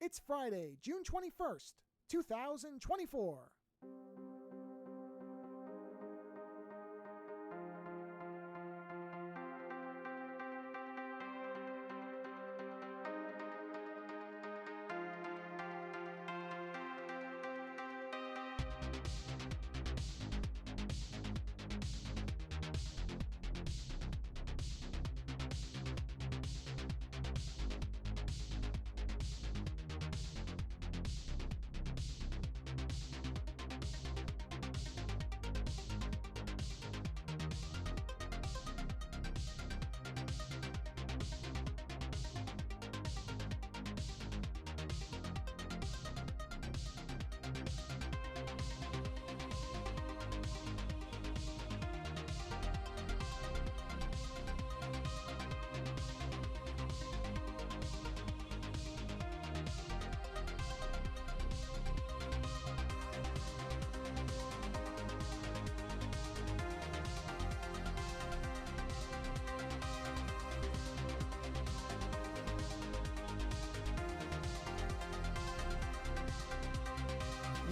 It's Friday, June 21st, 2024.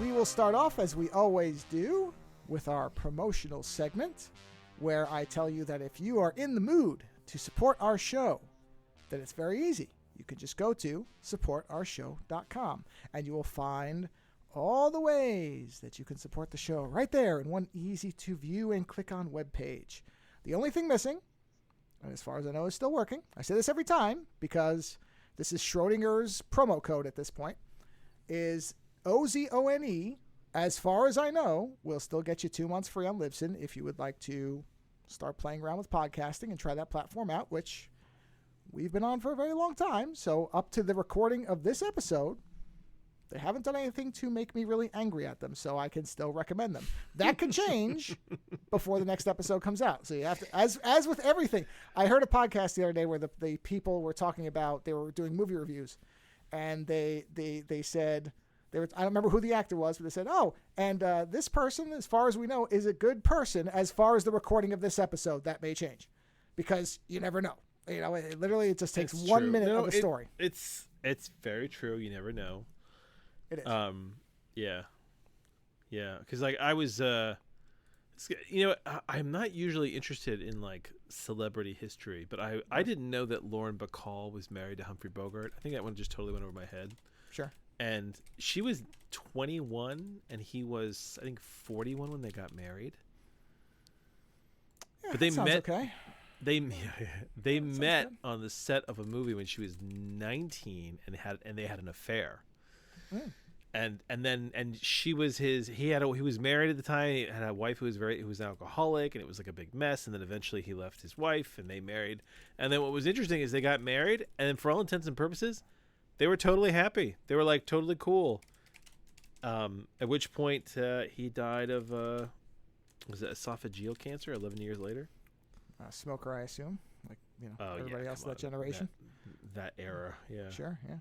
We will start off, as we always do, with our promotional segment, where I tell you that if you are in the mood to support our show, then it's very easy. You can just go to supportourshow.com, and you will find all the ways that you can support the show right there in one easy-to-view and click-on webpage. The only thing missing, and as far as I know is still working, I say this every time because this is Schrödinger's promo code at this point, is Ozone, as far as I know, will still get you 2 months free on Libsyn if you would like to start playing around with podcasting and try that platform out, which we've been on for a very long time. So up to the recording of this episode, they haven't done anything to make me really angry at them, so I can still recommend them. That could change before the next episode comes out. So you have to, as with everything, I heard a podcast the other day where the people were talking about, they were doing movie reviews, and they said, I don't remember who the actor was, but they said, oh, and this person, as far as we know, is a good person as far as the recording of this episode. That may change because you never know. You know, it just takes 1 minute of the story. It's very true. You never know. It is. Yeah. Because like I was, I'm not usually interested in like celebrity history, but I didn't know that Lauren Bacall was married to Humphrey Bogart. I think that one just totally went over my head. Sure. And she was 21 and he was, I think, 41 when they got married. Yeah, but they met. Okay. They met on the set of a movie when she was 19 and they had an affair. Mm. And she was he was married at the time. He had a wife who was an alcoholic, and it was like a big mess. And then eventually he left his wife and they married. And then what was interesting is they got married, and then for all intents and purposes, they were totally happy. They were like totally cool. At which point he died of was it esophageal cancer 11 years later? Smoker, I assume, like everybody else of that generation. That era, yeah. Sure, yeah.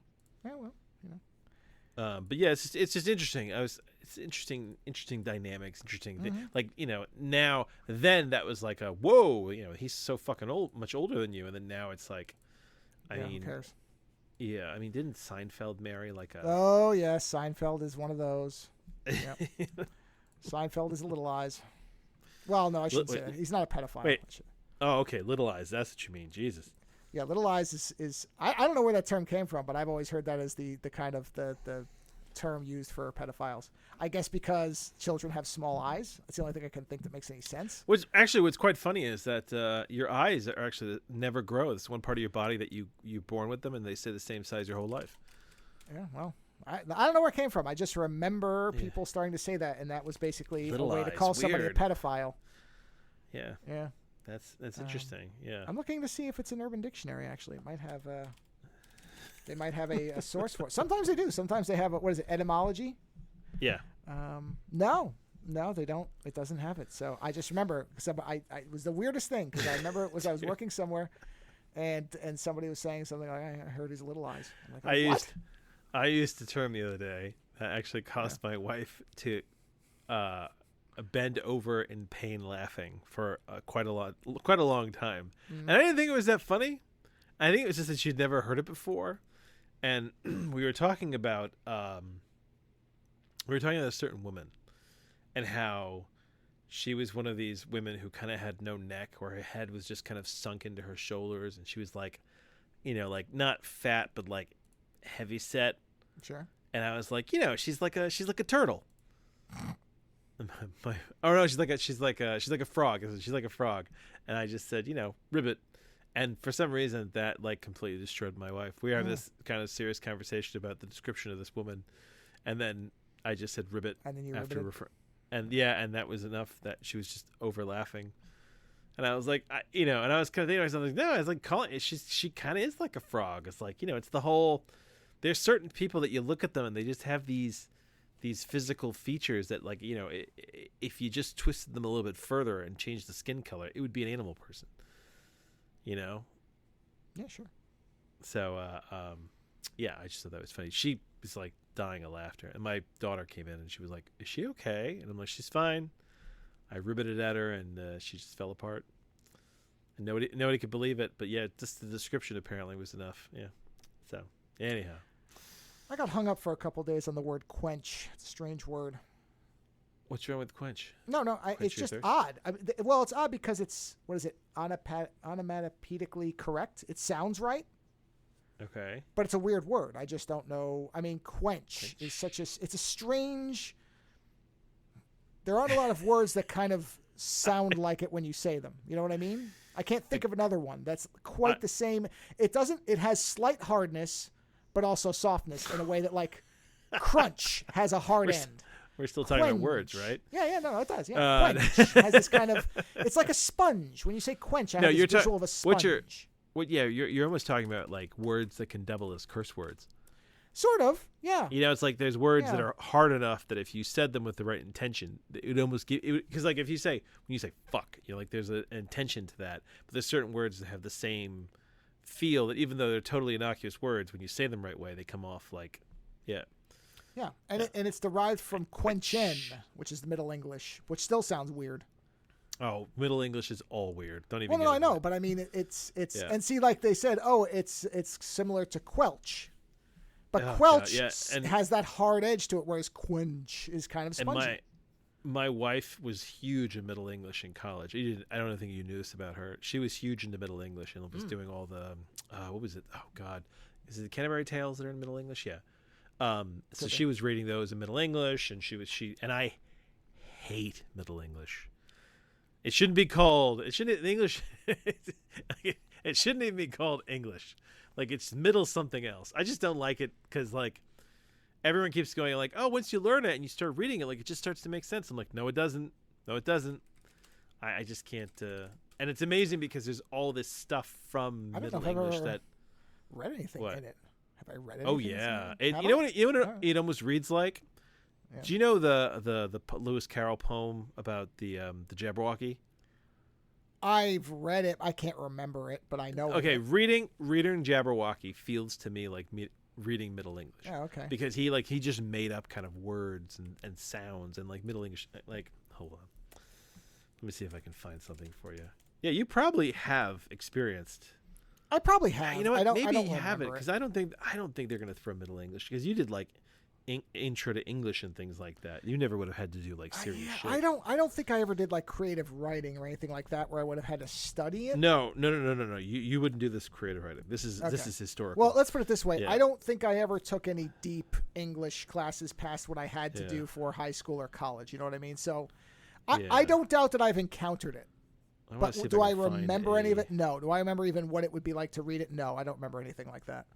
Yeah, well, but yeah, it's just interesting. It's interesting dynamics, interesting like now then that was like a whoa, he's so fucking old, much older than you, and then now it's like, I mean, who cares? Yeah, I mean, didn't Seinfeld marry like a? Oh yes, Seinfeld is one of those. Yep. Seinfeld is a Little Eyes. Well, no, I shouldn't say that. He's not a pedophile. Wait. Oh, okay, Little Eyes. That's what you mean. Jesus. Yeah, Little Eyes is I don't know where that term came from, but I've always heard that as the kind of the term used for pedophiles. I guess because children have small eyes. That's the only thing I can think that makes any sense. What's quite funny is that your eyes are actually never grow. It's one part of your body that you're born with them, and they stay the same size your whole life. Yeah, well, I don't know where it came from. I just remember people starting to say that, and that was basically Little a way eyes. to call somebody Weird. a pedophile. Yeah. Yeah. That's interesting. Yeah. I'm looking to see if it's an Urban Dictionary. Actually, it might have they might have a source for it. Sometimes they do. Sometimes they have what is it, etymology? Yeah. No, they don't. It doesn't have it. So I just remember because it was the weirdest thing because I remember I was working somewhere, and somebody was saying something like, I heard his Little Eyes. I'm like, what? I used a term the other day that actually caused my wife to bend over in pain laughing for quite a long time. Mm-hmm. And I didn't think it was that funny. I think it was just that she'd never heard it before. and we were talking about a certain woman, and how she was one of these women who kind of had no neck, or her head was just kind of sunk into her shoulders, and she was like, like not fat but like heavy set. Sure. And I was like, she's like a turtle. Oh no, she's like a frog. She's like a frog. And I just said, ribbit. And for some reason that like completely destroyed my wife. We had this kind of serious conversation about the description of this woman, and then I just said ribbit And then you after ribbited. and that was enough that she was just over laughing. And I was like, and I was kind of thinking, I was like, no, I was like, calling it. She kind of is like a frog. It's like, it's the whole. There's certain people that you look at them and they just have these physical features that, like, if you just twisted them a little bit further and changed the skin color, it would be an animal person. Yeah, sure. So, yeah, I just thought that was funny. She was like dying of laughter, and my daughter came in and she was like, "Is she okay?" And I'm like, "She's fine." I ribbited at her, and she just fell apart. And nobody could believe it, but yeah, just the description apparently was enough. Yeah. So anyhow, I got hung up for a couple days on the word quench. It's a strange word. what's wrong with quench? No, it's just odd. Well, it's odd because it's, what is it, onomatopoetically correct. It sounds right, Okay. but it's a weird word. I just don't know. I mean, quench is it's a strange. There aren't a lot of words that kind of sound like it when you say them. You know what I mean? I can't think of another one that's quite the same. It has slight hardness, but also softness in a way that, like, crunch has a hard end. We're still talking about words, right? Yeah, no, it does. Yeah, quench has this kind of. It's like a sponge. When you say quench, I have this visual of a sponge. You're almost talking about like words that can double as curse words. Sort of, yeah. It's like there's words that are hard enough that if you said them with the right intention, it would almost give. Because like when you say fuck, like there's an intention to that. But there's certain words that have the same feel that even though they're totally innocuous words, when you say them right way, they come off like, yeah. Yeah, and it's derived from quenchen, which is the Middle English, which still sounds weird. Oh, Middle English is all weird. Don't even. Well, no, I know, but I mean, it's and see, like they said, it's similar to quelch, but quelch has that hard edge to it, whereas quench is kind of spongy. And my wife was huge in Middle English in college. I don't think you knew this about her. She was huge into Middle English and was doing all the what was it? Oh God, is it the Canterbury Tales that are in Middle English? Yeah. So she was reading those in Middle English, and and I hate Middle English. It shouldn't be called. It shouldn't English. It shouldn't even be called English. Like it's middle something else. I just don't like it because like everyone keeps going like, oh, once you learn it and you start reading it, like it just starts to make sense. I'm like, no, it doesn't. No, it doesn't. I just can't. And it's amazing because there's all this stuff from Middle English that read anything in it. Have I read it? Oh yeah, you know what it almost reads like. Yeah. Do you know the Lewis Carroll poem about the Jabberwocky? I've read it. I can't remember it, but I know. Okay, reading Jabberwocky feels to me like reading Middle English. Yeah, okay. Because he just made up kind of words and sounds and like Middle English. Like, hold on, let me see if I can find something for you. Yeah, you probably have experienced. I probably have. You know what? Maybe you haven't, because I don't think they're going to throw Middle English, because you did like intro to English and things like that. You never would have had to do like serious shit. I don't think I ever did like creative writing or anything like that where I would have had to study it. No. You wouldn't do this creative writing. This is historical. Well, let's put it this way. Yeah. I don't think I ever took any deep English classes past what I had to do for high school or college. You know what I mean? So I don't doubt that I've encountered it. But do I remember any of it? No. Do I remember even what it would be like to read it? No, I don't remember anything like that.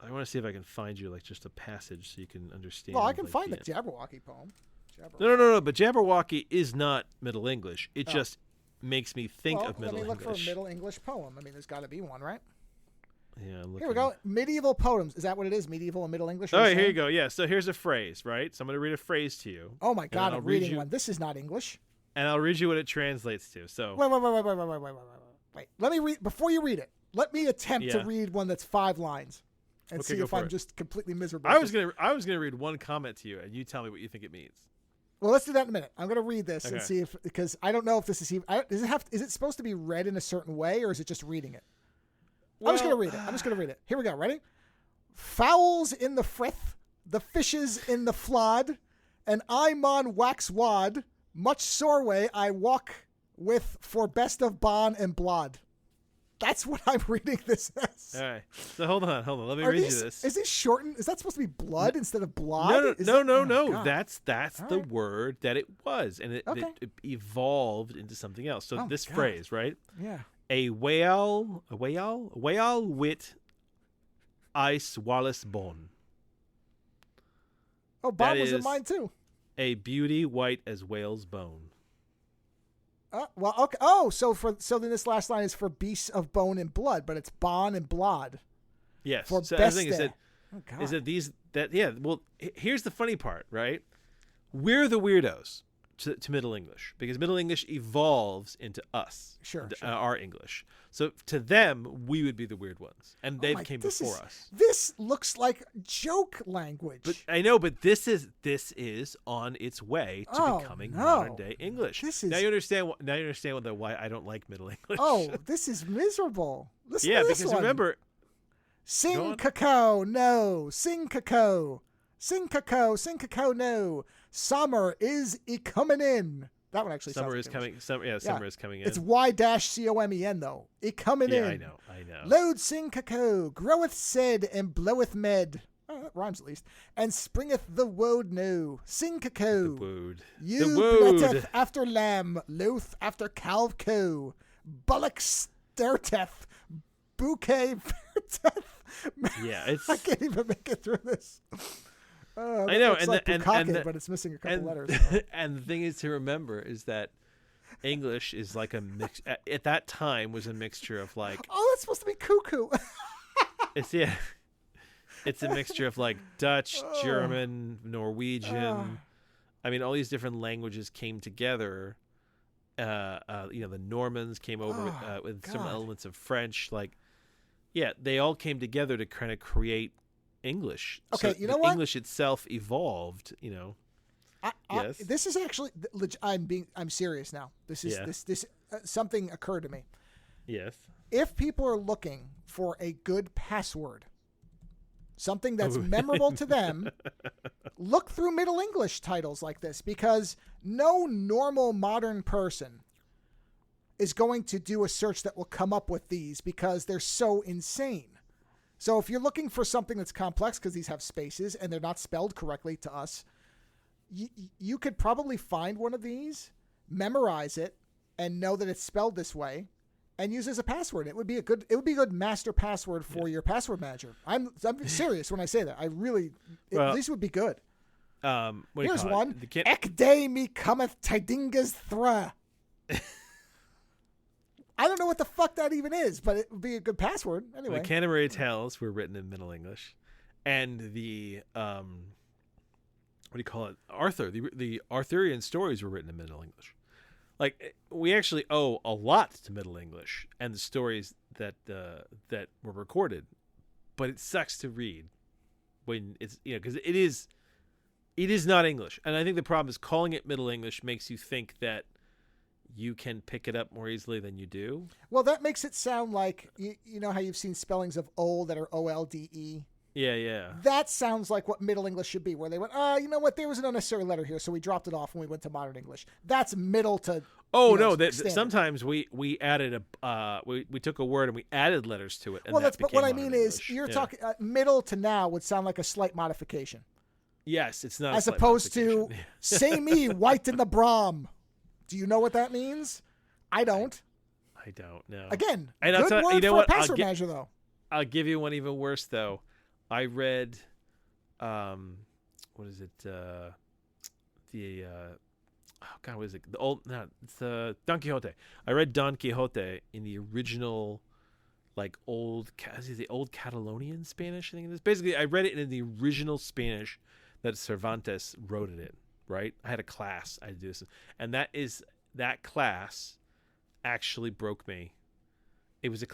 I want to see if I can find you like just a passage so you can understand. Well, I can find the Jabberwocky poem. No. But Jabberwocky is not Middle English. It just makes me think of Middle English. Let me look for a Middle English poem. I mean, there's got to be one, right? Yeah, I'm looking. Here we go. Medieval poems. Is that what it is? Medieval and Middle English? All right, here you go. Yeah, so here's a phrase, right? So I'm going to read a phrase to you. Oh, my God, I'm reading one. This is not English. And I'll read you what it translates to. So wait. Let me read before you read it. Let me attempt to read one that's 5 lines, and see if I'm just completely miserable. I was gonna read one comment to you, and you tell me what you think it means. Well, let's do that in a minute. I'm gonna read this and see because I don't know if this is even. Is it supposed to be read in a certain way, or is it just reading it? Well, I'm just gonna read it. Here we go. Ready? fowls in the frith, the fishes in the flood, and I'm on wax wad, much sore way I walk with for best of bond and blood. That's what I'm reading this as. All right. So hold on. Let me read you this. Is this shortened? Is that supposed to be blood instead of blood? No. God. That's the right. word that it was, and it evolved into something else. So this phrase, right? Yeah. A whale wit ice Wallace bone. Oh, bond was in mine too. A beauty white as whale's bone. Well, okay. Oh, so then this last line is for beasts of bone and blood, but it's bond and blood. Yes. For so best the thing is that well, here's the funny part, right? We're the weirdos to Middle English because Middle English evolves into us, our English. So to them, we would be the weird ones, and they came before us. This looks like joke language. But I know, but this is on its way to becoming modern day English. Now you understand. Now you understand why I don't like Middle English. Oh, this is miserable. Listen to this because one. remember, sing cacao, no, sing cacao, sing cacao, sing cacao, no. Summer is coming in. That one actually summer sounds is coming. Summer is coming in. It's Y-COMEN though. Coming in. I know. Load sing cacao, groweth said and bloweth med. Oh, that rhymes at least. And springeth the woad no. Sing cacao. The wood. You bletteth after lamb, loath after calve co. Bullock sterteth, bouquet verteth. Yeah, it's. I can't even make it through this. I know, but it's missing a couple letters. And the thing is to remember is that English is like a mix. At that time, was a mixture of like. Oh, that's supposed to be cuckoo. It's a mixture of like Dutch, German, Norwegian. I mean, all these different languages came together. The Normans came over with some elements of French. Like, they all came together to kind of create English. Okay, so you know what? English itself evolved. Yes. This is actually. I'm serious now. This is something occurred to me. Yes. If people are looking for a good password, something that's memorable to them, look through Middle English titles like this because no normal modern person is going to do a search that will come up with these because they're so insane. So if you're looking for something that's complex because these have spaces and they're not spelled correctly to us, you could probably find one of these, memorize it, and know that it's spelled this way, and use it as a password. It would be a good master password for your password manager. I'm serious when I say that. At least would be good. Here's one. Ek day me cometh tidingas thra. I don't know what the fuck that even is, but it would be a good password anyway. The Canterbury Tales were written in Middle English, and the what do you call it? The Arthurian stories were written in Middle English. Like, we actually owe a lot to Middle English and the stories that were recorded, but it sucks to read when it's because it is not English, and I think the problem is calling it Middle English makes you think that you can pick it up more easily than you do. Well, that makes it sound like, you know how you've seen spellings of old that are OLDE? Yeah. That sounds like what Middle English should be, where they went, you know what, there was an unnecessary letter here, so we dropped it off when we went to Modern English. That's middle to sometimes we added we took a word and we added letters to it. And but what I mean is, you're talking middle to now would sound like a slight modification. Yes, it's not as opposed to say me white in the Brom. Do you know what that means? I don't. I don't know. Again, good word for a password manager, though. I'll give you one even worse, though. I read, what is it? What is it? It's Don Quixote. I read Don Quixote in the original, like old Catalonian Spanish. I think it is. Basically, I read it in the original Spanish that Cervantes wrote it in. Right? I had a class. I had to do this, and that class actually broke me. It was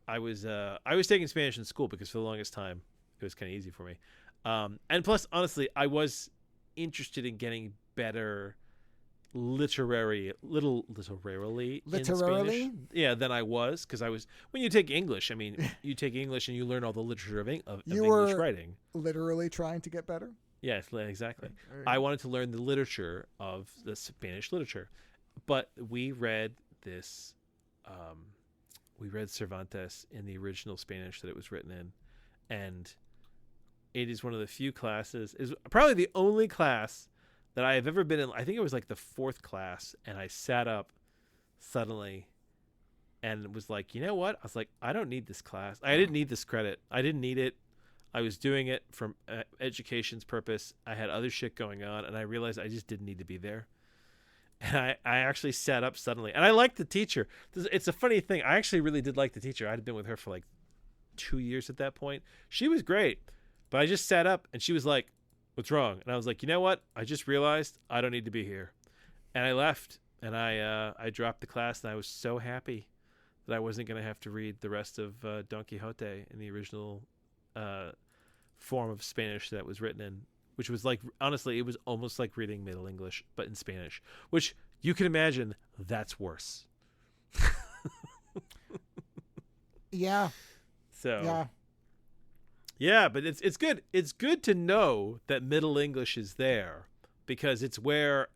I was taking Spanish in school because for the longest time it was kind of easy for me, and plus, honestly, I was interested in getting better literarily in Spanish, than I was, because I was, when you take English, I mean, you take English and you learn all the literature of English writing. Literally trying to get better. Yes, exactly. I wanted to learn the literature of the Spanish literature, but we read this. We read Cervantes in the original Spanish that it was written in, and it is one of the few classes, is probably the only class that I have ever been in. I think it was like the 4th class, and I sat up suddenly and was like, you know what? I was like, I don't need this class. I didn't need this credit. I didn't need it. I was doing it from education's purpose. I had other shit going on, and I realized I just didn't need to be there. And I actually sat up suddenly. And I liked the teacher. It's a funny thing. I actually really did like the teacher. I'd been with her for like 2 years at that point. She was great. But I just sat up, and she was like, what's wrong? And I was like, you know what? I just realized I don't need to be here. And I left, and I dropped the class, and I was so happy that I wasn't going to have to read the rest of Don Quixote in the original form of Spanish that was written in, which was like, honestly, it was almost like reading Middle English, but in Spanish, which you can imagine that's worse. Yeah. So. Yeah, but it's good. It's good to know that Middle English is there, because it's where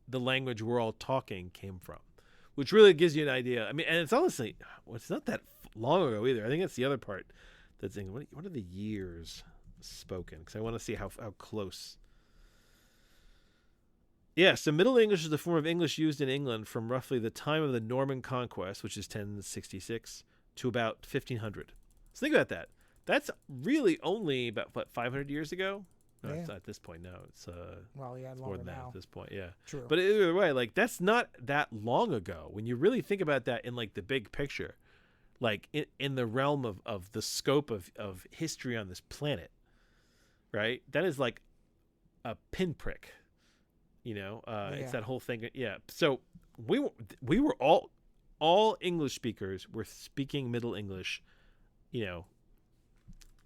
the language we're all talking came from, which really gives you an idea. I mean, and it's honestly, it's not that long ago either. I think that's the other part that's in. What are the years spoken? Because I want to see how close. Yeah, so Middle English is the form of English used in England from roughly the time of the Norman Conquest, which is 1066, to about 1500. So think about that. That's really only about, 500 years ago? No, it's not at this point. No, it's more than that now. At this point, yeah. True. But either way, like, that's not that long ago. When you really think about that in, like, the big picture, like, in the realm of the scope of history on this planet, right? That is like a pinprick, you know? It's that whole thing. Yeah. So we were all English speakers were speaking Middle English, you know,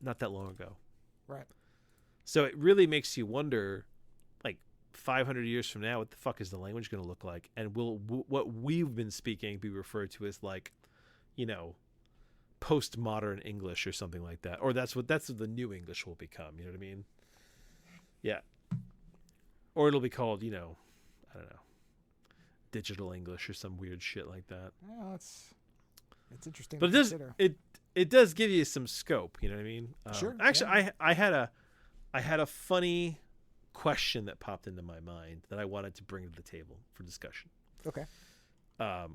not that long ago. Right. So it really makes you wonder, like, 500 years from now, what the fuck is the language going to look like? And will what we've been speaking be referred to as, like, you know, postmodern English or something like that? Or that's what the new English will become, you know what I mean? Yeah. Or it'll be called, you know, I don't know, digital English or some weird shit like that. Yeah, it's interesting to consider. It does give you some scope, you know what I mean? Sure. Actually, yeah. I had a funny question that popped into my mind that I wanted to bring to the table for discussion. Okay.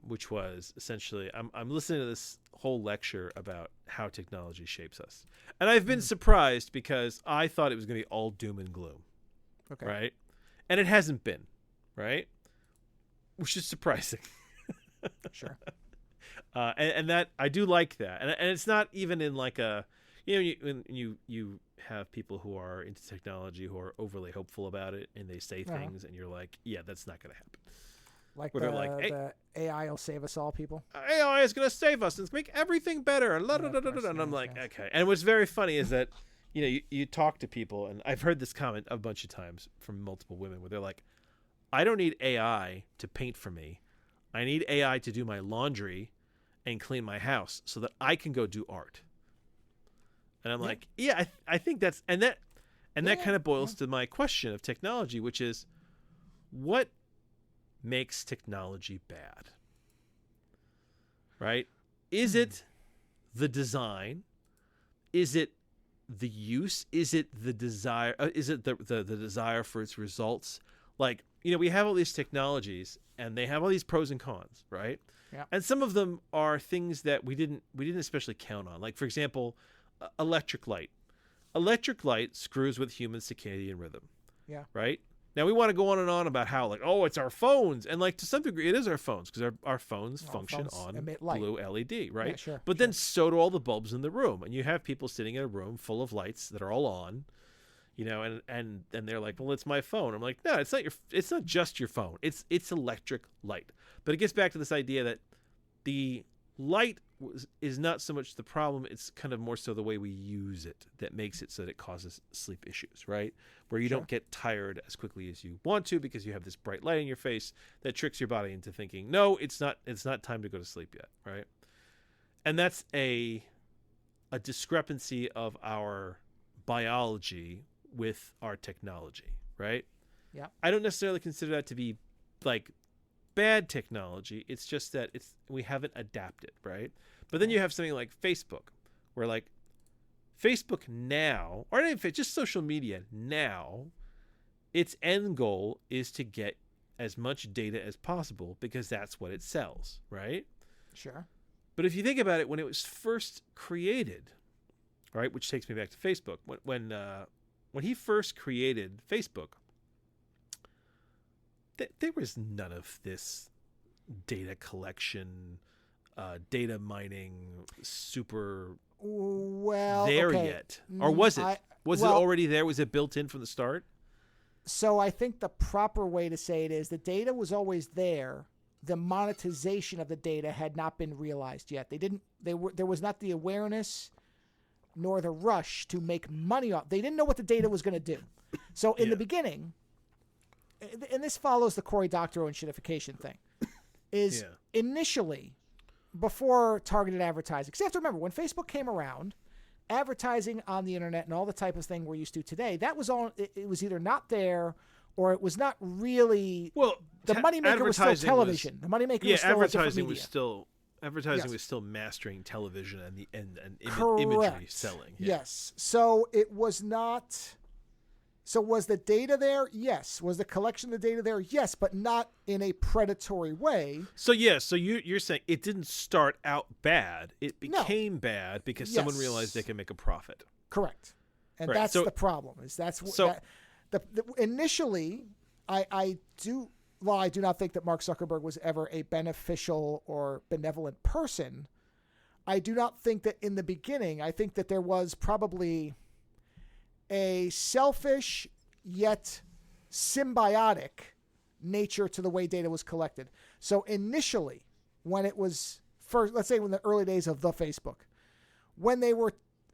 Which was essentially, I'm listening to this whole lecture about how technology shapes us, and I've been surprised because I thought it was going to be all doom and gloom. Okay. Right, and it hasn't been, right, which is surprising. Sure. And that I do like that, and it's not even in like a, you know, when you have people who are into technology who are overly hopeful about it, and they say things, and you're like, yeah, that's not going to happen. Like the AI will save us all people. AI is going to save us. It's going to make everything better. And I'm like, okay. And what's very funny is that, you know, you talk to people, and I've heard this comment a bunch of times from multiple women where they're like, I don't need AI to paint for me. I need AI to do my laundry and clean my house so that I can go do art. And I'm like, yeah, I think that's, and that kind of boils to my question of technology, which is, what makes technology bad? Right? Is it the design? Is it the use? Is it the desire? Is it the desire for its results? Like, you know, we have all these technologies, and they have all these pros and cons, right? Yeah. And some of them are things that we didn't especially count on. Like, for example, electric light. Electric light screws with human circadian rhythm. Yeah. Right? Now, we want to go on and on about how, like, oh, it's our phones. And, like, to some degree, it is our phones, because our phones function on blue LED, right? Yeah, sure. But then so do all the bulbs in the room. And you have people sitting in a room full of lights that are all on, you know, and they're like, well, it's my phone. I'm like, no, it's not just your phone. It's electric light. But it gets back to this idea that the light is not so much the problem. It's kind of more so the way we use it that makes it so that it causes sleep issues, right? Where you don't get tired as quickly as you want to because you have this bright light in your face that tricks your body into thinking, no, it's not time to go to sleep yet, right? And that's a discrepancy of our biology with our technology, right? Yeah. I don't necessarily consider that to be like bad technology. It's just that we haven't adapted, right? But then you have something like Facebook, where like Facebook now, or not even just social media now, its end goal is to get as much data as possible because that's what it sells, right? Sure. But if you think about it, when it was first created, right, which takes me back to Facebook, when he first created Facebook, there was none of this data collection, data mining, super yet, or was it? Was it already there? Was it built in from the start? So I think the proper way to say it is the data was always there. The monetization of the data had not been realized yet. There was not the awareness nor the rush to make money off. They didn't know what the data was going to do. So in the beginning, and this follows the Cory Doctorow and shittification thing, is initially, before targeted advertising, because you have to remember, when Facebook came around, advertising on the internet and all the type of thing we're used to today, that was all, it was either not there or it was not really, the moneymaker was still television. The moneymaker was still advertising was still, was still mastering television and imagery selling. Yeah. Yes. So it was not... So was the data there? Yes. Was the collection of the data there? Yes, but not in a predatory way. So you're saying it didn't start out bad. It became bad because someone realized they can make a profit. Correct. And that's the problem. Initially, I do not think that Mark Zuckerberg was ever a beneficial or benevolent person. I do not think that in the beginning, I think that there was probably a selfish yet symbiotic nature to the way data was collected. So initially, when it was first, let's say in the early days of the Facebook, when they were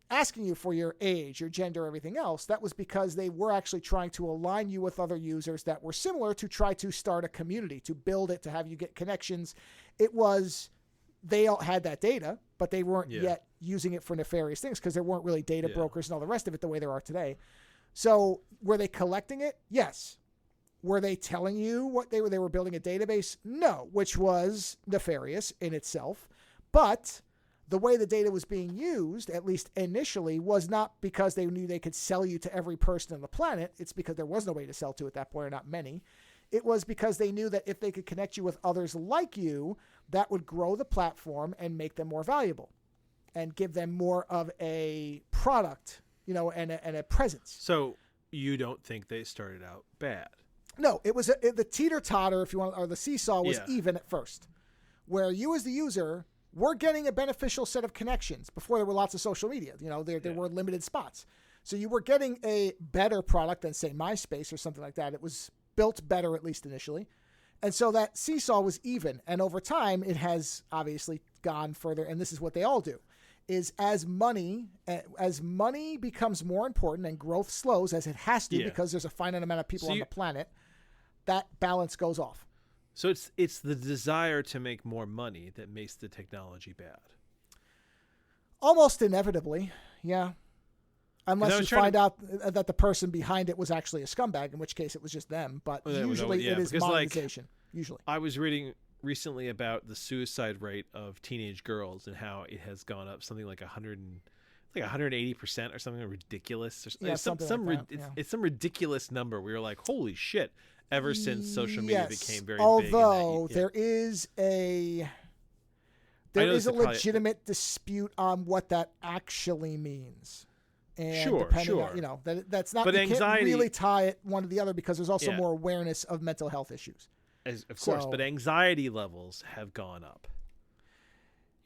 asking you for your age, your gender, everything else, that was because they were actually trying to align you with other users that were similar to try to start a community, to build it, to have you get connections. It was, they all had that data, but they weren't yet using it for nefarious things because there weren't really data brokers and all the rest of it the way there are today. So were they collecting it? Yes. Were they telling you what they were building a database? No, which was nefarious in itself. But the way the data was being used, at least initially, was not because they knew they could sell you to every person on the planet. It's because there was no way to sell to at that point, or not many. It was because they knew that if they could connect you with others like you, that would grow the platform and make them more valuable and give them more of a product, and a presence. So you don't think they started out bad? No, it was the teeter-totter, if you want, or the seesaw was even at first, where you as the user were getting a beneficial set of connections before there were lots of social media. There were limited spots. So you were getting a better product than, say, MySpace or something like that. It was built better, at least initially. And so that seesaw was even. And over time, it has obviously gone further. And this is what they all do, is as money becomes more important and growth slows, as it has to because there's a finite amount of people on the planet, that balance goes off. So it's the desire to make more money that makes the technology bad. Almost inevitably, yeah. Unless you find out that the person behind it was actually a scumbag, in which case it was just them. But usually it is monetization. Usually. I was reading recently about the suicide rate of teenage girls and how it has gone up something like 180% or something ridiculous. It's some ridiculous number. We were like, holy shit, ever since social media became very big. Although there is a legitimate dispute on what that actually means. And depending on, that's not, but you can't really tie it one to the other because there's also more awareness of mental health issues. Of course, but anxiety levels have gone up.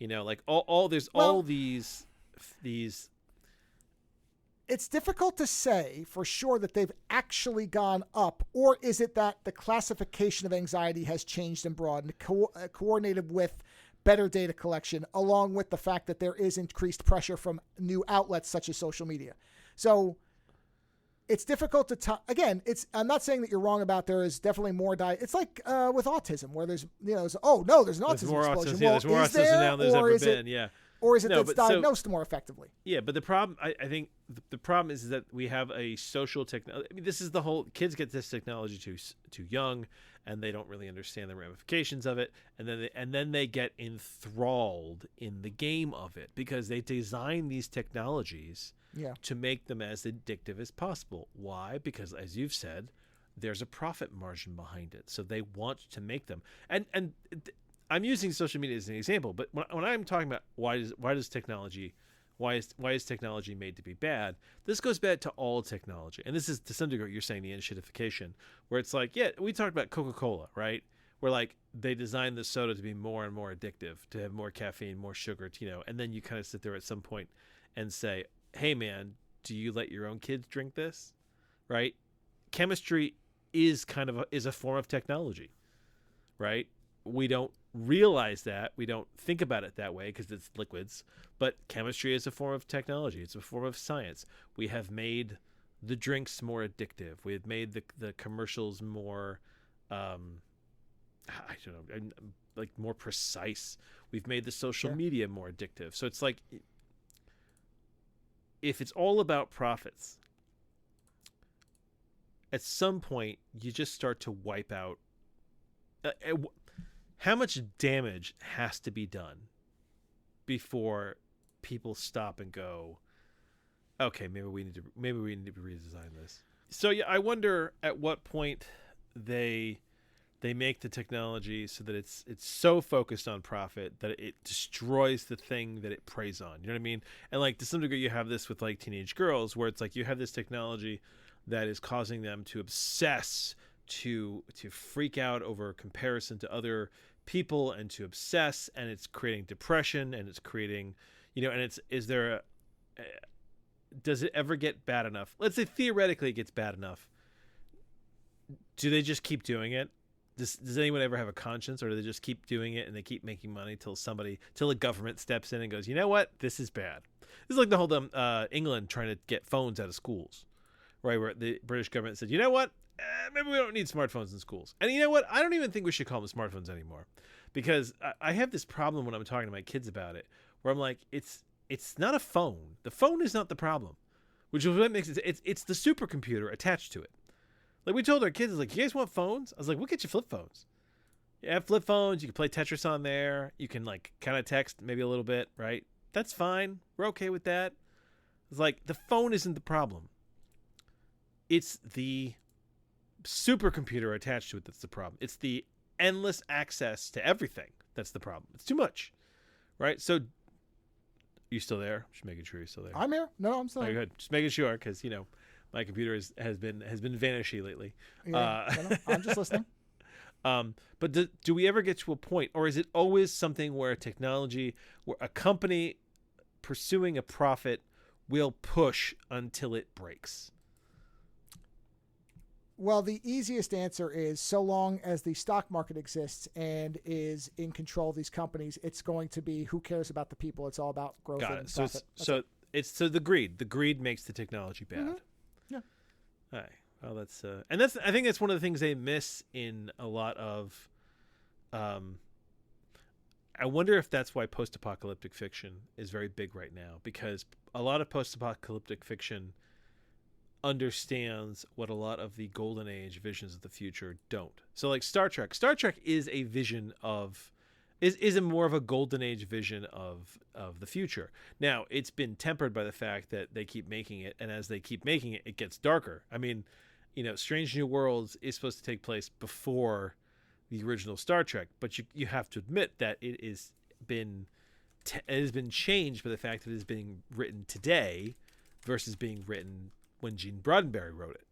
Like all these. It's difficult to say for sure that they've actually gone up, or is it that the classification of anxiety has changed and broadened, coordinated with better data collection, along with the fact that there is increased pressure from new outlets such as social media. So it's difficult to again, I'm not saying that you're wrong about there is definitely more it's like with autism, where there's there's an autism explosion. There's more autism now than there's ever been. Or is it that's diagnosed more effectively? Yeah, but the problem, I think, the problem is that we have a social technology. I mean, this is the whole, kids get this technology too young, and they don't really understand the ramifications of it, and then they get enthralled in the game of it because they design these technologies to make them as addictive as possible. Why? Because, as you've said, there's a profit margin behind it, so they want to make them. And I'm using social media as an example, but when I'm talking about why is technology made to be bad, this goes back to all technology. And this is, to some degree, you're saying the enshittification, where it's like, we talked about Coca-Cola, right? Where like they designed the soda to be more and more addictive, to have more caffeine, more sugar, and then you kind of sit there at some point and say, hey man, do you let your own kids drink this? Right? Chemistry is a form of technology, right? We don't realize that. We don't think about it that way because it's liquids, but chemistry is a form of technology. It's a form of science. We have made the drinks more addictive. We have made the commercials more, more precise. We've made the social media more addictive. So it's like, if it's all about profits, at some point you just start to wipe out. How much damage has to be done before people stop and go, okay, maybe we need to redesign this. So I wonder at what point they make the technology so that it's so focused on profit that it destroys the thing that it preys on. You know what I mean? And like to some degree, you have this with like teenage girls, where it's like you have this technology that is causing them to obsess, to freak out over comparison to other people, and to obsess, and it's creating depression, and it's creating, and does it ever get bad enough? Let's say theoretically it gets bad enough. Do they just keep doing it? Does anyone ever have a conscience, or do they just keep doing it and they keep making money till a government steps in and goes, you know what, this is bad? This is like the whole England trying to get phones out of schools, right? Where the British government said, you know what, maybe we don't need smartphones in schools. And you know what, I don't even think we should call them smartphones anymore, because I have this problem when I'm talking to my kids about it, where I'm like, it's not a phone. The phone is not the problem, which is what makes it. It's the supercomputer attached to it. Like we told our kids, like, you guys want phones? I was like, we'll get you flip phones. You have flip phones. You can play Tetris on there. You can like kind of text maybe a little bit, right? That's fine. We're okay with that. It's like the phone isn't the problem. It's the supercomputer attached to it that's the problem. It's the endless access to everything that's the problem. It's too much, right? So, you still there? Just making sure you're still there. I'm here. No, I'm still here. Good. Just making sure, because my computer has been vanishy lately. Yeah, I'm just listening. But do we ever get to a point, or is it always something where a company pursuing a profit will push until it breaks? Well, the easiest answer is, so long as the stock market exists and is in control of these companies, it's going to be, who cares about the people? It's all about growth and profit. It's the greed. The greed makes the technology bad. Mm-hmm. Yeah. All right. Well, I think that's one of the things they miss in a lot of. I wonder if that's why post-apocalyptic fiction is very big right now, because a lot of post-apocalyptic fiction understands what a lot of the golden age visions of the future don't. So like Star Trek is a vision of is a more of a golden age vision of the future. Now, it's been tempered by the fact that they keep making it, and as they keep making it, it gets darker. I mean, Strange New Worlds is supposed to take place before the original Star Trek, but you have to admit that it has been changed by the fact that it is being written today versus being written when Gene Roddenberry wrote it,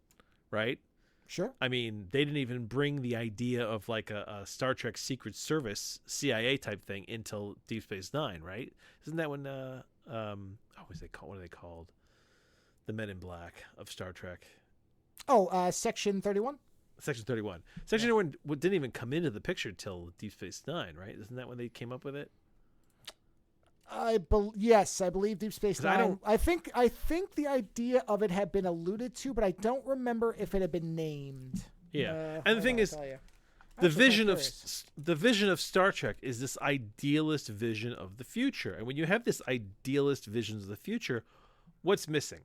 right? Sure. I mean, they didn't even bring the idea of like a Star Trek Secret Service CIA type thing until Deep Space Nine, right? Isn't that when what are they called? The Men in Black of Star Trek. Oh, Section 31? Section 31. Section 31 didn't even come into the picture till Deep Space Nine, right? Isn't that when they came up with it? Yes, I believe Deep Space 'Cause Nine. I think the idea of it had been alluded to, but I don't remember if it had been named. Yeah, and the thing is, the Actually, vision of Star Trek is this idealist vision of the future, and when you have this idealist visions of the future, what's missing?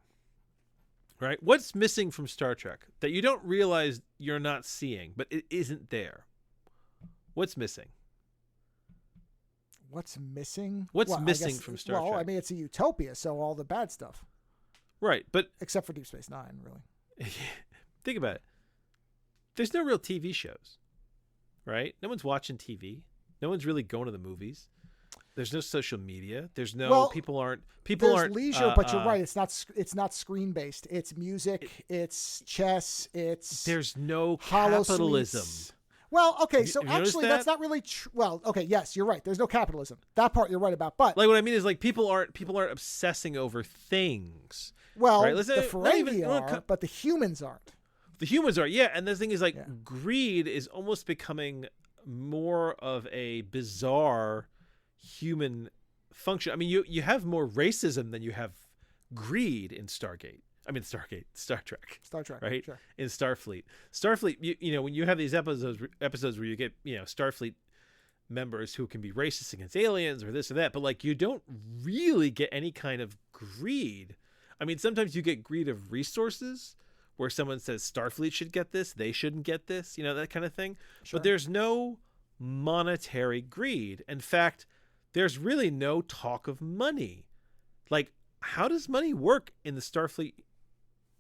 Right? What's missing from Star Trek that you don't realize you're not seeing, but it isn't there? What's missing? What's missing? What's missing from Star Trek? Well, I mean, it's a utopia, so all the bad stuff. Right, but except for Deep Space Nine, really. Think about it. There's no real TV shows, right? No one's watching TV. No one's really going to the movies. There's no social media. There's no people aren't leisure, but you're right. It's not screen based. It's music. It's chess. There's no capitalism. Suites. Well, okay, so Have you actually that's not really true. Well, okay, yes, you're right. There's no capitalism. That part you're right about. But like what I mean is like people aren't obsessing over things. Well, right? the Ferengi are, but the humans aren't. The humans are, yeah. And the thing is like greed is almost becoming more of a bizarre human function. I mean, you have more racism than you have greed in Star Trek. Right? Sure. In Starfleet, you know, when you have these episodes where you get, you know, Starfleet members who can be racist against aliens or this or that, but like you don't really get any kind of greed. I mean, sometimes you get greed of resources where someone says Starfleet should get this, they shouldn't get this, you know, that kind of thing. Sure. But there's no monetary greed. In fact, there's really no talk of money. Like, how does money work in the Starfleet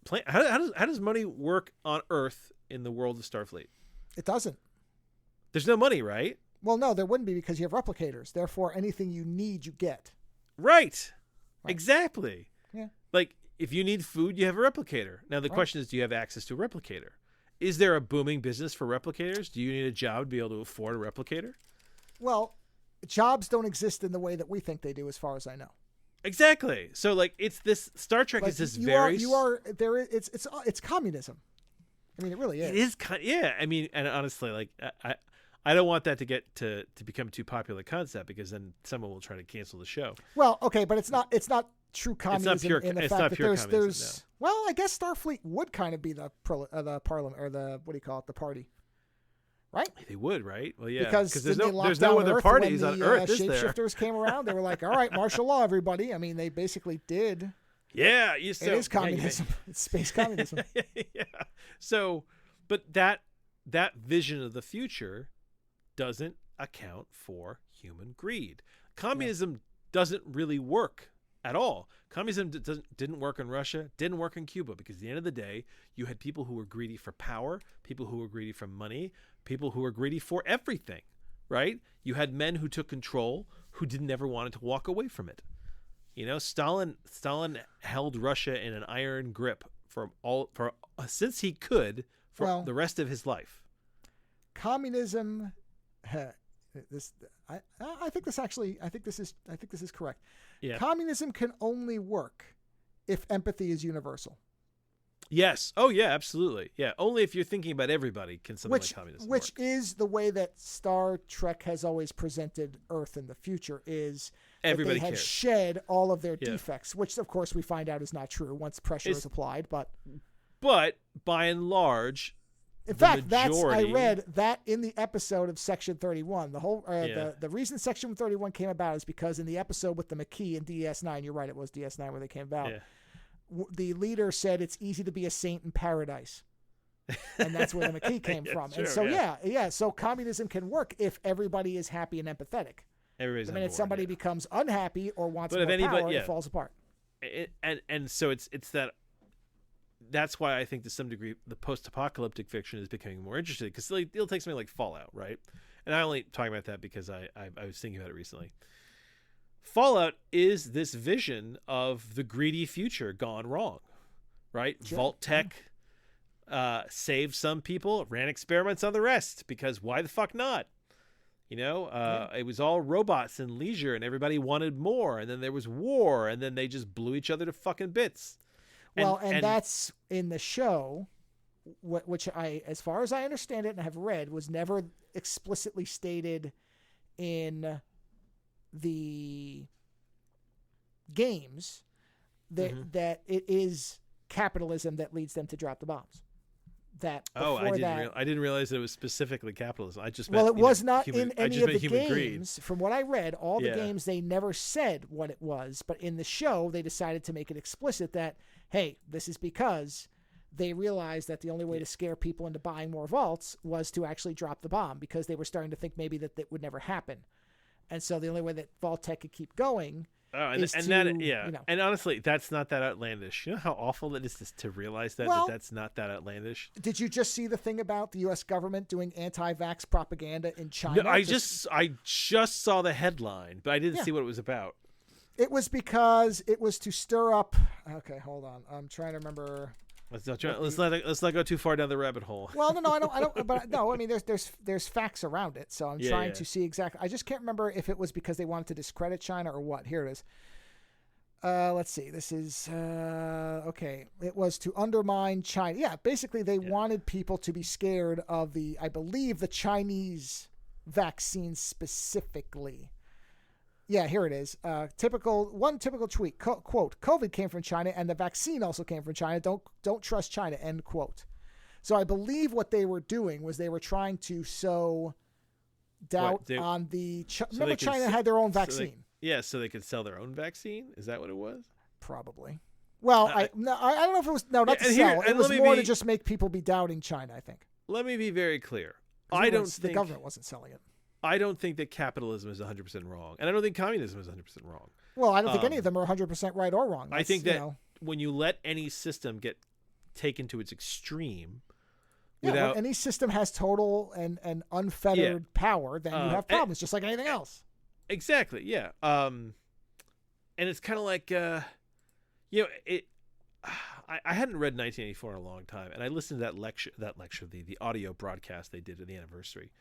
plan? How does money work on Earth in the world of Starfleet? It doesn't. There's no money, right? Well, no, there wouldn't be because you have replicators. Therefore, anything you need, you get. Right. Exactly. Yeah. Like, if you need food, you have a replicator. Now, the question is, do you have access to a replicator? Is there a booming business for replicators? Do you need a job to be able to afford a replicator? Well, jobs don't exist in the way that we think they do, as far as I know. Exactly. So, like, it's this Star Trek is this it's communism. I mean, it really is. It is. Yeah. I mean, and honestly, like, I don't want that to get to become too popular concept because then someone will try to cancel the show. Well, okay, but it's not true communism. It's not pure. In the it's fact not that pure there's, communism. No. Well, I guess Starfleet would kind of be the parliament or the what do you call it, the party, right? They would, right? Well, yeah, because there's no other parties on Earth. Is there? Shapeshifters came around. They were like, "All right, martial law, everybody." I mean, they basically did. Yeah, it is communism. It's space communism. Yeah. So, but that vision of the future doesn't account for human greed. Communism doesn't really work at all. Communism didn't work in Russia, didn't work in Cuba, because at the end of the day, you had people who were greedy for power, people who were greedy for money, people who were greedy for everything, right? You had men who took control who didn't ever want to walk away from it. You know, Stalin held Russia in an iron grip since he could for the rest of his life. Communism. I think this is correct. Yeah. Communism can only work if empathy is universal. Yes. Oh yeah, absolutely. Yeah. Only if you're thinking about everybody can something like communism work. Which is the way that Star Trek has always presented Earth in the future, is everybody that they had cares. shed all of their defects, which of course we find out is not true once pressure is applied. But by and large, in fact, I read that in the episode of Section 31. The whole the reason Section 31 came about is because in the episode with the Maquis in DS9, you're right, it was DS9 where they came about. Yeah. The leader said it's easy to be a saint in paradise, and that's where the Maquis came from. True, and so so communism can work if everybody is happy and empathetic. Everybody's the minute somebody becomes unhappy or wants more power, it falls apart. And so it's that. That's why I think to some degree the post-apocalyptic fiction is becoming more interesting, because it'll take something like Fallout, right? And I only talking about that because I was thinking about it recently. Fallout is this vision of the greedy future gone wrong, right? Sure. Vault Tech saved some people, ran experiments on the rest, because why the fuck not? You know, it was all robots and leisure, and everybody wanted more, and then there was war, and then they just blew each other to fucking bits. And that's in the show, which I, as far as I understand it and have read, was never explicitly stated in the games that it is capitalism that leads them to drop the bombs. That I didn't realize that it was specifically capitalism. I just well, meant, it was not human, in any of the games. Greed. From what I read, all the games they never said what it was, but in the show they decided to make it explicit that hey, this is because they realized that the only way to scare people into buying more vaults was to actually drop the bomb because they were starting to think maybe that would never happen, and so the only way that Vault Tech could keep going. And honestly, that's not that outlandish. You know how awful it is to realize that that's not that outlandish. Did you just see the thing about the U.S. government doing anti-vax propaganda in China? No, I just saw the headline, but I didn't see what it was about. It was because it was to stir up. Okay, hold on. I'm trying to remember. Let's not go too far down the rabbit hole. Well, no, I don't. But no, I mean, there's facts around it, so I'm trying to see exactly. I just can't remember if it was because they wanted to discredit China or what. Here it is. Let's see. This is okay. It was to undermine China. Yeah, basically they wanted people to be scared of I believe the Chinese vaccine specifically. Yeah, here it is. Typical tweet. Quote, COVID came from China and the vaccine also came from China. Don't trust China, end quote. So I believe what they were doing was they were trying to sow doubt on the... remember China had their own vaccine. So they could sell their own vaccine? Is that what it was? Probably. Well, I don't know if it was... No, not to sell. It was more to just make people be doubting China, I think. Let me be very clear. The government wasn't selling it. I don't think that capitalism is 100% wrong. And I don't think communism is 100% wrong. Well, I don't think any of them are 100% right or wrong. I think that when you let any system get taken to its extreme... when any system has total and unfettered power, then you have problems, just like anything else. Exactly, yeah. And it's kind of like, I hadn't read 1984 in a long time, and I listened to that lecture, the audio broadcast they did at the anniversary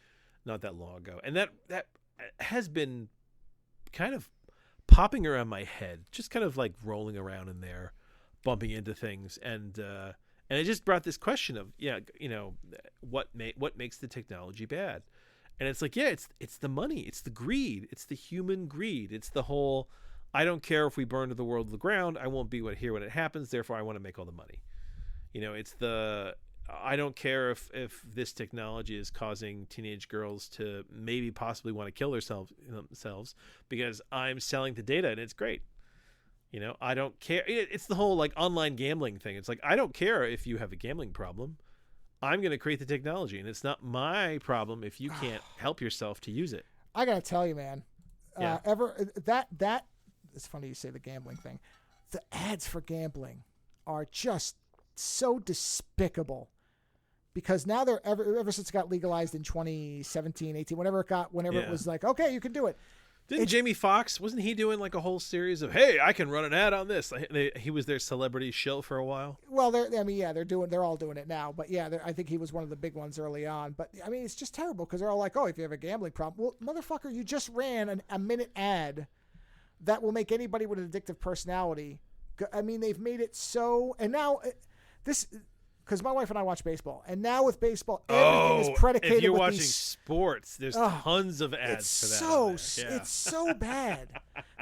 not that long ago. And that has been kind of popping around my head, just kind of like rolling around in there, bumping into things. And it just brought this question of, what makes the technology bad? And it's like, it's the money, it's the greed, it's the human greed. It's the whole, I don't care if we burn the world to the ground, I won't be here when it happens, therefore I want to make all the money. It's the, I don't care if this technology is causing teenage girls to maybe possibly want to kill themselves because I'm selling the data and it's great. I don't care. It's the whole like online gambling thing. It's like, I don't care if you have a gambling problem. I'm going to create the technology, and it's not my problem if you can't help yourself to use it. I got to tell you, man, it's funny you say the gambling thing. The ads for gambling are just so despicable because now they're ever since it got legalized in 2017, 18, whenever it was like, okay, you can do it. Didn't Jamie Foxx, wasn't he doing like a whole series of, hey, I can run an ad on this? He was their celebrity shill for a while. Well, they're all doing it now. But yeah, I think he was one of the big ones early on. But I mean, it's just terrible because they're all like, oh, if you have a gambling problem, well, motherfucker, you just ran a minute ad that will make anybody with an addictive personality. I mean, they've made it so, and now this. Because my wife and I watch baseball, and now with baseball, everything is predicated. If you're with watching sports, there's tons of ads for that. It's so bad.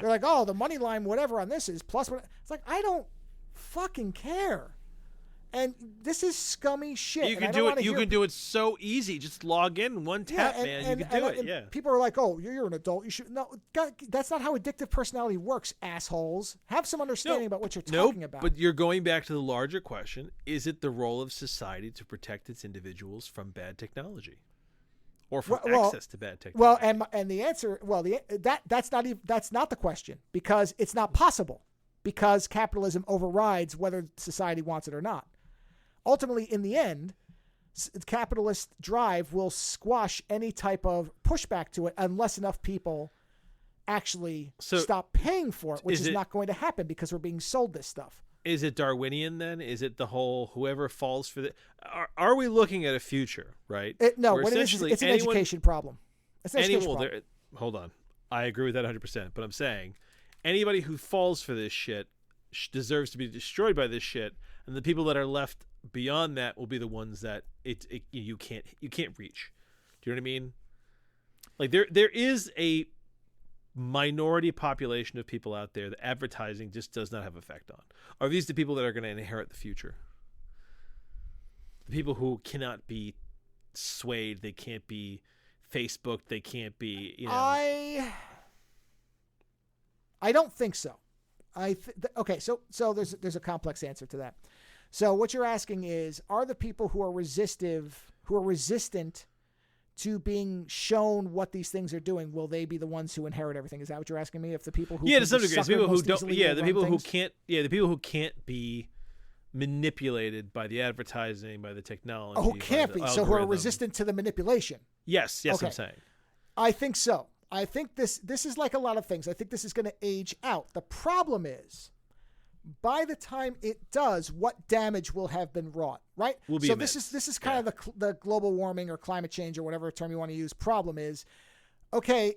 They're like, oh, the money line, whatever on this is plus. It's like, I don't fucking care. And this is scummy shit. You can do it. You can do it so easy. Just log in, one tap, man. You can do it. Yeah. People are like, "Oh, you're an adult. You should." No, God, that's not how addictive personality works, assholes. Have some understanding about what you're talking about. But you're going back to the larger question: is it the role of society to protect its individuals from bad technology, or from access to bad technology? Well, and the answer, that's not the question because it's not possible because capitalism overrides whether society wants it or not. Ultimately, in the end, capitalist drive will squash any type of pushback to it unless enough people actually stop paying for it, which is not going to happen because we're being sold this stuff. Is it Darwinian then? Is it the whole whoever falls for the... Are we looking at a future, right? No, what it is it's an education problem. It's an education problem. Hold on. I agree with that 100%, but I'm saying anybody who falls for this shit deserves to be destroyed by this shit, and the people that are left beyond that will be the ones that you can't reach. Do you know what I mean? Like there is a minority population of people out there that advertising just does not have effect on? Are these the people that are going to inherit the future? The people who cannot be swayed, they can't be Facebooked, they can't be, I don't think so. Okay, so there's a complex answer to that. So what you're asking is, are the people who are resistant to being shown what these things are doing, will they be the ones who inherit everything? Is that what you're asking me? If the people who to some degree, the people who don't, the people things? the people who can't be manipulated by the advertising, by the technology. Oh, who can't be? So who are resistant to the manipulation? Yes, okay. I'm saying. I think so. I think this is like a lot of things. I think this is going to age out. The problem is, by the time it does, what damage will have been wrought, right? So this is kind of the global warming or climate change or whatever term you want to use. Problem is, okay,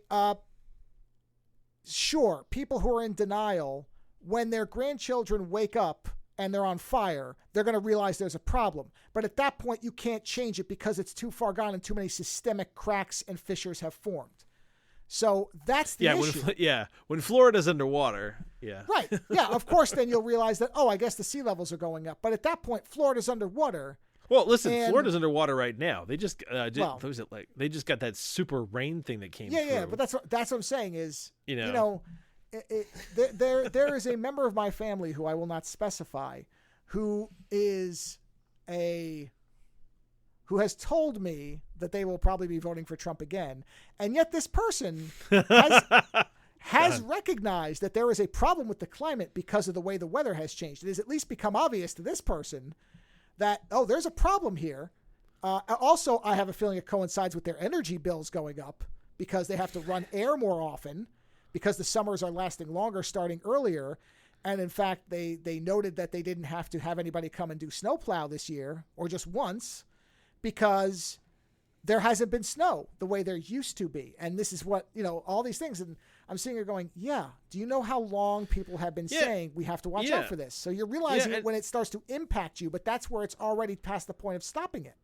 sure, people who are in denial, when their grandchildren wake up and they're on fire, they're going to realize there's a problem. But at that point, you can't change it because it's too far gone and too many systemic cracks and fissures have formed. So that's the issue. When Florida's underwater, Right. Yeah, of course, then you'll realize that, I guess the sea levels are going up. But at that point, Florida's underwater. Well, listen, Florida's underwater right now. They just they just got that super rain thing that came through. Yeah, but that's what I'm saying is, there is a member of my family who I will not specify, who has told me that they will probably be voting for Trump again. And yet this person has recognized that there is a problem with the climate because of the way the weather has changed. It has at least become obvious to this person that, there's a problem here. Also, I have a feeling it coincides with their energy bills going up because they have to run air more often because the summers are lasting longer, starting earlier. And in fact, they noted that they didn't have to have anybody come and do snowplow this year, or just once, because there hasn't been snow the way there used to be. And this is what, all these things. And I'm sitting here going, do you know how long people have been saying we have to watch out for this? So you're realizing it when it starts to impact you, but that's where it's already past the point of stopping it.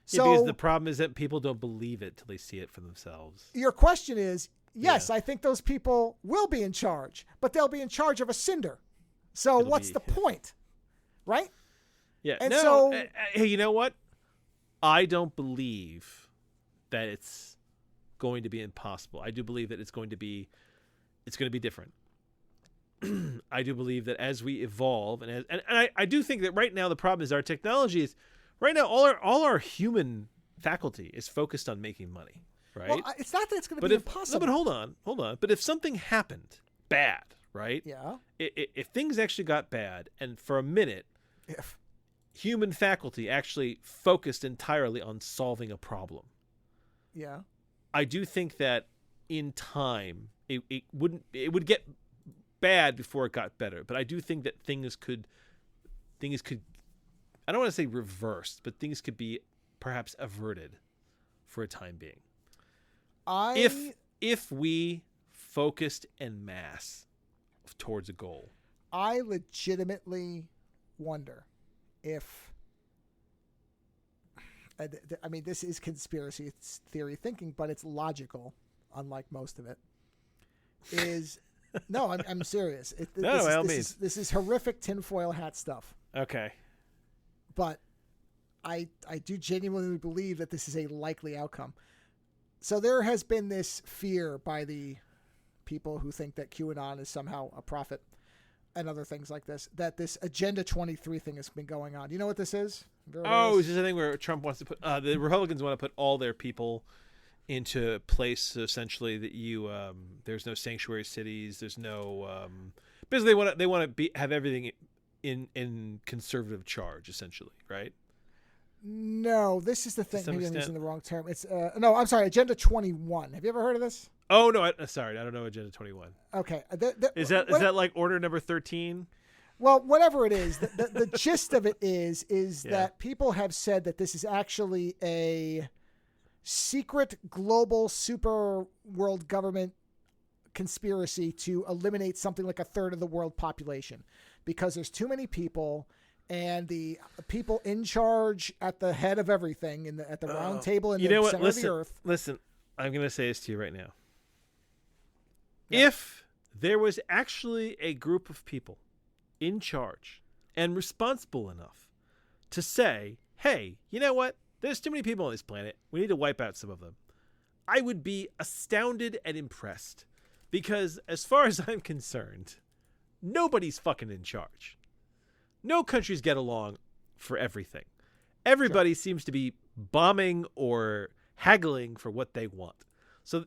So because the problem is that people don't believe it till they see it for themselves. Your question is, yes, I think those people will be in charge, but they'll be in charge of a cinder. So what's the point? Right? Yeah. And hey, you know what? I don't believe that it's going to be impossible. I do believe that it's going to be different. I do believe that as we evolve and I do think that right now the problem is our technology is right now all our human faculty is focused on making money, right? Well, it's not that it's going to be impossible. No, but hold on. But if something happened bad, right? Yeah. If things actually got bad and for a minute human faculty actually focused entirely on solving a problem. Yeah. I do think that in time it would get bad before it got better, but I do think that things could I don't want to say reversed, but things could be perhaps averted for a time being. If we focused en masse towards a goal. I legitimately wonder if, I mean, this is conspiracy theory thinking, but it's logical, unlike most of it. No, I'm serious. This is horrific tinfoil hat stuff. Okay. But I do genuinely believe that this is a likely outcome. So there has been this fear by the people who think that QAnon is somehow a prophet and other things like this, that this Agenda 23 thing has been going on. You know what this is? Is this a thing where Trump wants to put, the Republicans want to put all their people into place, so essentially that there's no sanctuary cities, there's no, basically they want to have everything in conservative charge, essentially, right? No, this is the thing. Maybe I'm using the wrong term. It's no, I'm sorry, Agenda 21. Have you ever heard of this? Oh no, sorry, I don't know Agenda 21. Okay, is that like order number 13? Well, whatever it is, the gist of it is that people have said that this is actually a secret global super world government conspiracy to eliminate something like a third of the world population because there's too many people. And the people in charge at the head of everything at the round table in the center of the earth. Listen, I'm going to say this to you right now. If there was actually a group of people in charge and responsible enough to say, hey, you know what? There's too many people on this planet. We need to wipe out some of them. I would be astounded and impressed because as far as I'm concerned, nobody's fucking in charge. No countries get along for everything. Everybody seems to be bombing or haggling for what they want. So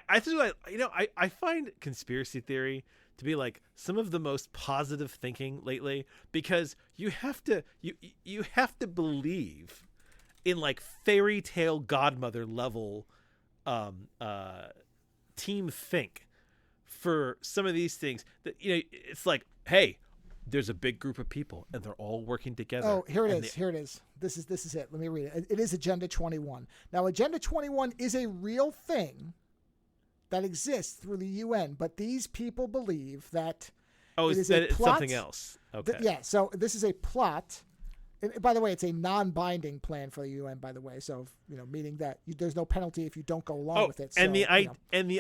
I find conspiracy theory to be like some of the most positive thinking lately because you have to believe in like fairy tale godmother level team think for some of these things that it's like, hey, there's a big group of people and they're all working together. Oh, here it is. This is it. Let me read it. It is Agenda 21. Now, Agenda 21 is a real thing that exists through the UN, but these people believe that it's something else. Okay. So this is a plot. And by the way, it's a non-binding plan for the UN, by the way. So, meaning that there's no penalty if you don't go along with it. And the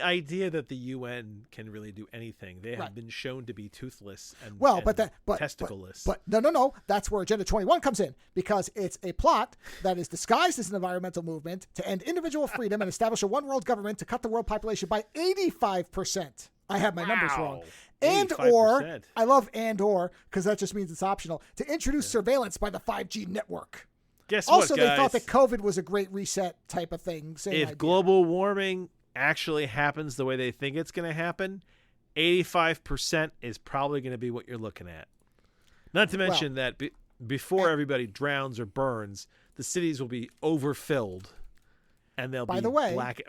idea that the UN can really do anything, they have been shown to be toothless and testicleless. But no. That's where Agenda 21 comes in because it's a plot that is disguised as an environmental movement to end individual freedom and establish a one-world government to cut the world population by 85%. I have my numbers wrong. And 85%. Or, I love and or, because that just means it's optional, to introduce surveillance by the 5G network. Guess also, what, guys? they thought that COVID was a great reset type of thing. If global warming actually happens the way they think it's going to happen, 85% is probably going to be what you're looking at. Not to mention that before everybody drowns or burns, the cities will be overfilled. And there'll be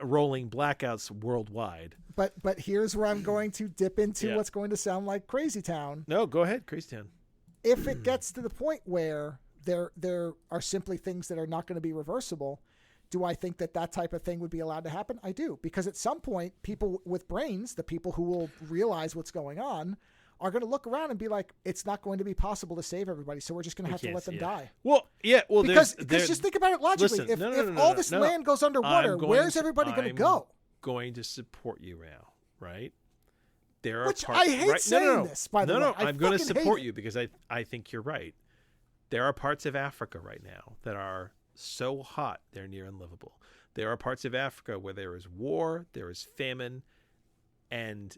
rolling blackouts worldwide. But here's where I'm going to dip into what's going to sound like Crazy Town. No, go ahead, Crazy Town. If it gets to the point where there are simply things that are not going to be reversible, do I think that type of thing would be allowed to happen? I do. Because at some point, people with brains, the people who will realize what's going on, are going to look around and be like, it's not going to be possible to save everybody, so we're just going to have to let them die. Well, because just think about it logically. If all this land goes underwater, where's everybody going to go? Going to support you now, right? There are Which I hate saying this, by the way. I'm going to support you because I think you're right. There are parts of Africa right now that are so hot they're near unlivable. There are parts of Africa where there is war, there is famine, and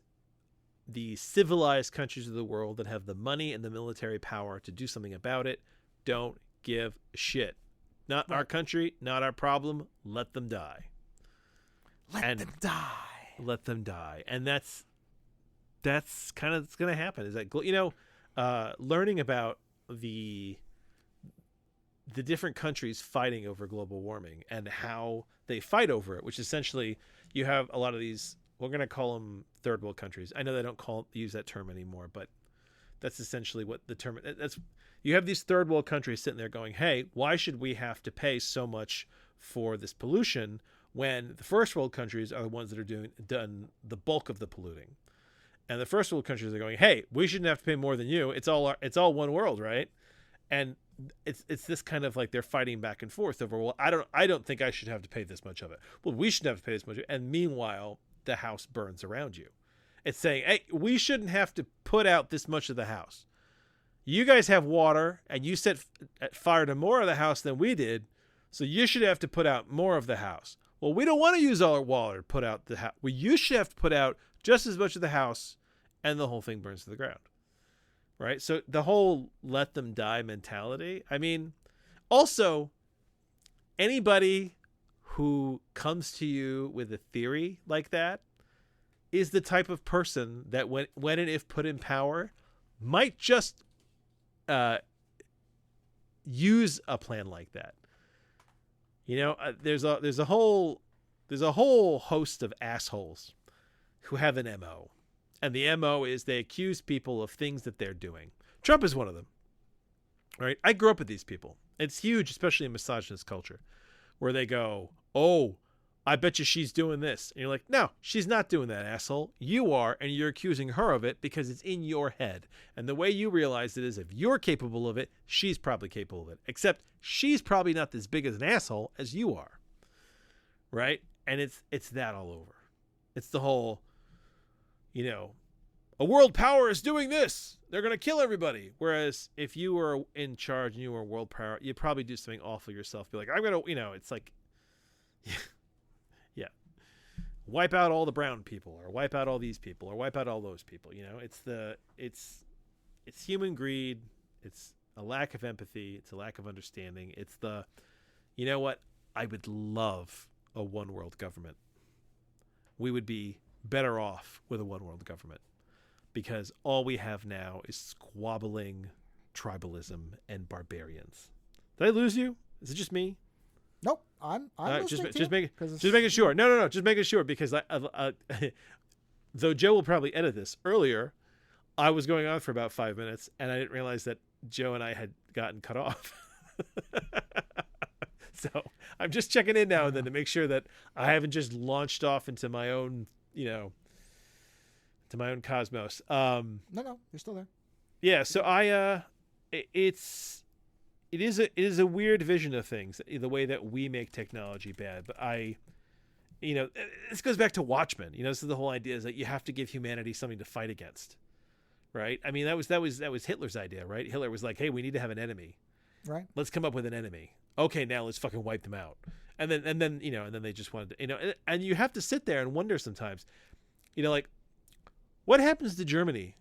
the civilized countries of the world that have the money and the military power to do something about it don't give a shit. Not our country, not our problem. Let them die. Let them die. And that's kind of what's going to happen. Is that learning about the different countries fighting over global warming and how they fight over it, which essentially you have a lot of these. We're going to call them third world countries. I know they don't use that term anymore, but that's essentially what the term. You have these third world countries sitting there going, "Hey, why should we have to pay so much for this pollution when the first world countries are the ones that are done the bulk of the polluting?" And the first world countries are going, "Hey, we shouldn't have to pay more than you. It's all one world, right?" And it's this kind of like they're fighting back and forth over. Well, I don't think I should have to pay this much of it. Well, we shouldn't have to pay this much. And meanwhile, the house burns around you. It's saying, hey, we shouldn't have to put out this much of the house. You guys have water and you set fire to more of the house than we did, so you should have to put out more of the house. Well, we don't want to use all our water to put out the house. Well, you should have to put out just as much of the house, and the whole thing burns to the ground. Right? So the whole let them die mentality. I mean, also, anybody who comes to you with a theory like that is the type of person that when and if put in power might just use a plan like that. There's a whole host of assholes who have an MO. And the MO is they accuse people of things that they're doing. Trump is one of them. Right? I grew up with these people. It's huge, especially in misogynist culture, where they go, "Oh, I bet you she's doing this." And you're like, "No, she's not doing that, asshole. You are, and you're accusing her of it because it's in your head. And the way you realize it is if you're capable of it, she's probably capable of it. Except she's probably not as big as an asshole as you are." Right? And it's that all over. It's the whole a world power is doing this. They're going to kill everybody. Whereas if you were in charge and you were a world power, you'd probably do something awful yourself. Be like, I'm going to, it's like, yeah, wipe out all the brown people, or wipe out all these people, or wipe out all those people. It's human greed. It's a lack of empathy. It's a lack of understanding. It's you know what? I would love a one world government. We would be better off with a one world government, because all we have now is squabbling, tribalism, and barbarians. Did I lose you? Is it just me? Nope, I'm listening just making sure. No, just making sure, because though Joe will probably edit this earlier, I was going on for about 5 minutes, and I didn't realize that Joe and I had gotten cut off. So I'm just checking in now and then to make sure that I haven't just launched off into my own, to my own cosmos. No, you're still there. Yeah. So it is a weird vision of things, the way that we make technology bad. But this goes back to Watchmen. This is the whole idea, is that you have to give humanity something to fight against. Right. I mean, that was Hitler's idea, right? Hitler was like, hey, we need to have an enemy. Right. Let's come up with an enemy. Okay, now let's fucking wipe them out. And then they just wanted to, and you have to sit there and wonder sometimes, like, what happens to Germany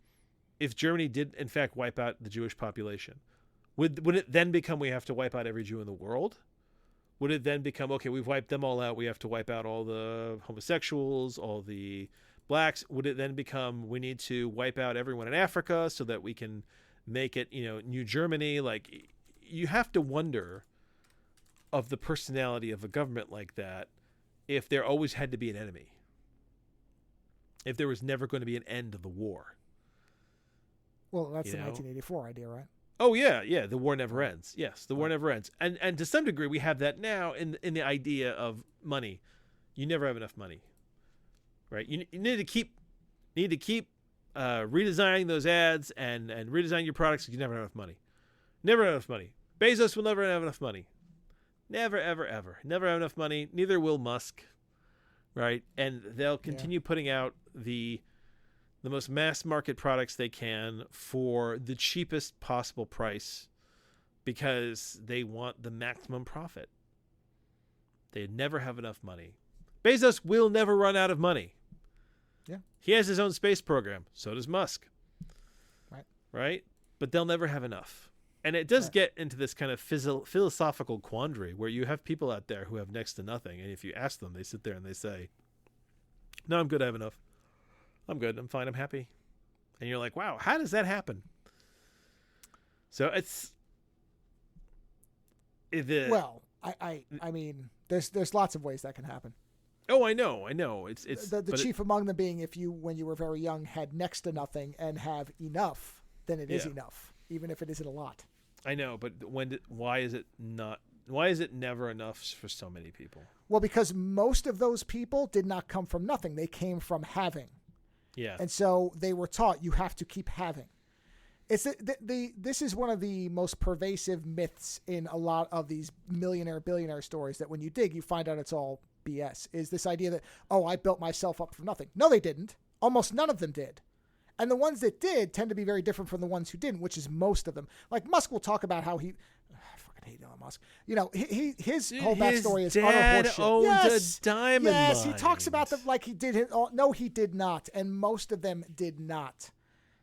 if Germany did in fact wipe out the Jewish population? Would it then become, we have to wipe out every Jew in the world? Would it then become, okay, we've wiped them all out, we have to wipe out all the homosexuals, all the blacks? Would it then become, we need to wipe out everyone in Africa so that we can make it, New Germany? Like, you have to wonder of the personality of a government like that, if there always had to be an enemy, if there was never going to be an end of the war. Well, that's the 1984 idea, right? Oh yeah, the war never ends. Yes, the war never ends, and to some degree we have that now in the idea of money. You never have enough money, right? You need to keep redesigning those ads and redesigning your products, because you never have enough money. Never have enough money. Bezos will never have enough money. Never, ever, ever. Never have enough money. Neither will Musk, right? And they'll continue putting out the most mass market products they can for the cheapest possible price, because they want the maximum profit. They never have enough money. Bezos will never run out of money. Yeah. He has his own space program. So does Musk. Right. Right? But they'll never have enough. And it does get into this kind of philosophical quandary where you have people out there who have next to nothing. And if you ask them, they sit there and they say, no, I'm good. I have enough. I'm good. I'm fine. I'm happy. And you're like, wow, how does that happen? So well, I mean, there's lots of ways that can happen. Oh, I know. It's the chief among them being, if you, when you were very young, had next to nothing and have enough, then it is enough, even if it isn't a lot. I know, but why is it never enough for so many people? Well, because most of those people did not come from nothing. They came from having. Yeah. And so they were taught, you have to keep having. This is one of the most pervasive myths in a lot of these billionaire stories, that when you dig, you find out it's all BS, is this idea that, oh, I built myself up from nothing. No, they didn't. Almost none of them did. And the ones that did tend to be very different from the ones who didn't, which is most of them. Like Musk will talk about how I fucking hate Elon Musk. His whole backstory is utter horseshit. Owned a diamond yes, mine. he talks about them like he did. No, he did not, and most of them did not.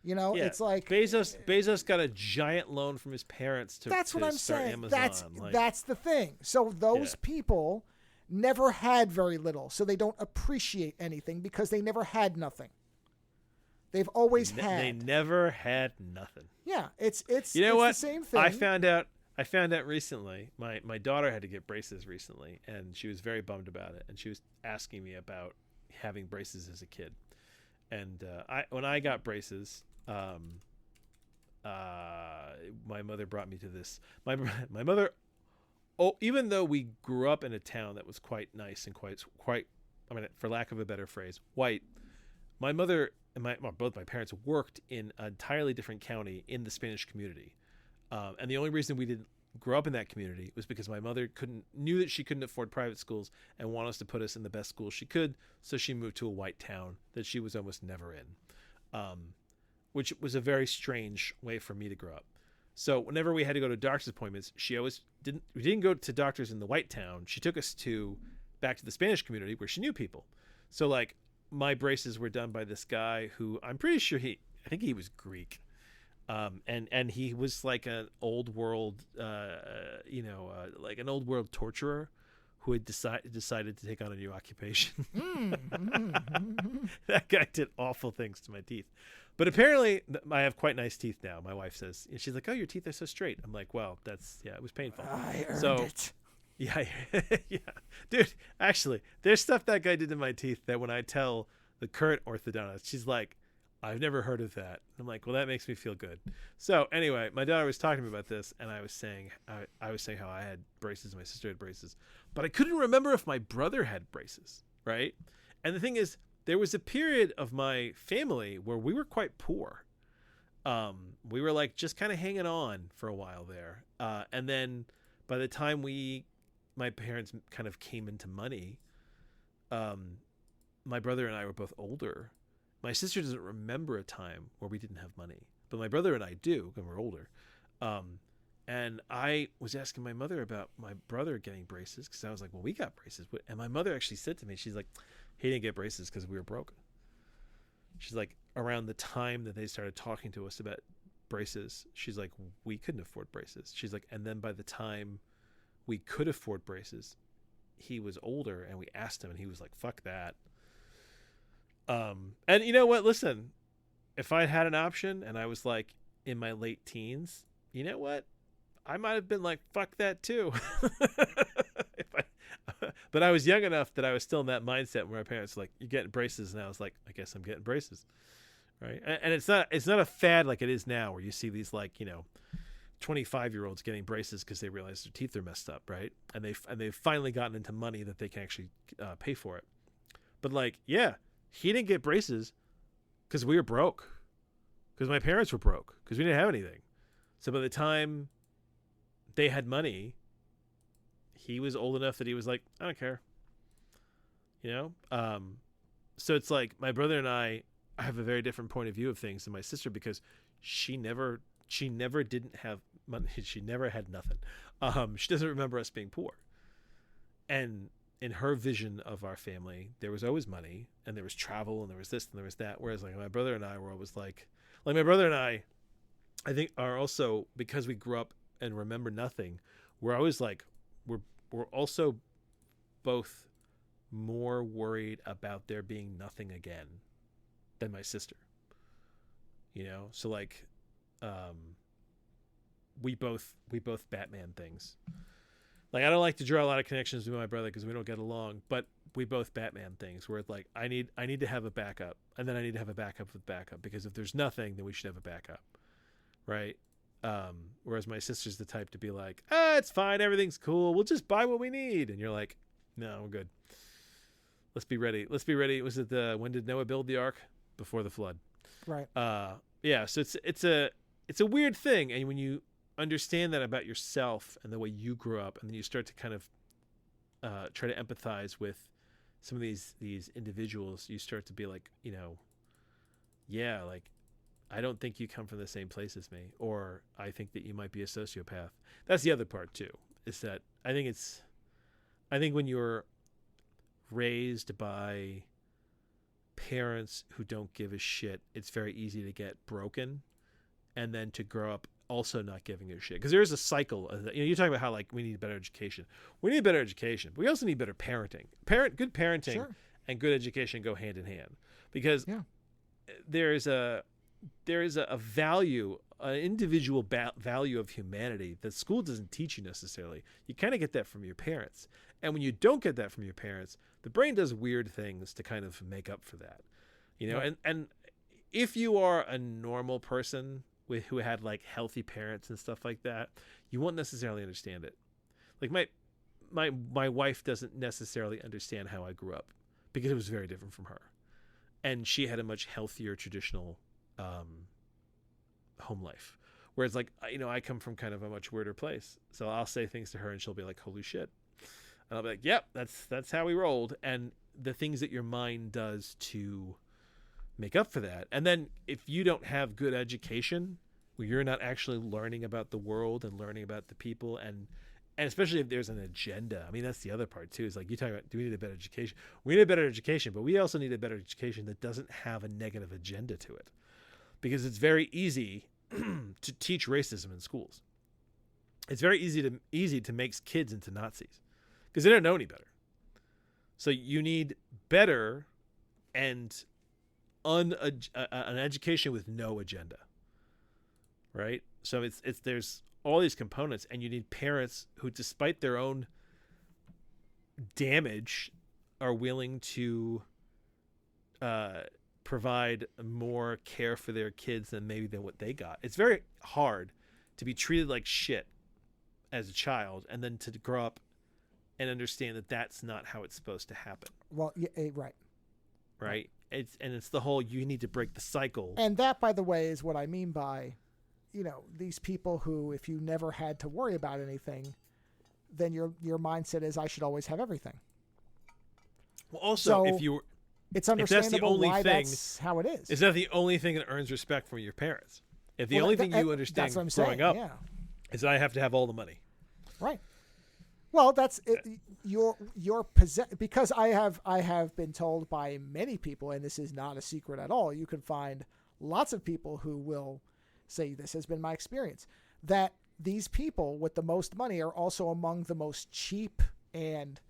It's like Bezos got a giant loan from his parents to. That's what I'm saying. Amazon. That's the thing. So those people never had very little, so they don't appreciate anything because they never had nothing. They've always had. They never had nothing. Yeah, it's the same thing. I found out recently. My daughter had to get braces recently, and she was very bummed about it. And she was asking me about having braces as a kid. And when I got braces, my mother brought me to this. My mother. Oh, even though we grew up in a town that was quite nice and quite, I mean, for lack of a better phrase, white, my mother and both my parents worked in an entirely different county in the Spanish community. And the only reason we didn't grow up in that community was because my mother knew that she couldn't afford private schools and wanted us to put us in the best schools she could. So she moved to a white town that she was almost never in, which was a very strange way for me to grow up. So whenever we had to go to doctor's appointments, we didn't go to doctors in the white town. She took us back to the Spanish community where she knew people. So like my braces were done by this guy who I'm pretty sure I think he was Greek. And he was like an old world, like an old world torturer who had decided to take on a new occupation. That guy did awful things to my teeth. But apparently I have quite nice teeth now. My wife says, and she's like, "Oh, your teeth are so straight." I'm like, "Well, it was painful." I earned it. Yeah, yeah. Dude, actually, there's stuff that guy did to my teeth that when I tell the current orthodontist, she's like, "I've never heard of that." I'm like, "Well, that makes me feel good." So anyway, my daughter was talking to me about this, and I was saying how I had braces, my sister had braces, but I couldn't remember if my brother had braces, right? And the thing is, there was a period of my family where we were quite poor. We were like just kind of hanging on for a while there, and then by the time my parents kind of came into money, my brother and I were both older. My sister doesn't remember a time where we didn't have money, but my brother and I do when we're older. And I was asking my mother about my brother getting braces because I was like, "Well, we got braces." And my mother actually said to me, she's like, "He didn't get braces because we were broke." She's like, around the time that they started talking to us about braces, she's like, "We couldn't afford braces." She's like, and then by the time we could afford braces, he was older and we asked him and he was like, "Fuck that." And you know what? Listen, if I had an option and I was like in my late teens, you know what? I might have been like, "Fuck that too." But I was young enough that I was still in that mindset where my parents were like, "You're getting braces," and I was like, "I guess I'm getting braces." Right. And it's not a fad like it is now where you see these 25-year-olds getting braces because they realize their teeth are messed up. Right. And they've finally gotten into money that they can actually pay for it. But he didn't get braces because we were broke, because my parents were broke, because we didn't have anything. So by the time they had money, he was old enough that he was like, "I don't care." So it's like my brother and I have a very different point of view of things than my sister because she never didn't have money. She never had nothing. She doesn't remember us being poor. And in her vision of our family, there was always money and there was travel and there was this and there was that. Whereas like my brother and I were always like my brother and I think are also, because we grew up and remember nothing, we're always like, we're also both more worried about there being nothing again than my sister. So like, we both Batman things. Like, I don't like to draw a lot of connections with my brother because we don't get along, but we both Batman things where it's like, I need to have a backup, and then I need to have a backup with backup, because if there's nothing, then we should have a backup. Right. Whereas my sister's the type to be like, "It's fine. Everything's cool. We'll just buy what we need." And you're like, "No, we're good. Let's be ready. Was it when did Noah build the ark? Before the flood." Right. Yeah. So it's a weird thing. And when you understand that about yourself and the way you grew up, and then you start to kind of try to empathize with some of these individuals, you start to be like, yeah, like, I don't think you come from the same place as me, or I think that you might be a sociopath. That's the other part too, is that I think when you're raised by parents who don't give a shit, it's very easy to get broken and then to grow up also not giving a shit. Because there is a cycle. You're talking about how like we need better education. We need better education, but we also need better parenting. Good parenting Sure. and good education go hand in hand, because there is a value, an individual value of humanity that school doesn't teach you necessarily. You kind of get that from your parents. And when you don't get that from your parents, the brain does weird things to kind of make up for that. And if you are a normal person who had like healthy parents and stuff like that, you won't necessarily understand it. Like my wife doesn't necessarily understand how I grew up because it was very different from her. And she had a much healthier traditional home life. Whereas like, I come from kind of a much weirder place. So I'll say things to her and she'll be like, holy shit. And I'll be like, yep, that's how we rolled. And the things that your mind does to make up for that. And then if you don't have good education, where you're not actually learning about the world and learning about the people, and especially if there's an agenda. I mean, that's the other part too, is like you talk about, do we need a better education? We need a better education, but we also need a better education that doesn't have a negative agenda to it. Because it's very easy to teach racism in schools. It's very easy to make kids into Nazis because they don't know any better. So you need better and an education with no agenda, right? So it's there's all these components, and you need parents who, despite their own damage, are willing to provide more care for their kids than what they got. It's very hard to be treated like shit as a child and then to grow up and understand that that's not how it's supposed to happen. Well, yeah, right. It's the whole, you need to break the cycle. And that, by the way, is what I mean by, these people who, if you never had to worry about anything, then your mindset is, I should always have everything. Well, also, so it's understandable why that's how it is. Is that the only thing that earns respect from your parents? If the only thing you understand growing up is that I have to have all the money. Right. Well, that's it, your because I have been told by many people, and this is not a secret at all. You can find lots of people who will say, this has been my experience, that these people with the most money are also among the most cheap and,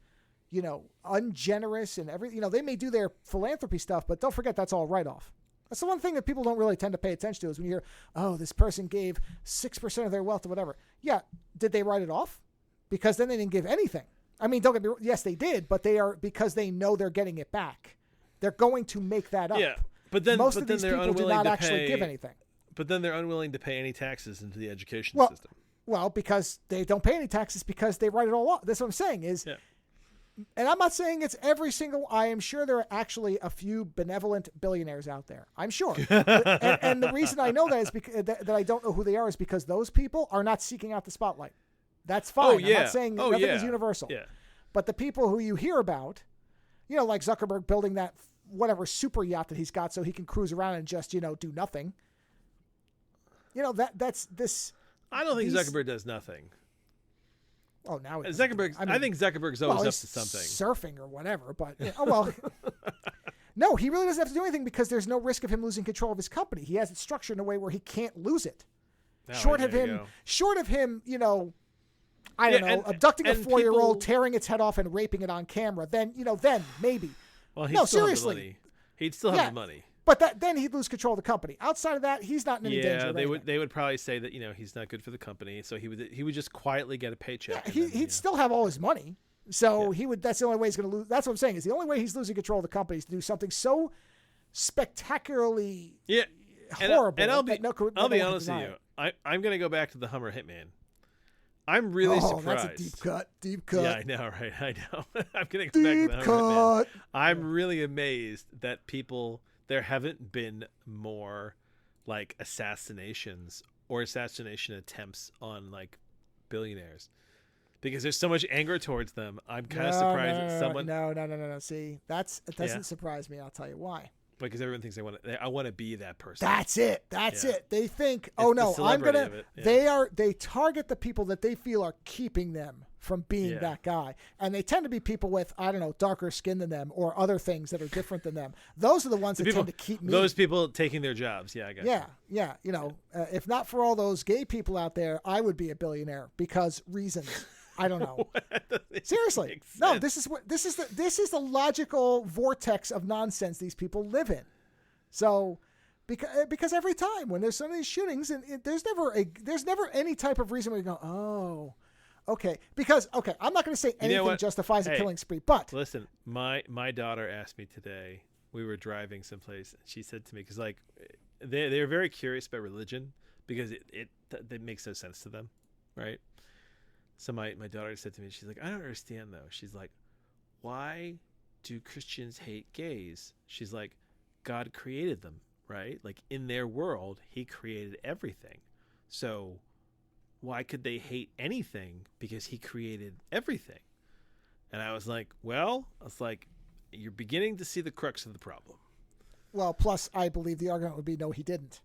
ungenerous and they may do their philanthropy stuff, but don't forget that's all write-off. That's the one thing that people don't really tend to pay attention to, is when you hear, oh, this person gave 6% of their wealth or whatever. Yeah. Did they write it off? Because then they didn't give anything. I mean, don't get me wrong. Yes, they did, but they are, because they know they're getting it back. They're going to make that up. Yeah. But then most of these people do not actually give anything. But then they're unwilling to pay any taxes into the education system. Well, because they don't pay any taxes because they write it all off. That's what I'm saying is, and I'm not saying it's every single, I am sure there are actually a few benevolent billionaires out there. I'm sure. and the reason I know that is because that I don't know who they are is because those people are not seeking out the spotlight. That's fine. Oh, yeah. I'm not saying nothing is universal. Yeah. But the people who you hear about, like Zuckerberg building that whatever super yacht that he's got so he can cruise around and just, do nothing. That's this. I don't think Zuckerberg does nothing. Oh, now I think Zuckerberg's always up to something. Surfing or whatever, but no, he really doesn't have to do anything because there's no risk of him losing control of his company. He has it structured in a way where he can't lose it. Short of him, I don't know, abducting a 4-year-old, tearing its head off and raping it on camera, then maybe. Well, seriously. He'd still have the money. But then he'd lose control of the company. Outside of that, he's not in any danger. Yeah, they would probably say that he's not good for the company, so he would just quietly get a paycheck. Yeah, he'd still have all his money, so he would. That's the only way he's going to lose. That's what I'm saying. Is the only way he's losing control of the company is to do something so spectacularly horrible. And I'll be honest with you. I'm going to go back to the Hummer Hitman. I'm really surprised. That's a deep cut. Yeah, I know, right? I know. I'm going to go back to the Hummer Hitman. I'm really amazed that there haven't been more like assassinations or assassination attempts on like billionaires, because there's so much anger towards them. I'm kind of surprised that someone. No. See, it doesn't surprise me. I'll tell you why. Because everyone thinks I want to be that person. That's it. They think, I'm gonna. Yeah. They target the people that they feel are keeping them from being that guy, and they tend to be people with, I don't know, darker skin than them or other things that are different than them. Those are the ones that tend to keep me. Those people taking their jobs. Yeah, I guess. Yeah. If not for all those gay people out there, I would be a billionaire because reasons. I don't know. Seriously. No, this is the logical vortex of nonsense these people live in. So because every time when there's some of these shootings and there's never any type of reason where you go, oh, okay. Because I'm not going to say anything justifies a killing spree, but listen, my daughter asked me today, we were driving someplace, and she said to me, because like they're very curious about religion because it makes no sense to them, right? So my daughter said to me, she's like, I don't understand though. She's like, why do Christians hate gays? She's like, God created them, right? Like in their world, he created everything. So why could they hate anything? Because he created everything. And I was like, you're beginning to see the crux of the problem. Well, plus, I believe the argument would be, no, he didn't.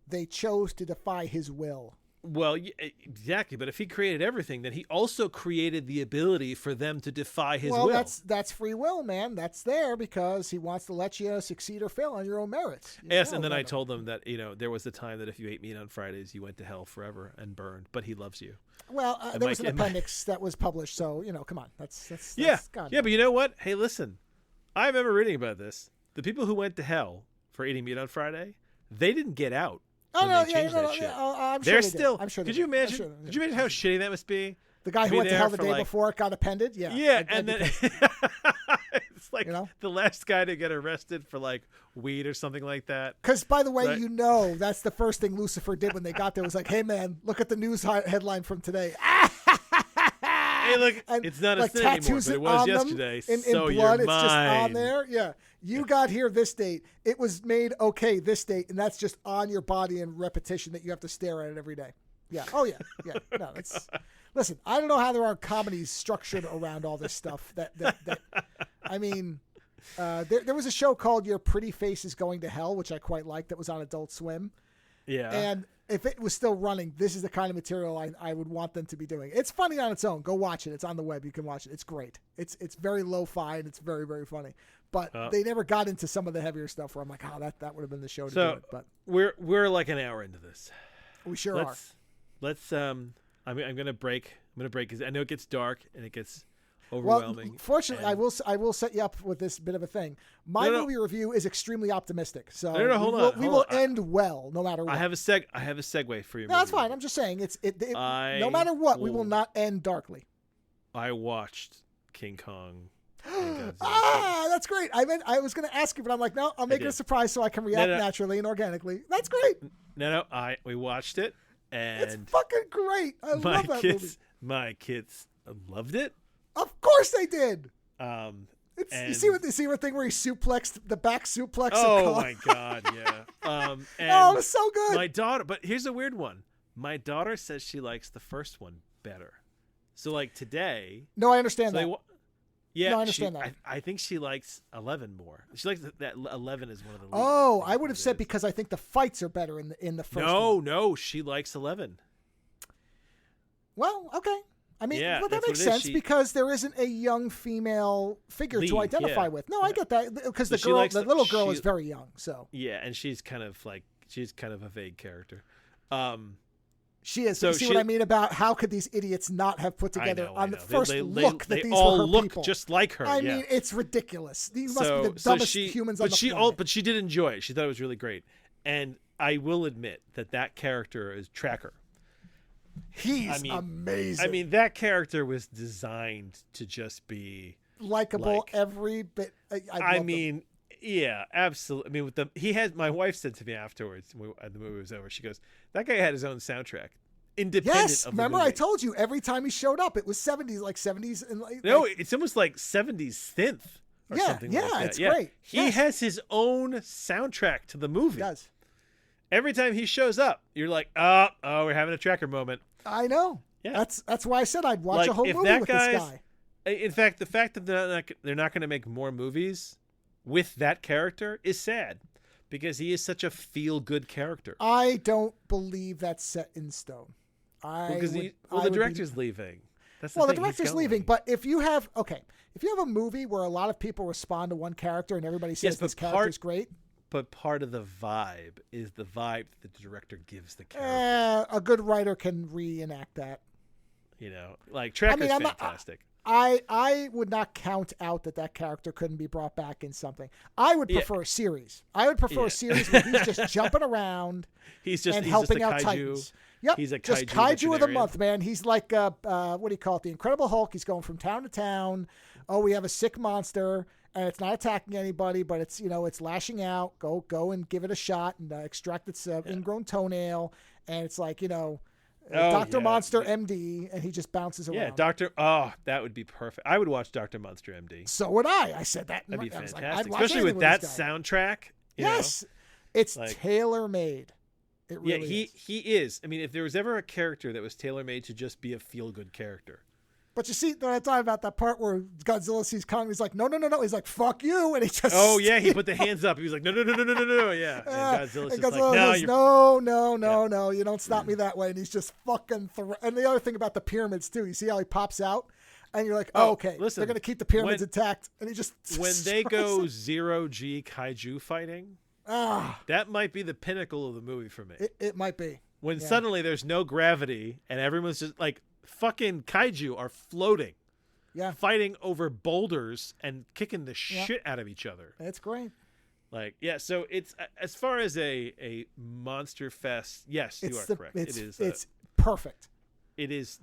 They chose to defy his will. Well, exactly. But if he created everything, then he also created the ability for them to defy his will. Well, that's free will, man. That's there because he wants to let you succeed or fail on your own merits. Yes, and then I told them that, there was a time that if you ate meat on Fridays, you went to hell forever and burned. But he loves you. Well, there was an appendix that was published, so, come on. That's God. Yeah, but you know what? Hey, listen. I remember reading about this. The people who went to hell for eating meat on Friday, they didn't get out. I'm sure they're still. I'm sure. Could you imagine? Could you imagine how shitty that must be? The guy who went to hell the day before got appended. Yeah. Yeah, and then it's like the last guy to get arrested for weed or something like that. Because by the way, that's the first thing Lucifer did when they got there was like, "Hey man, look at the news headline from today." Hey, look, it's not a sin anymore, but it was yesterday. In blood, it's just on there. Yeah. You got here this date. It was made okay this date, and that's just on your body in repetition that you have to stare at it every day. Yeah. Oh, yeah. Yeah. No, listen, I don't know how there are comedies structured around all this stuff. I mean, there was a show called Your Pretty Face is Going to Hell, which I quite liked, that was on Adult Swim. Yeah. And if it was still running, this is the kind of material I would want them to be doing. It's funny on its own. Go watch it. It's on the web. You can watch it. It's great. It's very lo-fi and it's very, very funny. But they never got into some of the heavier stuff where I'm like, that would have been the show to do it. But we're like an hour into this. We sure are. Let's I'm gonna break. Because I know it gets dark and it gets overwhelming. Well, fortunately, I will set you up with this bit of a thing. My movie review is extremely optimistic, so we will end well no matter what. I have a segue for you. No, that's fine. I'm just saying no matter what, we will not end darkly. I watched King Kong. That's great. I was going to ask you, but I'm like, no, I'll make it a surprise so I can react naturally and organically. That's great. No, we watched it, and it's fucking great. I love that movie. My kids loved it. Of course they did. You see what thing where he suplexed the back suplex? Oh my god, yeah. It was so good. My daughter, but here's a weird one. My daughter says she likes the first one better. So today. No, I understand that. Yeah, no, I understand that. I think she likes 11 more. She likes that 11 is one of the. Oh, I would have said because I think the fights are better in the first. No, she likes 11. Well, okay. I mean, that makes sense because there isn't a young female figure to identify with. No, I get that because the little girl is very young. So yeah, and she's kind of a vague character. She is. So you see what I mean about how could these idiots not have put together on the first look that these were her look people? Just like her. I mean, it's ridiculous. These must be the dumbest humans on the planet. But she did enjoy it. She thought it was really great. And I will admit that character is Tracker. He's amazing. I mean, that character was designed to just be likable every bit. I mean, yeah, absolutely. I mean, my wife said to me afterwards, when the movie was over, she goes, "That guy had his own soundtrack, independent of the remember movie." I told you every time he showed up, it was 70s, like 70s, and it's almost like 70s synth or something like that. It's great. He has his own soundtrack to the movie. He does. Every time he shows up, you're like, oh, we're having a Tracker moment. I know. Yeah. That's why I said I'd watch a whole movie with this guy. In fact, the fact that they're not going to make more movies with that character is sad because he is such a feel-good character. I don't believe that's set in stone. The director's leaving. The director's leaving, but if you have a movie where a lot of people respond to one character and everybody says this character's great. But part of the vibe is the vibe that the director gives the character. A good writer can reenact that. Tracker's fantastic. I would not count out that character couldn't be brought back in something. I would prefer a series. I would prefer a series where he's just jumping around and helping out Titans. Yep, he's a just kaiju of the month, man. He's like, what do you call it? The Incredible Hulk. He's going from town to town. Oh, we have a sick monster. And it's not attacking anybody, but it's it's lashing out. Go and give it a shot and extract its ingrown toenail. And it's like Dr. Monster MD, and he just bounces around. Yeah, Doctor. Oh, that would be perfect. I would watch Dr. Monster MD. So would I. I said that. That'd be fantastic, especially with that soundtrack. Yes, it's tailor made. It really is. He is. I mean, if there was ever a character that was tailor-made to just be a feel-good character. But you see, when I talk about that part where Godzilla sees Kong, he's like, no. He's like, fuck you. And he just... Oh, yeah, he put the hands up. He was like, no. Yeah. And Godzilla's just Godzilla like, says, no. You don't stop me that way. And he's just fucking... And the other thing about the pyramids, too. You see how he pops out? And you're like, okay, listen, they're going to keep the pyramids intact. And he just... When they go zero-G kaiju fighting, that might be the pinnacle of the movie for me. It might be. When suddenly there's no gravity and everyone's just like... Fucking kaiju are floating, fighting over boulders and kicking the shit out of each other. It's great. Like, so it's as far as a monster fest. Yes, you are correct. It's perfect. It is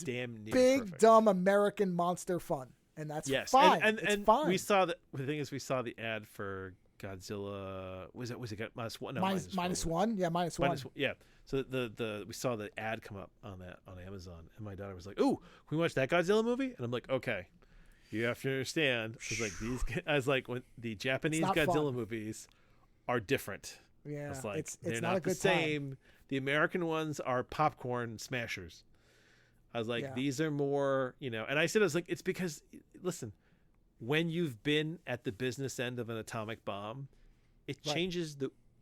damn near big, perfect. Dumb American monster fun, and that's fine. And fine. We saw we saw the ad for Godzilla. Was it minus one? No, minus one. Yeah, minus one. Yeah. So we saw the ad come up on Amazon, and my daughter was like, "Ooh, can we watch that Godzilla movie?" And I'm like, "Okay, you have to understand." I was like, when the Japanese Godzilla movies are different. Yeah, it's like it's they're not a the good same. Time. The American ones are popcorn smashers. I was like, these are more, And I was like, it's because, listen, when you've been at the business end of an atomic bomb, it changes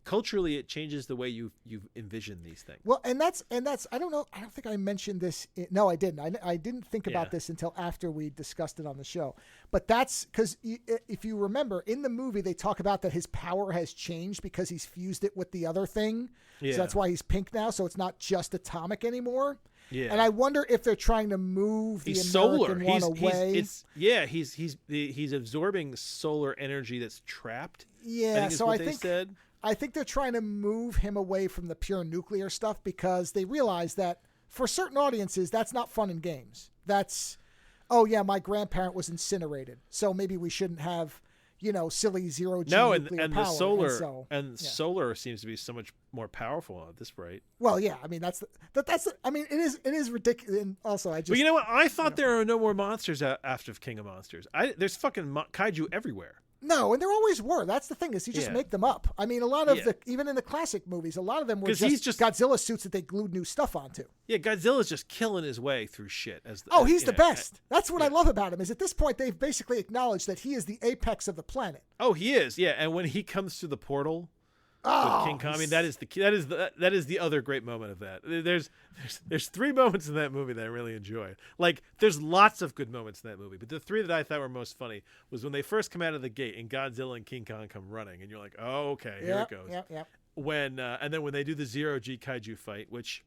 culturally, it changes the way you envision these things. Well, and that's I don't know. I don't think I mentioned this. No, I didn't. I didn't think about this until after we discussed it on the show. But that's because if you remember in the movie, they talk about that his power has changed because he's fused it with the other thing. Yeah. So that's why he's pink now. So it's not just atomic anymore. Yeah. And I wonder if they're trying to move the American one away. He's absorbing solar energy that's trapped. Yeah. I think they're trying to move him away from the pure nuclear stuff because they realize that for certain audiences, that's not fun in games. That's, my grandparent was incinerated, so maybe we shouldn't have, silly zero-G nuclear power. Solar seems to be so much more powerful at this rate. Well, yeah, I mean it is ridiculous. And also, But you know what? I thought there are no more monsters after King of Monsters. There's fucking kaiju everywhere. No, and there always were. That's the thing is you just make them up. I mean, a lot of even in the classic movies, a lot of them were just Godzilla suits that they glued new stuff onto. Yeah, Godzilla's just killing his way through shit. He's the best. That's what I love about him is at this point they've basically acknowledged that he is the apex of the planet. Oh, he is. Yeah, and when he comes through the portal with King Kong, I mean, that is the other great moment of that. There's three moments in that movie that I really enjoy. Like, there's lots of good moments in that movie, but the three that I thought were most funny was when they first come out of the gate and Godzilla and King Kong come running, and you're like, oh, okay, here it goes. Yep. When and then when they do the zero-G kaiju fight, which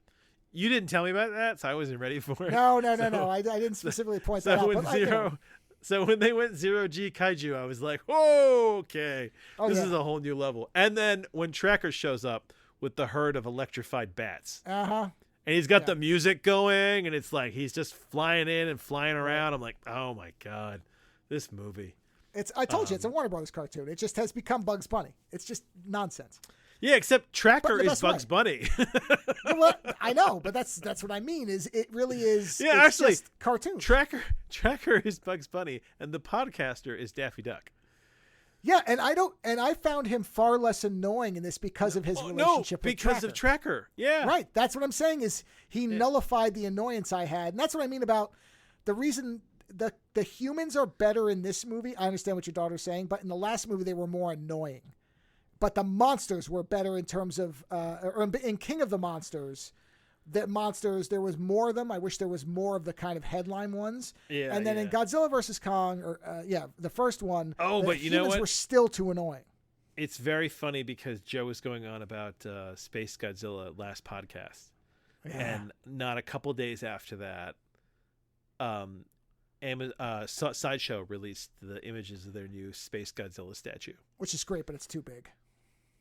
you didn't tell me about that, so I wasn't ready for it. No. I didn't specifically point that out. So when they went zero-G kaiju, I was like, "Oh, okay, this is a whole new level." And then when Tracker shows up with the herd of electrified bats, and he's got the music going, and it's like he's just flying in and flying around. I'm like, "Oh my god, this movie!" I told you, it's a Warner Brothers cartoon. It just has become Bugs Bunny. It's just nonsense. Yeah, except Tracker is Bugs Bunny. Well, I know, but that's what I mean. Is it really is? Yeah, actually, just cartoon. Tracker is Bugs Bunny, and the podcaster is Daffy Duck. Yeah, and I found him far less annoying in this because of his relationship with Tracker. Because of Tracker. Yeah, right. That's what I'm saying. Is he nullified the annoyance I had, and that's what I mean about the reason. The humans are better in this movie. I understand what your daughter's saying, but in the last movie they were more annoying. But the monsters were better in terms of, in King of the Monsters, there was more of them. I wish there was more of the kind of headline ones. Yeah. And then in Godzilla vs. Kong, the first one, but you know what? Humans were still too annoying. It's very funny because Joe was going on about Space Godzilla last podcast. Yeah. And not a couple days after that, Sideshow released the images of their new Space Godzilla statue. Which is great, but it's too big.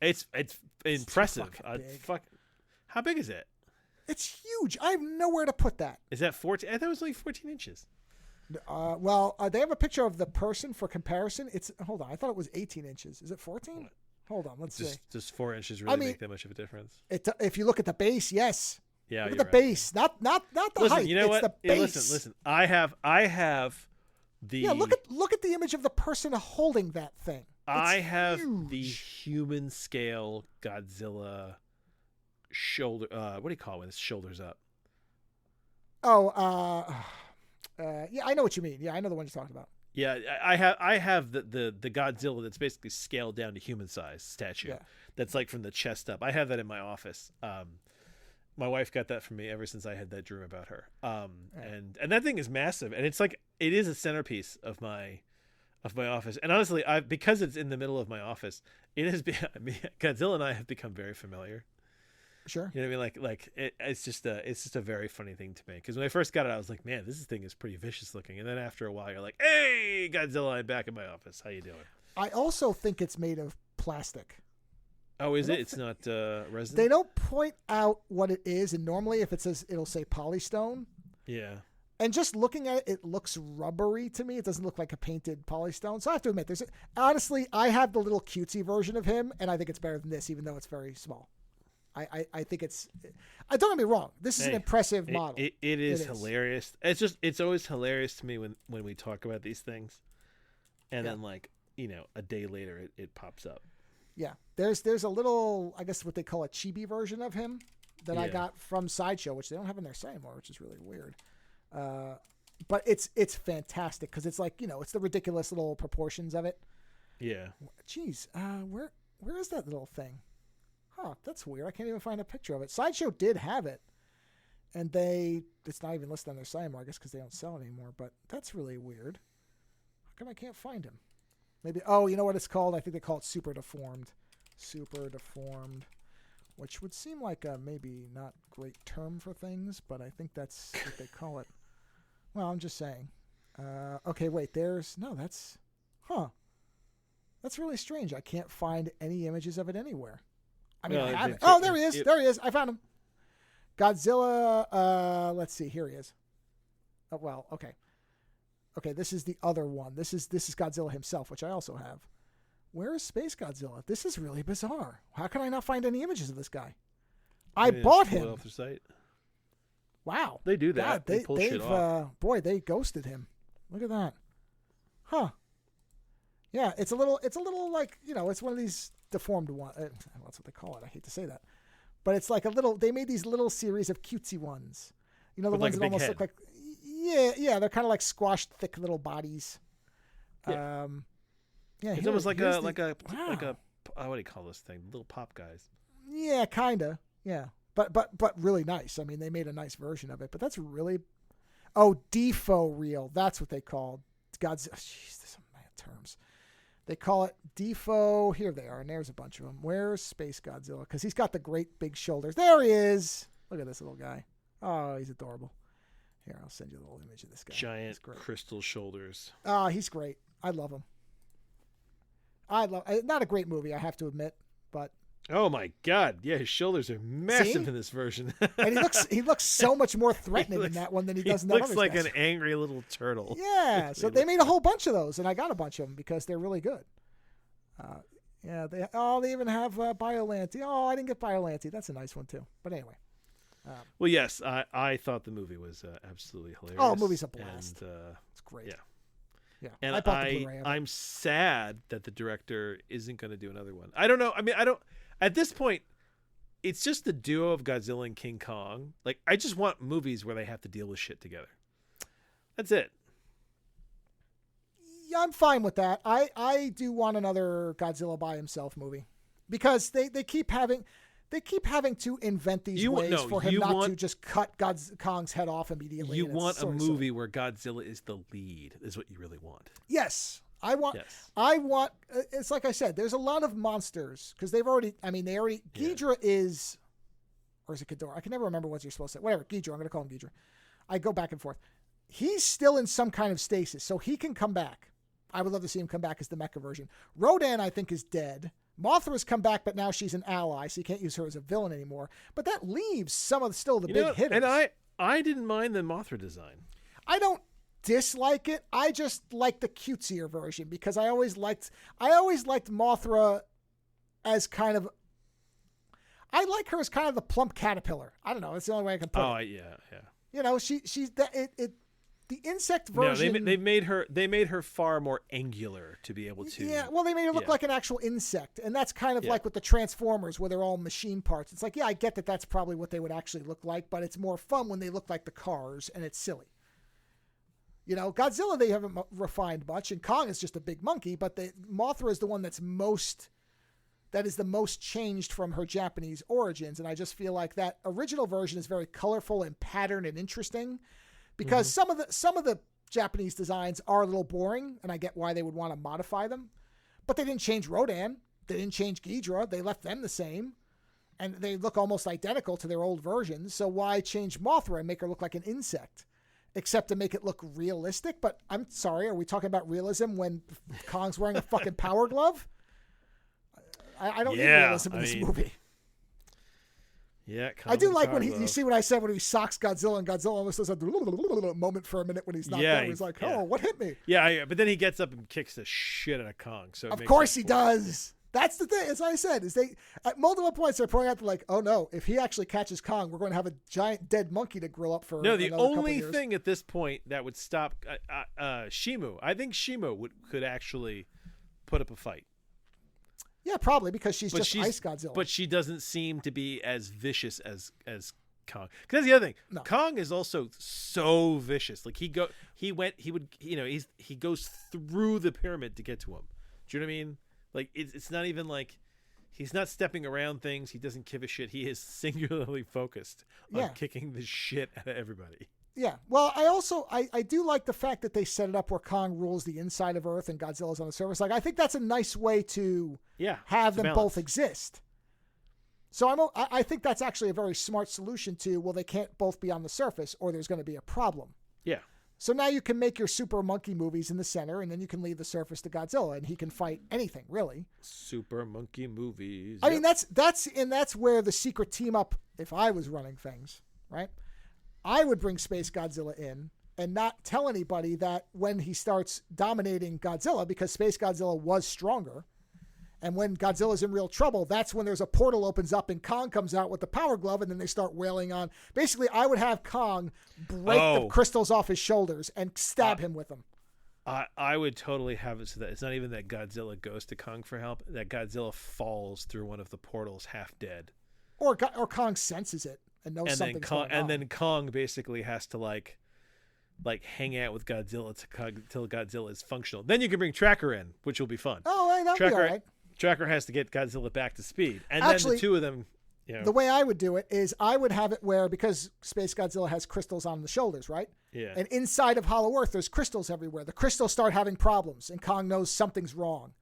It's impressive. How big is it? It's huge. I have nowhere to put that. Is that 14? I thought it was only 14 inches. They have a picture of the person for comparison. Hold on. I thought it was 18 inches. Is it 14? Hold on. Let's see. Does 4 inches really make that much of a difference? If you look at the base, yes. Yeah, look at the base, not the height. You know what? The base. Listen. I have the. Yeah, look at the image of the person holding that thing. I have the human scale Godzilla shoulder. What do you call it when his shoulders up? Oh, yeah, I know what you mean. Yeah, I know the one you're talking about. Yeah, I have the Godzilla that's basically scaled down to human size statue. Yeah. That's like from the chest up. I have that in my office. My wife got that for me ever since I had that dream about her. And that thing is massive, and it's like it is a centerpiece of my office. And honestly, because it's in the middle of my office, it has been. I mean, Godzilla and I have become very familiar. Sure. You know what I mean? It's just a very funny thing to me. Because when I first got it, I was like, man, this thing is pretty vicious looking. And then after a while, you're like, hey, Godzilla, I'm back in my office. How you doing? I also think it's made of plastic. Oh, is it? It's not resin? They don't point out what it is, and normally if it says, it'll say polystone. Yeah. And just looking at it, it looks rubbery to me. It doesn't look like a painted polystone. So I have to admit, honestly, I have the little cutesy version of him, and I think it's better than this, even though it's very small. I think it's. I don't get me wrong. This is an impressive model. It is hilarious. It's always hilarious to me when we talk about these things, and then a day later it pops up. Yeah, there's a little, I guess what they call a chibi version of him that I got from Sideshow, which they don't have in their site anymore, which is really weird. But it's fantastic because it's like it's the ridiculous little proportions of it. Yeah. Jeez, where is that little thing? Huh, that's weird. I can't even find a picture of it. Sideshow did have it, and it's not even listed on their site anymore, I guess because they don't sell it anymore, but that's really weird. How come I can't find him? Maybe, you know what it's called? I think they call it Super Deformed. Super Deformed, which would seem like a maybe not great term for things, but I think that's what they call it. Well, I'm just saying. Okay, wait, that's really strange. I can't find any images of it anywhere. I mean, I have it. Oh, there he is. There he is. I found him. Godzilla. Let's see. Here he is. Oh, well, okay. Okay, this is the other one. This is Godzilla himself, which I also have. Where is Space Godzilla? This is really bizarre. How can I not find any images of this guy? I bought him. Off the site. Wow. They do that. God, they pull shit off. Boy, they ghosted him. Look at that. Huh. Yeah, it's a little like, it's one of these deformed ones. That's what they call it. I hate to say that. But it's like they made these little series of cutesy ones. The with ones that almost head. look like, yeah, they're kind of like squashed, thick little bodies. Yeah. It's almost like a what do you call this thing? Little pop guys. Yeah, kinda. Yeah, but really nice. I mean, they made a nice version of it. But that's really, defo reel. That's what they called Godzilla. Jeez, there's some mad terms. They call it defo. Here they are, and there's a bunch of them. Where's Space Godzilla? Because he's got the great big shoulders. There he is. Look at this little guy. Oh, he's adorable. Here, I'll send you a little image of this guy. Giant crystal shoulders. Oh, he's great. I love him. Not a great movie, I have to admit, but. Oh my God! Yeah, his shoulders are massive in this version, and he looks so much more threatening in that one than he does in that other. He looks like an angry little turtle. Yeah, so they made a whole bunch of those, and I got a bunch of them because they're really good. They even have Biollante. Oh, I didn't get Biollante. That's a nice one too. But anyway. Well, yes, I thought the movie was absolutely hilarious. Oh, the movie's a blast. And, it's great. Yeah. And I'm sad that the director isn't going to do another one. I don't know. I mean, at this point, it's just the duo of Godzilla and King Kong. Like, I just want movies where they have to deal with shit together. That's it. Yeah, I'm fine with that. I do want another Godzilla by himself movie because they keep having to invent these ways for him not to just cut Kong's head off immediately. You want a movie where Godzilla is the lead, is what you really want. Yes. I want, it's like I said, there's a lot of monsters because Ghidorah is, or is it Ghidorah? I can never remember what you're supposed to say. Whatever, Ghidorah, I'm going to call him Ghidorah. I go back and forth. He's still in some kind of stasis, so he can come back. I would love to see him come back as the mecha version. Rodan, I think, is dead. Mothra's come back, but now she's an ally, so you can't use her as a villain anymore. But that leaves some of the big hitters. And I didn't mind the Mothra design. I don't dislike it. I just like the cutesier version because I always liked Mothra as kind of. I like her as kind of the plump caterpillar. I don't know. It's the only way I can put it. Yeah. She's that it. The insect No, version. they made her far more angular to be able to. Yeah, well, they made her look like an actual insect, and that's kind of Yeah. like with the Transformers, where they're all machine parts. It's like, yeah, I get that that's probably what they would actually look like, but it's more fun when they look like the cars, and it's silly. You know, Godzilla they haven't refined much, and Kong is just a big monkey, but Mothra is the one that is the most changed from her Japanese origins, and I just feel like that original version is very colorful and patterned and interesting. Because some of the Japanese designs are a little boring, and I get why they would want to modify them. But they didn't change Rodan. They didn't change Ghidra. They left them the same. And they look almost identical to their old versions. So why change Mothra and make her look like an insect? Except to make it look realistic. But I'm sorry, are we talking about realism when Kong's wearing a fucking power glove? I don't need realism in this movie. Yeah, I do like when you see what I said when he socks Godzilla, and Godzilla almost does a moment for a minute when he's not there. He's like, "Oh, what hit me?" Yeah, but then he gets up and kicks the shit out of Kong. So of course he does. That's the thing. As I said, is they at multiple points they're pointing out like, "Oh no, if he actually catches Kong, we're going to have a giant dead monkey to grill up for." No, the only thing at this point that would stop Shimu, I think Shimu could actually put up a fight. Yeah, probably because she's Ice Godzilla. But she doesn't seem to be as vicious as Kong. Because that's the other thing. No. Kong is also so vicious. Like he goes through the pyramid to get to him. Do you know what I mean? Like it's not even like he's not stepping around things. He doesn't give a shit. He is singularly focused on kicking the shit out of everybody. Yeah. Well, I do like the fact that they set it up where Kong rules the inside of Earth and Godzilla's on the surface. Like I think that's a nice way to have them both exist. So I think that's actually a very smart solution to, well, they can't both be on the surface or there's going to be a problem. Yeah. So now you can make your super monkey movies in the center, and then you can leave the surface to Godzilla, and he can fight anything, really. Super monkey movies. I mean, that's where the secret team up, if I was running things, right? I would bring Space Godzilla in and not tell anybody that when he starts dominating Godzilla, because Space Godzilla was stronger. And when Godzilla's in real trouble, that's when there's a portal opens up and Kong comes out with the power glove, and then they start wailing on. Basically, I would have Kong break the crystals off his shoulders and stab him with them. I would totally have it so that it's not even that Godzilla goes to Kong for help, that Godzilla falls through one of the portals half dead. Or Kong senses it. And something's going on. And then Kong basically has to like hang out with Godzilla till Godzilla is functional. Then you can bring Tracker in, which will be fun. Oh, that'll be all right. Tracker has to get Godzilla back to speed, and actually, then the two of them. The way I would do it is I would have it where, because Space Godzilla has crystals on the shoulders, right? Yeah. And inside of Hollow Earth, there's crystals everywhere. The crystals start having problems, and Kong knows something's wrong.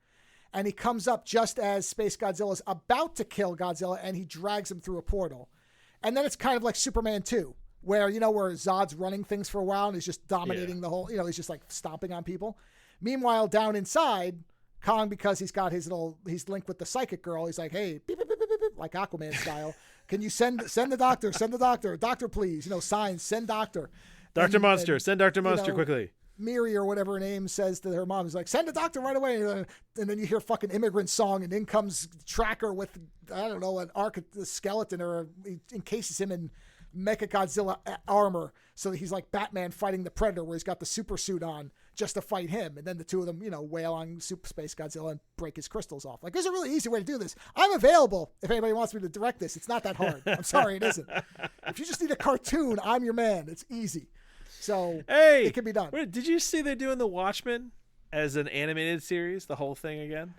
And he comes up just as Space Godzilla's about to kill Godzilla, and he drags him through a portal. And then it's kind of like Superman 2, where Zod's running things for a while and he's just dominating the whole, he's just like stomping on people. Meanwhile, down inside, Kong, because he's linked with the psychic girl, he's like, hey, beep, beep, beep, beep, beep, like Aquaman style. Can you send the doctor, doctor, please, signs, send doctor. Dr. Monster, send Dr. Monster quickly. Miri or whatever her name says to her mom, is like, send a doctor right away. And then you hear fucking Immigrant Song, and in comes Tracker with, I don't know, a skeleton, or he encases him in Mechagodzilla armor. So he's like Batman fighting the Predator, where he's got the super suit on just to fight him. And then the two of them, wail on Super Space Godzilla and break his crystals off. Like, there's a really easy way to do this. I'm available if anybody wants me to direct this. It's not that hard. I'm sorry, it isn't. If you just need a cartoon, I'm your man. It's easy. So it can be done. Wait, did you see they're doing The Watchmen as an animated series, the whole thing again?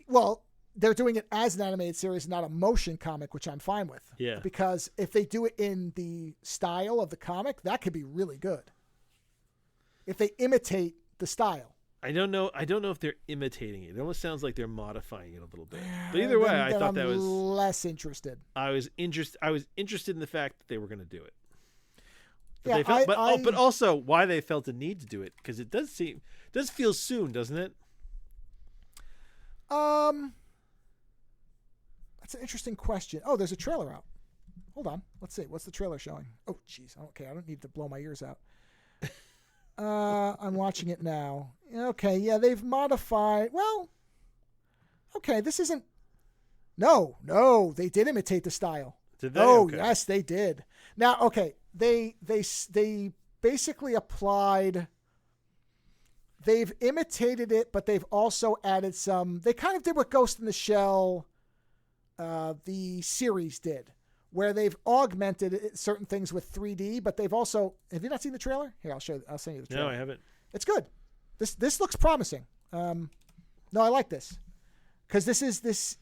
Well, they're doing it as an animated series, not a motion comic, which I'm fine with. Yeah. Because if they do it in the style of the comic, that could be really good. If they imitate the style. I don't know if they're imitating it. It almost sounds like they're modifying it a little bit. But either way, I thought that was less interested. I was interested in the fact that they were going to do it. Yeah, but also why they felt the need to do it, because it does feel soon, doesn't it? That's an interesting question. Oh, there's a trailer out. Hold on. Let's see. What's the trailer showing? Oh, jeez. Okay, I don't need to blow my ears out. I'm watching it now. Okay, yeah, they've modified. Well, okay, this isn't. No, they did imitate the style. Did they? Oh, okay. Yes, they did. Now, okay, they basically applied. They've imitated it, but they've also added some. They kind of did what Ghost in the Shell, the series did, where they've augmented certain things with 3D, but they've also. Have you not seen the trailer? Here, I'll show you. I'll send you the trailer. No, I haven't. It's good. This looks promising. No, I like this because this is.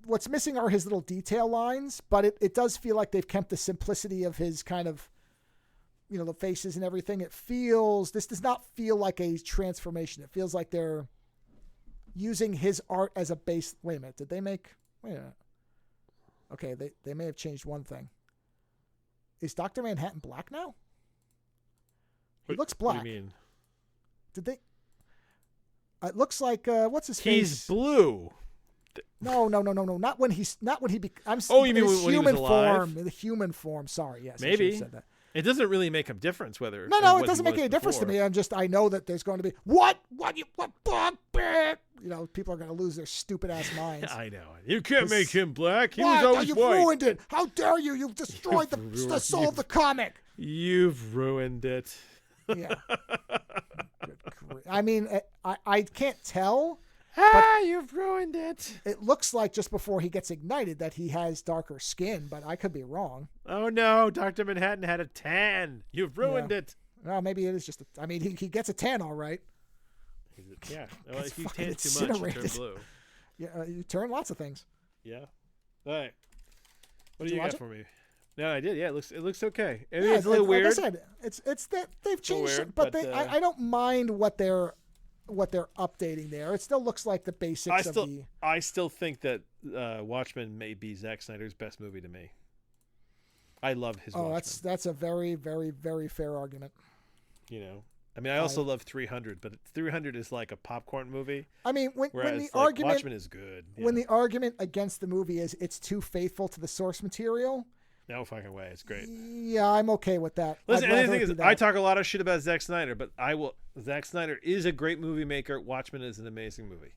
What's missing are his little detail lines, but it does feel like they've kept the simplicity of his kind of. The faces and everything. This does not feel like a transformation. It feels like they're using his art as a base. Wait a minute. Did they make, wait a minute. Okay. They may have changed one thing. Is Dr. Manhattan black now? He looks black. What do you mean? Did they? It looks like, what's his face? He's blue. No. Not when he, I'm you mean his when he was alive? The human form. Sorry. Yes. Maybe. I should have said that. It doesn't really make a difference whether. No, it doesn't make any difference to me. I know that there's going to be what, people are going to lose their stupid ass minds. I know. You can't make him black. He was always you've white. ruined it. How dare you? You've destroyed the soul of the comic. You've ruined it. Yeah. I mean, I can't tell. You've ruined it. It looks like just before he gets ignited that he has darker skin, but I could be wrong. Oh no, Dr. Manhattan had a tan. You've ruined it. Well, maybe it is just he gets a tan all right. Yeah. Well, if you tan too much, you turn blue. Yeah, you turn lots of things. Yeah. All right. What Did do you got watch for me? No, I did. Yeah, it looks okay. I mean, yeah, it's a little weird. Like I said, it's that they've changed weird, but I don't mind what they're updating there. It still looks like the basics of the. I still think that Watchmen may be Zack Snyder's best movie to me. I love his. Watchmen. That's a very, very, very fair argument. I mean, I also love 300, but 300 is like a popcorn movie. I mean, when the like argument Watchmen is good. Yeah. When the argument against the movie is it's too faithful to the source material. No fucking way. It's great. Yeah, I'm okay with that. Listen, and the thing is, I talk a lot of shit about Zack Snyder, but Zack Snyder is a great movie maker. Watchmen is an amazing movie.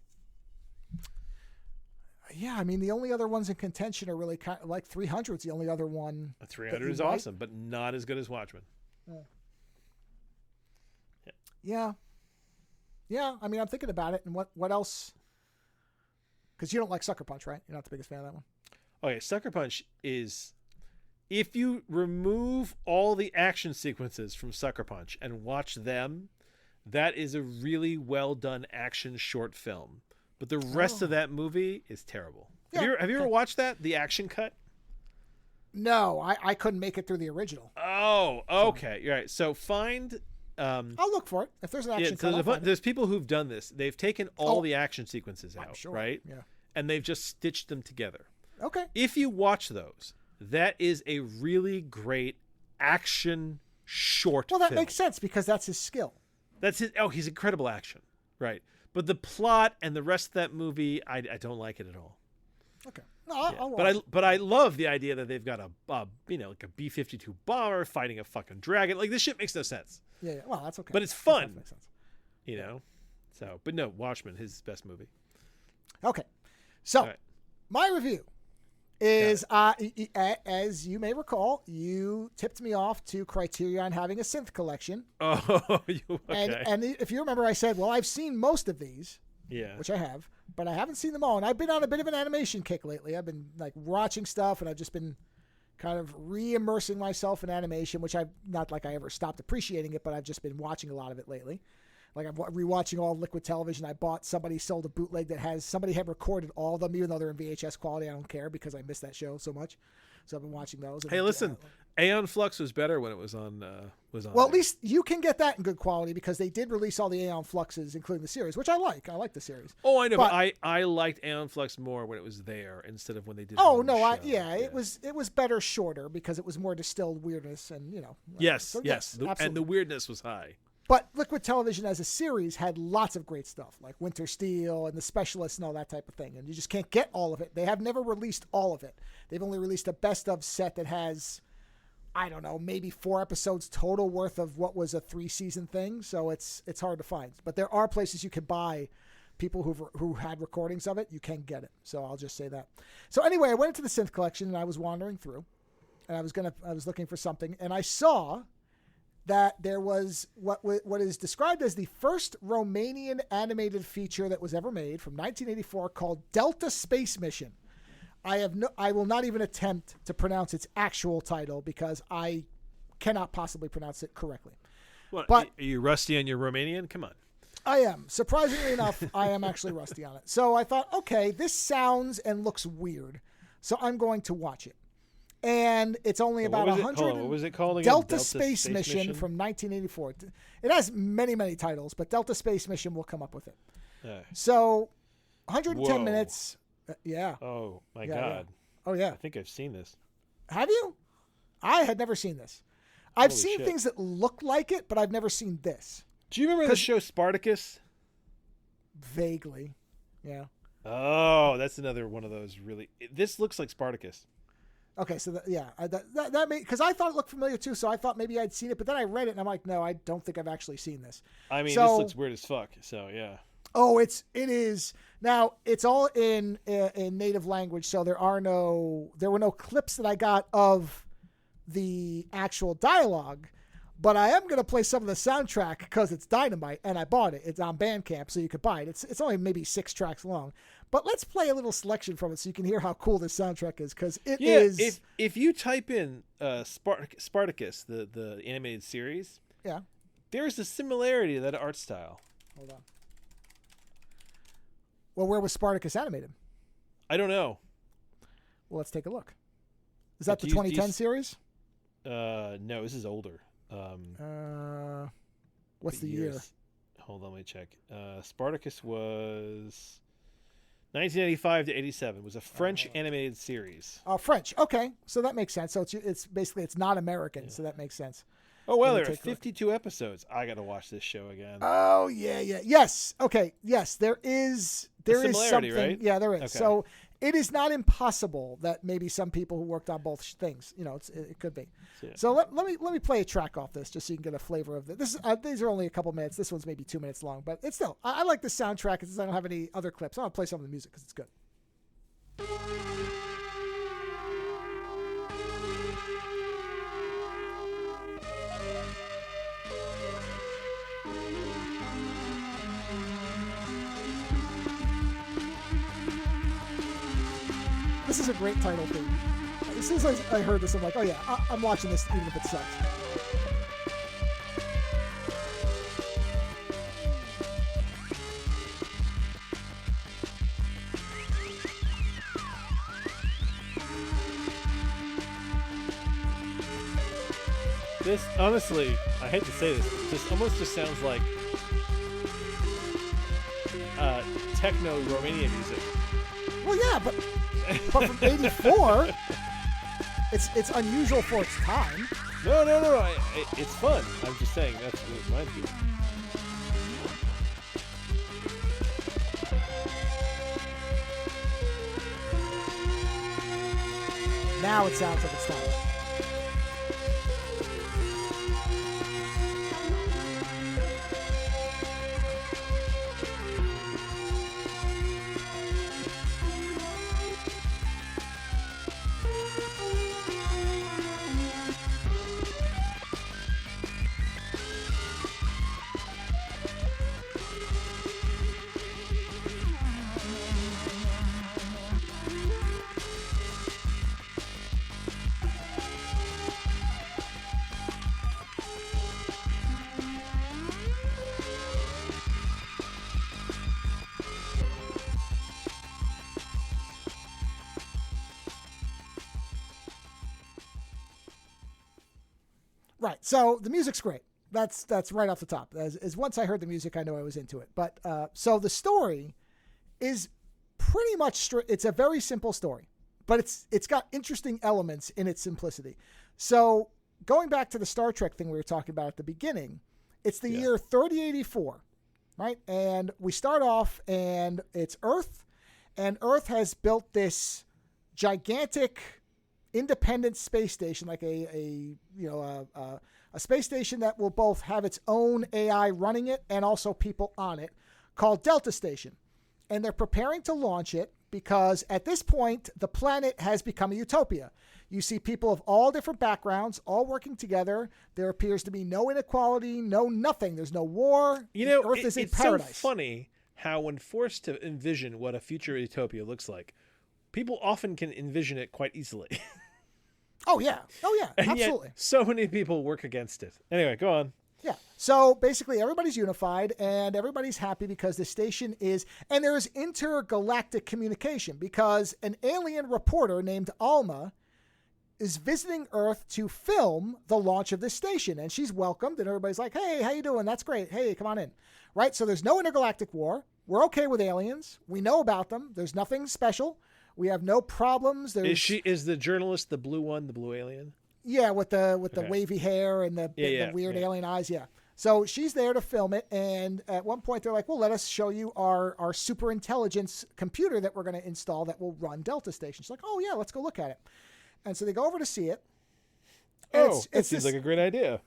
Yeah, I mean, the only other ones in contention are really kind of like 300 is the only other one. 300 is awesome, but not as good as Watchmen. Yeah. Yeah, I mean, I'm thinking about it, and what else? Because you don't like Sucker Punch, right? You're not the biggest fan of that one? Okay, Sucker Punch is... If you remove all the action sequences from Sucker Punch and watch them, that is a really well done action short film. But the rest of that movie is terrible. Yeah. Have you ever watched that? The action cut? No, I couldn't make it through the original. Oh, okay. You're right. So find... I'll look for it. If there's an action cut, there's people who've done this. They've taken all the action sequences out, right? Yeah. And they've just stitched them together. Okay. If you watch those... That is a really great action short film. Well, that makes sense because that's his skill. That's his. Oh, he's incredible action, right? But the plot and the rest of that movie, I don't like it at all. Okay, no, I'll watch it. But I love the idea that they've got a like a B-52 bomber fighting a fucking dragon. Like this shit makes no sense. Yeah. Well, that's okay. But it's fun. That makes sense. So, but no, Watchmen, his best movie. Okay, so my review is as you may recall, you tipped me off to Criterion having a synth collection. Oh, okay. And if you remember, I said, well, I've seen most of these, which I have, but I haven't seen them all. And I've been on a bit of an animation kick lately. I've been like watching stuff, and I've just been kind of re-immersing myself in animation, which I've not like I ever stopped appreciating it, but I've just been watching a lot of it lately. Like I'm rewatching all Liquid Television. Somebody sold a bootleg that somebody had recorded all of them, even though they're in VHS quality. I don't care because I miss that show so much. So I've been watching those. Hey, listen, Aeon Flux was better when it was on. Well, at least you can get that in good quality because they did release all the Aeon Fluxes, including the series, which I like. I like the series. Oh, I know, but I liked Aeon Flux more when it was there instead of when they did. Oh no, it was better shorter because it was more distilled weirdness and Yes, and the weirdness was high. But Liquid Television as a series had lots of great stuff, like Winter Steel and The Specialists and all that type of thing. And you just can't get all of it. They have never released all of it. They've only released a best of set that has, I don't know, maybe 4 episodes total worth of what was a 3-season thing. So it's hard to find. But there are places you can buy people who had recordings of it. You can get it. So I'll just say that. So anyway, I went into the synth collection and I was wandering through. And I was looking for something. And I saw that there was what is described as the first Romanian animated feature that was ever made from 1984 called Delta Space Mission. I will not even attempt to pronounce its actual title because I cannot possibly pronounce it correctly. Well, but are you rusty on your Romanian? Come on. I am. Surprisingly enough, I am actually rusty on it. So I thought, okay, this sounds and looks weird, so I'm going to watch it. And it's only about 100. What was it called again? Delta Space Mission from 1984. It has many, many titles, but Delta Space Mission will come up with it. So 110 minutes. Yeah. Oh, my God. Yeah. Oh, yeah. I think I've seen this. Have you? I had never seen this. I've seen things that look like it, but I've never seen this. Do you remember the show Spartacus? Vaguely. Yeah. Oh, that's another one of those really... This looks like Spartacus. Okay, so that made... Because I thought it looked familiar, too, so I thought maybe I'd seen it, but then I read it, and I'm like, no, I don't think I've actually seen this. I mean, this looks weird as fuck, so yeah. Oh, it is. Now, it's all in native language, so there were no clips that I got of the actual dialogue, but I am going to play some of the soundtrack because it's dynamite, and I bought it. It's on Bandcamp, so you could buy it. It's only maybe 6 tracks long, but let's play a little selection from it so you can hear how cool this soundtrack is, because it is... If you type in Spartacus, the animated series, yeah, there's a similarity to that art style. Hold on. Well, where was Spartacus animated? I don't know. Well, let's take a look. Is that the 2010 series? No, this is older. What's the year? Hold on, let me check. Spartacus was 1985 to 87. It was a French animated series. Oh, French. Okay, so that makes sense. So it's basically not American, so that makes sense. Oh, well, there are 52 episodes. I got to watch this show again. Oh, yeah. Yes. Okay. Yes, there is something. Right? Yeah, there is. Okay. So it is not impossible that maybe some people who worked on both things, it could be. So let me play a track off this just so you can get a flavor of it. These are only a couple minutes. This one's maybe 2 minutes long, but it's still, I like the soundtrack since I don't have any other clips. I'm going to play some of the music because it's good. This is a great title theme. As soon as I heard this, I'm like, oh yeah, I'm watching this even if it sucks. This, honestly, I hate to say this, this almost just sounds like techno Romanian music. Well, yeah, but from '84, it's unusual for its time. No. It's fun. I'm just saying that's what it reminds me. Now it sounds like it's time. Right. So the music's great. That's right off the top. As once I heard the music, I know I was into it. But so the story is pretty much it's a very simple story, but it's got interesting elements in its simplicity. So going back to the Star Trek thing we were talking about at the beginning, it's the year 3084, right? And we start off and it's Earth, and Earth has built this gigantic independent space station, like a space station that will both have its own AI running it and also people on it, called Delta Station. And they're preparing to launch it because at this point, the planet has become a utopia. You see people of all different backgrounds, all working together. There appears to be no inequality, no nothing. There's no war. Earth is a paradise. It's so funny how when forced to envision what a future utopia looks like, people often can envision it quite easily. Oh, yeah. And Absolutely. Yet, so many people work against it. Anyway, go on. Yeah. So basically everybody's unified and everybody's happy because the station is, and there is intergalactic communication because an alien reporter named Alma is visiting Earth to film the launch of this station. And she's welcomed and everybody's like, hey, how you doing? That's great. Hey, come on in. Right? So there's no intergalactic war. We're okay with aliens. We know about them. There's nothing special. We have no problems. Is the journalist the blue one, the blue alien? Yeah, with the wavy hair and the weird alien eyes. Yeah. So she's there to film it. And at one point they're like, well, let us show you our super intelligence computer that we're going to install that will run Delta Station. She's like, oh yeah, let's go look at it. And so they go over to see it. It seems like a great idea.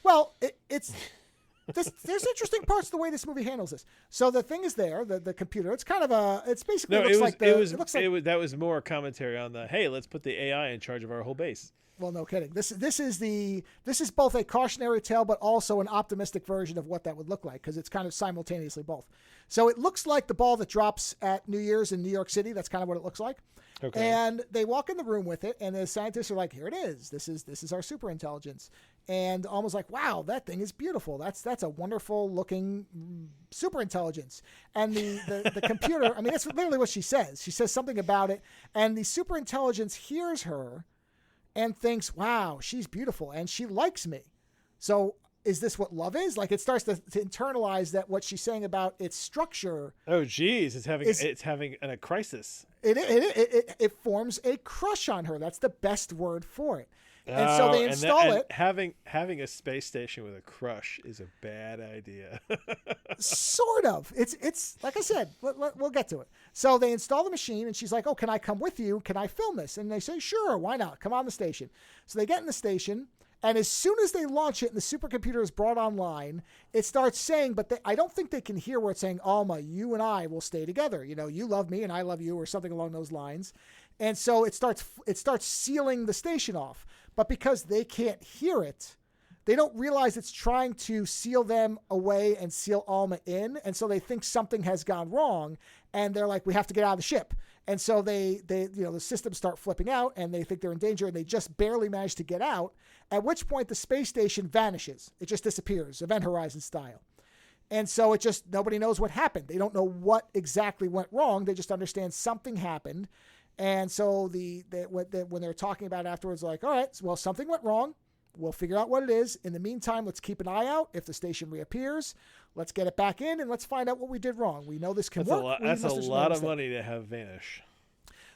Well, there's interesting parts of the way this movie handles this. So the thing is there, the computer. It's kind of it's basically that was more commentary on the, hey, let's put the AI in charge of our whole base. Well, no kidding. This is both a cautionary tale, but also an optimistic version of what that would look like because it's kind of simultaneously both. So it looks like the ball that drops at New Year's in New York City. That's kind of what it looks like. Okay. And they walk in the room with it, and the scientists are like, "Here it is. This is our super intelligence." And almost like, "Wow, that thing is beautiful. That's a wonderful looking super intelligence." And the computer. I mean, that's literally what she says. She says something about it, and the super intelligence hears her and thinks, wow, she's beautiful and she likes me. So is this what love is? Like it starts to internalize that what she's saying about its structure. Oh, geez. It's having a crisis. It forms a crush on her. That's the best word for it. And so they install it. Having a space station with a crush is a bad idea. Sort of. It's like I said, we'll get to it. So they install the machine and she's like, oh, can I come with you? Can I film this? And they say, sure, why not? Come on the station. So they get in the station. And as soon as they launch it and the supercomputer is brought online, it starts saying, but I don't think they can hear where it's saying, Alma, you and I will stay together. You know, you love me and I love you or something along those lines. And so it starts sealing the station off. But because they can't hear it, they don't realize it's trying to seal them away and seal Alma in. And so they think something has gone wrong. And they're like, we have to get out of the ship. And so the systems start flipping out and they think they're in danger and they just barely manage to get out. At which point the space station vanishes. It just disappears, Event Horizon style. And so nobody knows what happened. They don't know what exactly went wrong. They just understand something happened. And so when they're talking about it afterwards, like, all right, well, something went wrong. We'll figure out what it is. In the meantime, let's keep an eye out. If the station reappears, let's get it back in and let's find out what we did wrong. We know this can work. That's a lot of money to have vanish.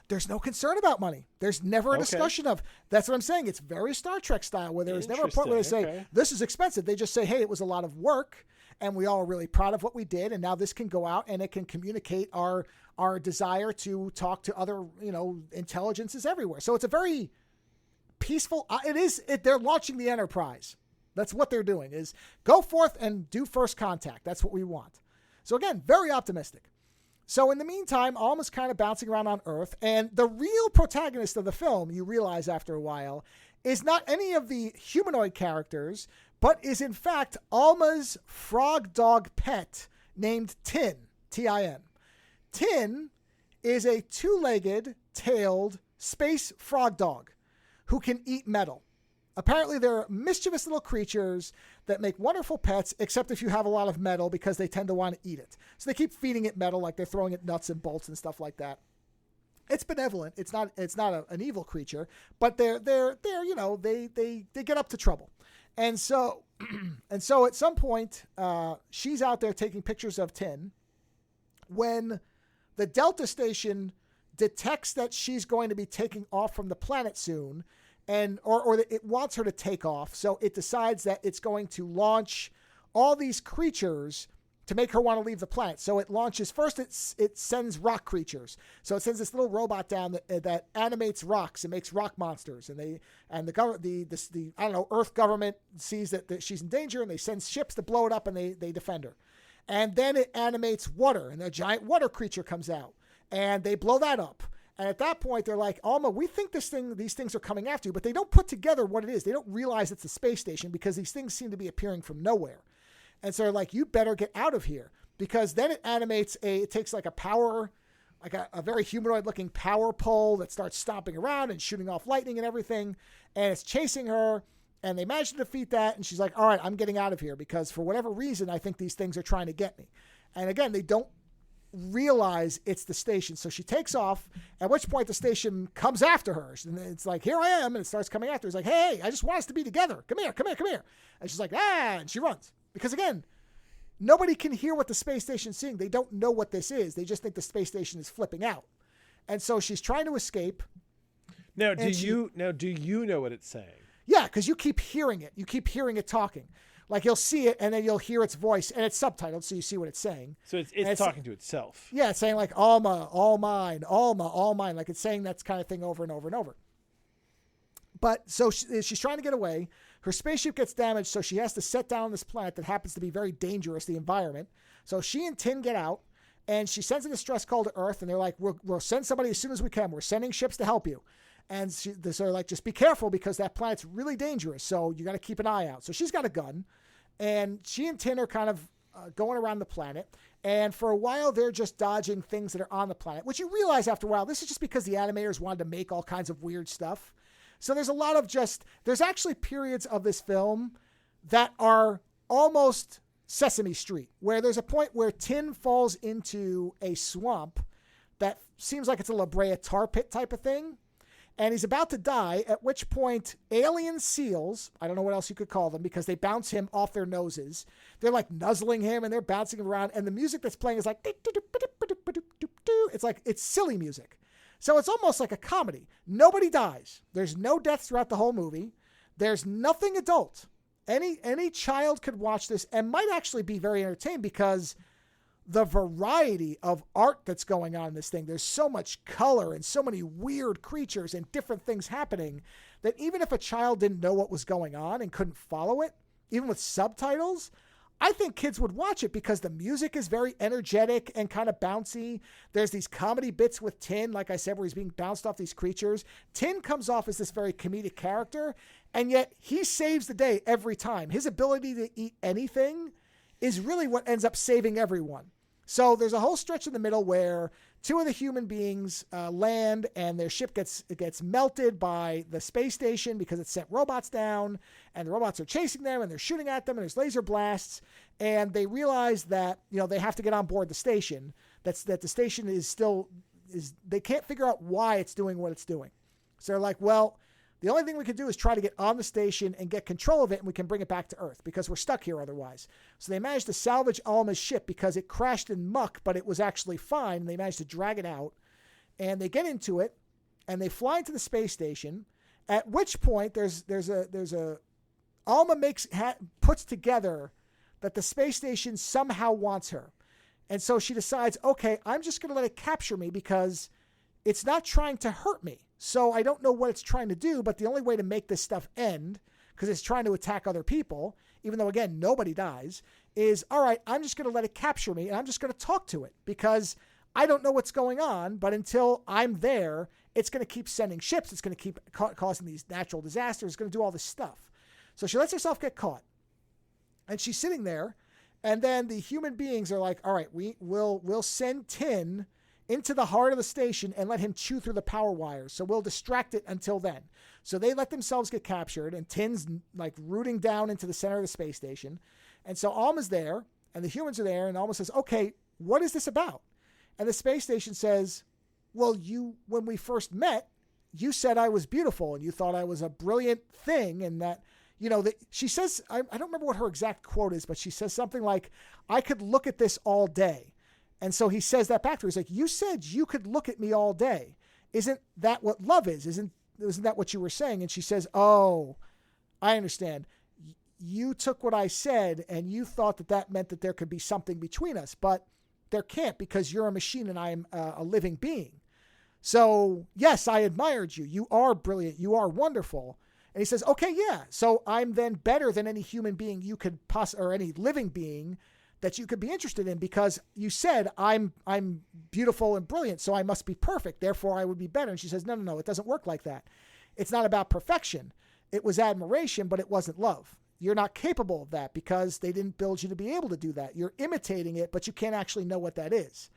There's no concern about money. There's never a discussion of, that's what I'm saying. It's very Star Trek style where there's never a point where they say, this is expensive. They just say, hey, it was a lot of work and we all are really proud of what we did. And now this can go out and it can communicate our desire to talk to other, intelligences everywhere. So it's a very peaceful, they're launching the Enterprise. That's what they're doing is go forth and do first contact. That's what we want. So again, very optimistic. So in the meantime, Alma's kind of bouncing around on Earth, and the real protagonist of the film, you realize after a while, is not any of the humanoid characters, but is in fact Alma's frog dog pet named Tin, Tin. Tin is a two-legged, tailed space frog dog who can eat metal. Apparently, they're mischievous little creatures that make wonderful pets, except if you have a lot of metal because they tend to want to eat it. So they keep feeding it metal, like they're throwing it nuts and bolts and stuff like that. It's benevolent. It's not an evil creature, but they get up to trouble. And so at some point, she's out there taking pictures of Tin when the Delta Station detects that she's going to be taking off from the planet soon. Or it wants her to take off. So it decides that it's going to launch all these creatures to make her want to leave the planet. So it launches first. It sends rock creatures. So it sends this little robot down that animates rocks and makes rock monsters. And the Earth government sees that she's in danger and they send ships to blow it up and they defend her. And then it animates water and a giant water creature comes out and they blow that up. And at that point, they're like, Alma, we think these things are coming after you, but they don't put together what it is. They don't realize it's a space station because these things seem to be appearing from nowhere. And so they're like, you better get out of here, because then it takes like a power, like a very humanoid looking power pole that starts stomping around and shooting off lightning and everything. And it's chasing her, and they manage to defeat that. And she's like, all right, I'm getting out of here because for whatever reason, I think these things are trying to get me. And again, they don't realize it's the station. So she takes off, at which point the station comes after her. And it's like, here I am. And it starts coming after her. It's like, hey, I just want us to be together. Come here, come here, come here. And she's like, and she runs. Because again, nobody can hear what the space station's seeing. They don't know what this is. They just think the space station is flipping out. And so she's trying to escape. Now, do you know what it's saying? Yeah, because you keep hearing it. You keep hearing it talking. Like you'll see it, and then you'll hear its voice, and it's subtitled, so you see what it's saying. So it's talking to itself. Yeah, it's saying like, Alma, all mine, Alma, all mine. Like it's saying that kind of thing over and over and over. But so she's trying to get away. Her spaceship gets damaged, so she has to set down on this planet that happens to be very dangerous, the environment. So she and Tin get out, and she sends a distress call to Earth, and they're like, we'll send somebody as soon as we can. We're sending ships to help you. And they're like, just be careful because that planet's really dangerous, so you got to keep an eye out. So she's got a gun, and she and Tin are kind of going around the planet. And for a while, they're just dodging things that are on the planet, which you realize after a while, this is just because the animators wanted to make all kinds of weird stuff. So there's a lot of there's actually periods of this film that are almost Sesame Street, where there's a point where Tin falls into a swamp that seems like it's a La Brea tar pit type of thing. And he's about to die, at which point alien seals, I don't know what else you could call them, because they bounce him off their noses. They're like nuzzling him and they're bouncing him around. And the music that's playing is like, it's silly music. So it's almost like a comedy. Nobody dies. There's no deaths throughout the whole movie. There's nothing adult. Any child could watch this and might actually be very entertained because the variety of art that's going on in this thing, there's so much color and so many weird creatures and different things happening that even if a child didn't know what was going on and couldn't follow it, even with subtitles, I think kids would watch it because the music is very energetic and kind of bouncy. There's these comedy bits with Tin, like I said, where he's being bounced off these creatures. Tin comes off as this very comedic character, and yet he saves the day every time. His ability to eat anything is really what ends up saving everyone. So there's a whole stretch in the middle where two of the human beings land and their ship gets melted by the space station because it sent robots down, and the robots are chasing them and they're shooting at them and there's laser blasts, and they realize that they have to get on board the station. That the station is they can't figure out why it's doing what it's doing. So they're like, well, the only thing we can do is try to get on the station and get control of it, and we can bring it back to Earth because we're stuck here otherwise. So they managed to salvage Alma's ship because it crashed in muck, but it was actually fine, and they managed to drag it out. And they get into it, and they fly into the space station, at which point there's a Alma puts together that the space station somehow wants her. And so she decides, okay, I'm just going to let it capture me because it's not trying to hurt me. So I don't know what it's trying to do, but the only way to make this stuff end, because it's trying to attack other people, even though, again, nobody dies, is, all right, I'm just going to let it capture me, and I'm just going to talk to it, because I don't know what's going on, but until I'm there, it's going to keep sending ships, it's going to keep causing these natural disasters, it's going to do all this stuff. So she lets herself get caught, and she's sitting there, and then the human beings are like, all right, we'll send Tin into the heart of the station and let him chew through the power wires. So we'll distract it until then. So they let themselves get captured, and Tin's like rooting down into the center of the space station. And so Alma's there, and the humans are there, and Alma says, okay, what is this about? And the space station says, well, when we first met, you said I was beautiful, and you thought I was a brilliant thing, and that, she says, I don't remember what her exact quote is, but she says something like, I could look at this all day. And so he says that back to her. He's like, you said you could look at me all day. Isn't that what love is? Isn't that what you were saying? And she says, oh, I understand. You took what I said and you thought that meant that there could be something between us, but there can't because you're a machine and I am a living being. So yes, I admired you. You are brilliant. You are wonderful. And he says, okay, yeah. So I'm then better than any human being you could or any living being that you could be interested in, because you said I'm beautiful and brilliant, so I must be perfect. Therefore, I would be better. And she says, no, it doesn't work like that. It's not about perfection. It was admiration, but it wasn't love. You're not capable of that because they didn't build you to be able to do that. You're imitating it, but you can't actually know what that is.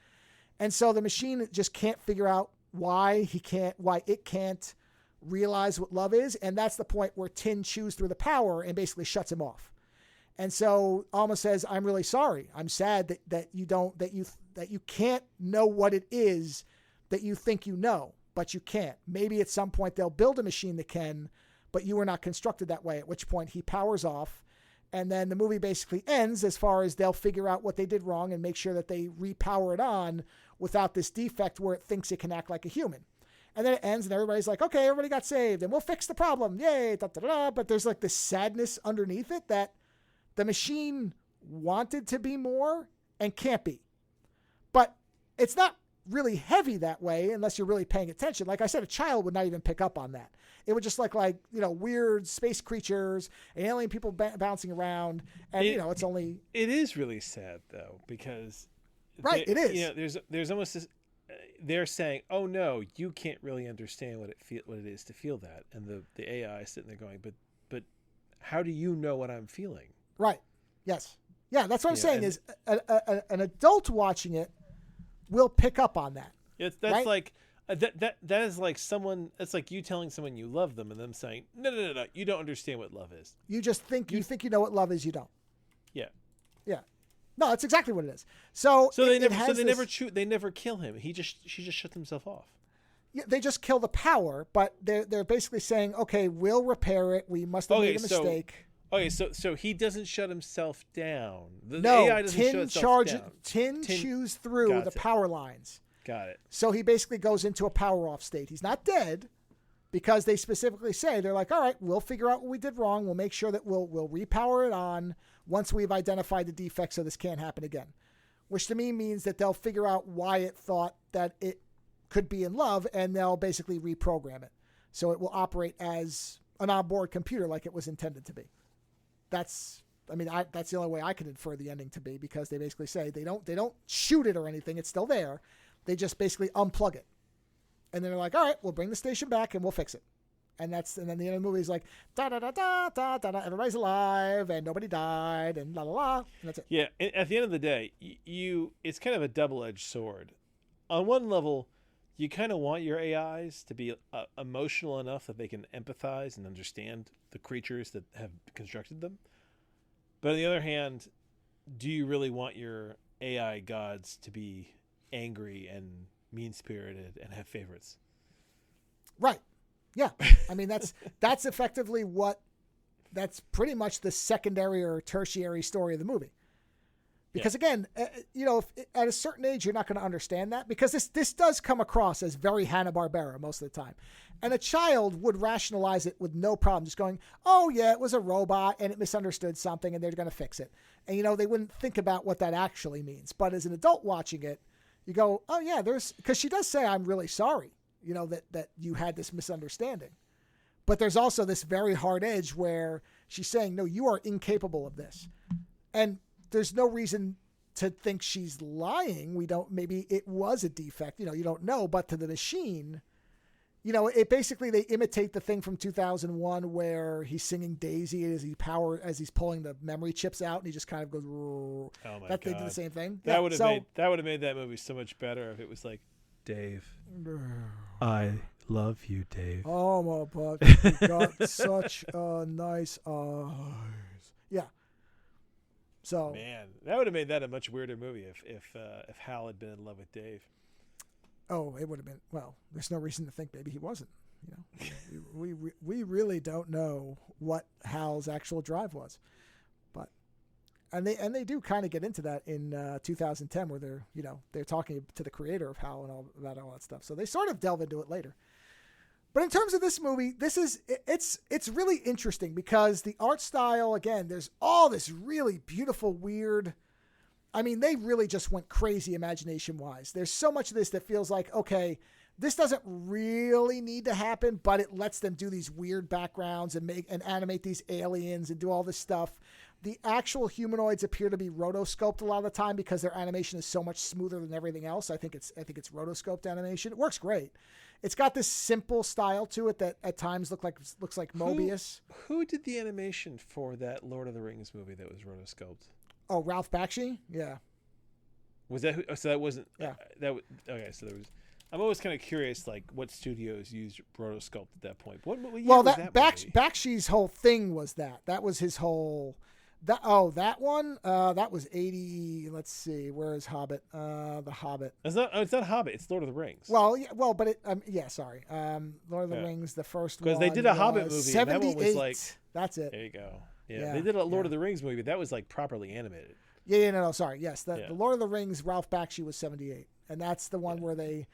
And so the machine just can't figure out why it can't realize what love is. And that's the point where Tin chews through the power and basically shuts him off. And so Alma says, I'm really sorry. I'm sad that you can't know what it is that you think you know, but you can't. Maybe at some point they'll build a machine that can, but you were not constructed that way, at which point he powers off. And then the movie basically ends as far as they'll figure out what they did wrong and make sure that they repower it on without this defect where it thinks it can act like a human. And then it ends and everybody's like, okay, everybody got saved and we'll fix the problem. Yay. Da, da, da. But there's like this sadness underneath it that the machine wanted to be more and can't be. But it's not really heavy that way unless you're really paying attention. Like I said, a child would not even pick up on that. It would just weird space creatures and alien people bouncing around. And, it's only... It is really sad, though, because... Right, it is. There's almost this... They're saying, oh, no, you can't really understand what it is to feel that. And the AI is sitting there going, but how do you know what I'm feeling? Right. Yes. Yeah, that's what I'm saying is an adult watching it will pick up on that. That's right? Like... That is like someone. It's like you telling someone you love them and them saying, no, you don't understand what love is. You just think you know what love is. You don't. Yeah. No, that's exactly what it is. So they never kill him. She just shuts himself off. Yeah, they just kill the power, but they're basically saying, okay, we'll repair it. We must have made a mistake. So he doesn't shut himself down. The no, AI doesn't shut itself down. Tin chews through the power lines. Got it. So he basically goes into a power-off state. He's not dead because they specifically say, they're like, all right, we'll figure out what we did wrong. We'll make sure that we'll repower it on once we've identified the defect so this can't happen again, which to me means that they'll figure out why it thought that it could be in love, and they'll basically reprogram it. So it will operate as an onboard computer like it was intended to be. That's the only way I can infer the ending to be, because they basically say they don't shoot it or anything. It's still there. They just basically unplug it. And then they're like, all right, we'll bring the station back and we'll fix it. And then the end of the movie is like, da-da-da-da-da-da, everybody's alive and nobody died and la-la-la. And that's it. Yeah, at the end of the day, it's kind of a double-edged sword. On one level, you kind of want your AIs to be emotional enough that they can empathize and understand the creatures that have constructed them. But on the other hand, do you really want your AI gods to be angry and mean-spirited and have favorites? Right. Yeah. I mean, that's effectively that's pretty much the secondary or tertiary story of the movie. Because again, if, at a certain age, you're not going to understand that, because this does come across as very Hanna-Barbera most of the time. And a child would rationalize it with no problem, just going, oh yeah, it was a robot and it misunderstood something and they're going to fix it. And, they wouldn't think about what that actually means. But as an adult watching it, you go, oh yeah, because she does say, I'm really sorry, that you had this misunderstanding. But there's also this very hard edge where she's saying, no, you are incapable of this. And there's no reason to think she's lying. Maybe it was a defect, you don't know, but to the machine, it basically, they imitate the thing from 2001 where he's singing Daisy as he's pulling the memory chips out and he just kind of goes, oh my God. They did the same thing. That would have made that movie so much better if it was like, Dave, I love you, Dave. Oh my God, you got such nice eyes. Yeah. So man, that would have made that a much weirder movie if Hal had been in love with Dave. Oh, it would have been. Well, there's no reason to think maybe he wasn't. We really don't know what Hal's actual drive was, but and they do kind of get into that in 2010 where they're talking to the creator of Hal and about all that stuff. So they sort of delve into it later. But in terms of this movie, it's really interesting because the art style, again, there's all this really beautiful, weird. I mean, they really just went crazy imagination-wise. There's so much of this that feels like, okay, this doesn't really need to happen, but it lets them do these weird backgrounds and animate these aliens and do all this stuff. the actual humanoids appear to be rotoscoped a lot of the time because their animation is so much smoother than everything else. I think it's rotoscoped animation. It works great. It's got this simple style to it that at times looks like Mobius. Who did the animation for that Lord of the Rings movie that was rotoscoped? Oh, Ralph Bakshi? Yeah. Was that who? So that wasn't. Yeah. Okay. So there was. I'm always kind of curious, like what studios used rotosculpt at that point. What year well, was that movie? Bakshi's whole thing was that. That was his whole. That one. That was 80. Let's see. Where is Hobbit? The Hobbit. It's not Hobbit. It's Lord of the Rings. Well, yeah. Well, but it. Sorry. Lord of the Rings. The first one. Because they did a Hobbit movie. 78. And that one was like. That's it. There you go. Yeah. They did a Lord of the Rings movie, but that was like properly animated. Yeah. No. Sorry. Yes. The Lord of the Rings. Ralph Bakshi was 78, and that's the one where they.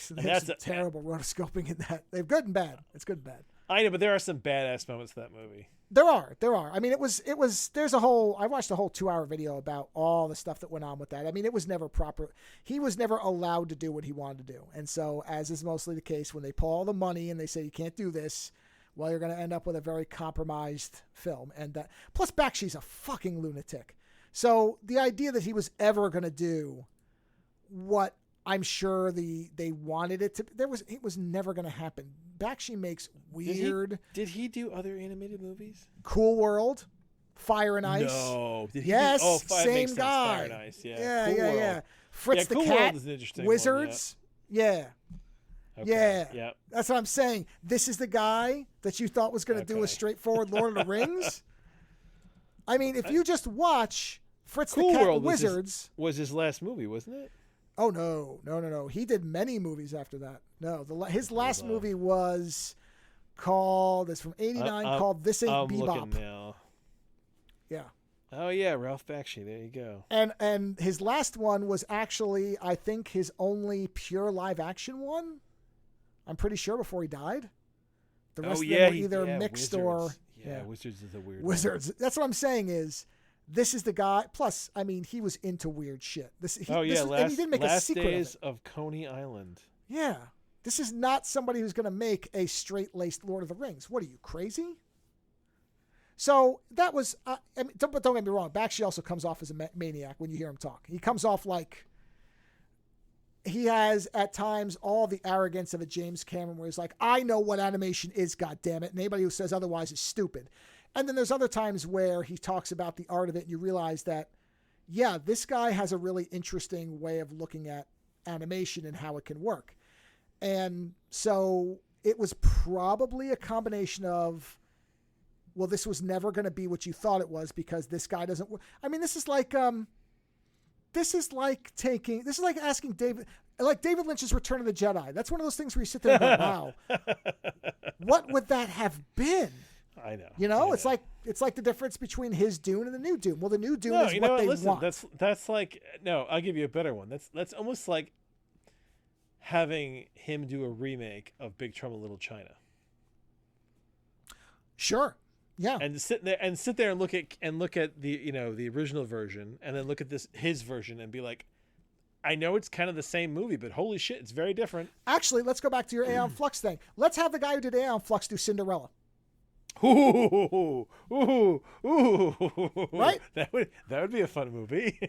There's some terrible rotoscoping in that. They're good and bad. It's good and bad. I know, but there are some badass moments in that movie. There are. I mean, there's a whole, I watched a whole 2-hour video about all the stuff that went on with that. I mean, it was never proper. He was never allowed to do what he wanted to do. And so, as is mostly the case, when they pull all the money and they say, you can't do this, well, you're going to end up with a very compromised film. And plus Bakshi's a fucking lunatic. So the idea that he was ever going to do what I'm sure they wanted it to, it was never going to happen. Bakshi makes weird. Did he do other animated movies? Cool World, Fire and Ice. No. Did he yes, do, same guy. Fire and Ice. Yeah. Yeah, cool yeah, World. yeah. Fritz the Cool Cat. World is an interesting Wizards. One, yeah. Okay. Yeah. Yep. That's what I'm saying. This is the guy that you thought was going to do a straightforward Lord of the Rings. I mean, if you just watch Fritz Cool the Cat World Wizards. was his last movie, wasn't it? Oh, no. He did many movies after that. No, his last movie was called, it's from 89, called This Ain't I'm Bebop. Looking now. Yeah. Oh, yeah, Ralph Bakshi. There you go. And his last one was actually, I think, his only pure live action one. I'm pretty sure before he died. The rest of them were either mixed Wizards. or... Yeah, Wizards is a weird Wizards. one. That's what I'm saying is, this is the guy. Plus, I mean, he was into weird shit. And he didn't make a secret Days of it. of Coney Island. Yeah. This is not somebody who's going to make a straight-laced Lord of the Rings. What are you, crazy? So that was, but don't get me wrong. Bakshi also comes off as a maniac when you hear him talk. He comes off like he has at times all the arrogance of a James Cameron, where he's like, I know what animation is, goddammit, and anybody who says otherwise is stupid. And then there's other times where he talks about the art of it, and you realize that, yeah, this guy has a really interesting way of looking at animation and how it can work. And so it was probably a combination of, well, this was never going to be what you thought it was because this guy doesn't work. I mean, this is like asking David Lynch's Return of the Jedi. That's one of those things where you sit there and go, wow, what would that have been? I know. You know, it's like the difference between his Dune and the new Dune. Well, the new Dune is what they want. That's like, no, I'll give you a better one. That's almost like having him do a remake of Big Trouble in Little China. Sure. Yeah. And sit there and look at the, the original version, and then look at his version and be like, I know it's kind of the same movie, but holy shit, it's very different. Actually, let's go back to your Aeon Flux thing. Let's have the guy who did Aeon Flux do Cinderella. Ooh. Right? That would be a fun movie.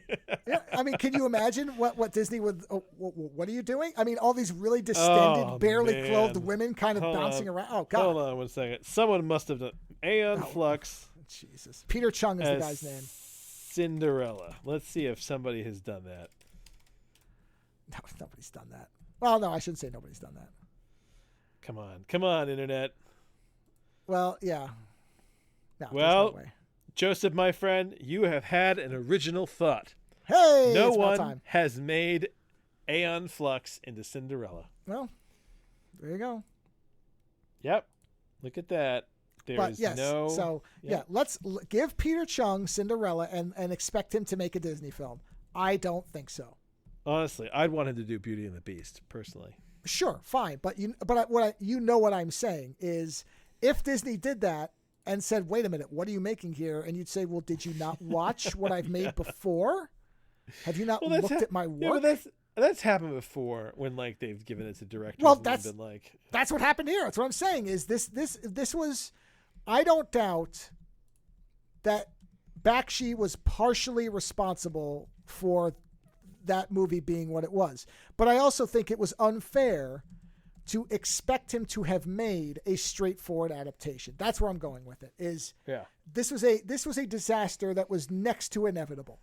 Yeah, I mean, can you imagine what Disney would? What are you doing? I mean, all these really distended, barely clothed women kind of bouncing around. Oh God! Hold on 1 second. Someone must have done Aeon Flux. Jesus, Peter Chung is the guy's name. Cinderella. Let's see if somebody has done that. No, nobody's done that. Well, no, I shouldn't say nobody's done that. Come on, internet. Well, yeah. No, well, no way. Joseph, my friend, you have had an original thought. Hey, no it's one time. has made Aeon Flux into Cinderella. Well, there you go. Yep. Look at that. Let's give Peter Chung Cinderella and expect him to make a Disney film. I don't think so. Honestly, I'd want him to do Beauty and the Beast, personally. Sure, fine, but what I'm saying is, if Disney did that and said, "Wait a minute, what are you making here?" and you'd say, "Well, did you not watch what I've made before? Have you not looked at my work?" Yeah, but that's happened before when they've given it to directors. Well, and been like, that's what happened here. That's what I'm saying. Is this was? I don't doubt that Bakshi was partially responsible for that movie being what it was. But I also think it was unfair to expect him to have made a straightforward adaptation. That's where I'm going with it. This was a disaster that was next to inevitable.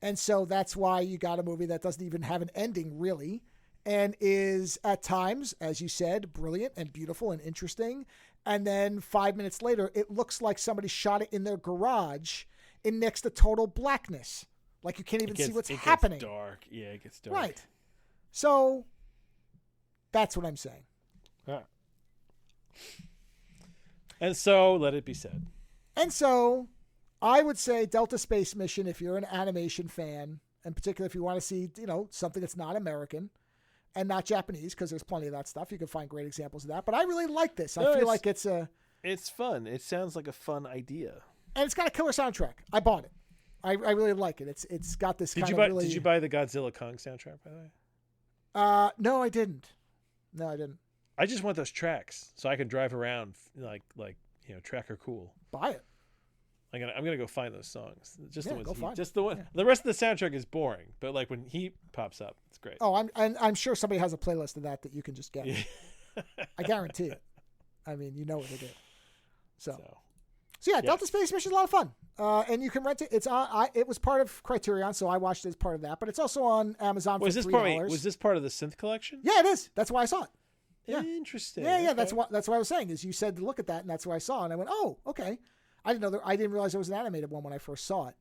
And so that's why you got a movie that doesn't even have an ending, really, and is at times, as you said, brilliant and beautiful and interesting. And then 5 minutes later, it looks like somebody shot it in their garage in next to total blackness. Like you can't even see what's happening. It gets dark. Yeah, it gets dark. Right. So that's what I'm saying. Yeah. And so, let it be said. And so I would say Delta Space Mission, if you're an animation fan, and particularly if you want to see, something that's not American and not Japanese, because there's plenty of that stuff. You can find great examples of that. But I really like this. I feel like it's fun. It sounds like a fun idea. And it's got a killer soundtrack. I bought it. I really like it. It's got this kind of really... Did you buy the Godzilla Kong soundtrack, by the way? No, I didn't. I just want those tracks so I can drive around like tracker cool. Buy it. I'm gonna go find those songs. Just the ones. Just the one. Yeah. The rest of the soundtrack is boring, but like when he pops up, it's great. Oh, I'm sure somebody has a playlist of that you can just get. Yeah. I guarantee it. I mean, you know what they did. So yeah, Delta Space Mission is a lot of fun, and you can rent it. It's on. It was part of Criterion, so I watched it as part of that. But it's also on Amazon for $3. Was this part of the synth collection? Yeah, it is. That's why I saw it. Yeah. Interesting. Yeah. Okay. That's what I was saying. Is you said to look at that, and that's what I saw, and I went, oh, okay. I didn't realize there was an animated one when I first saw it.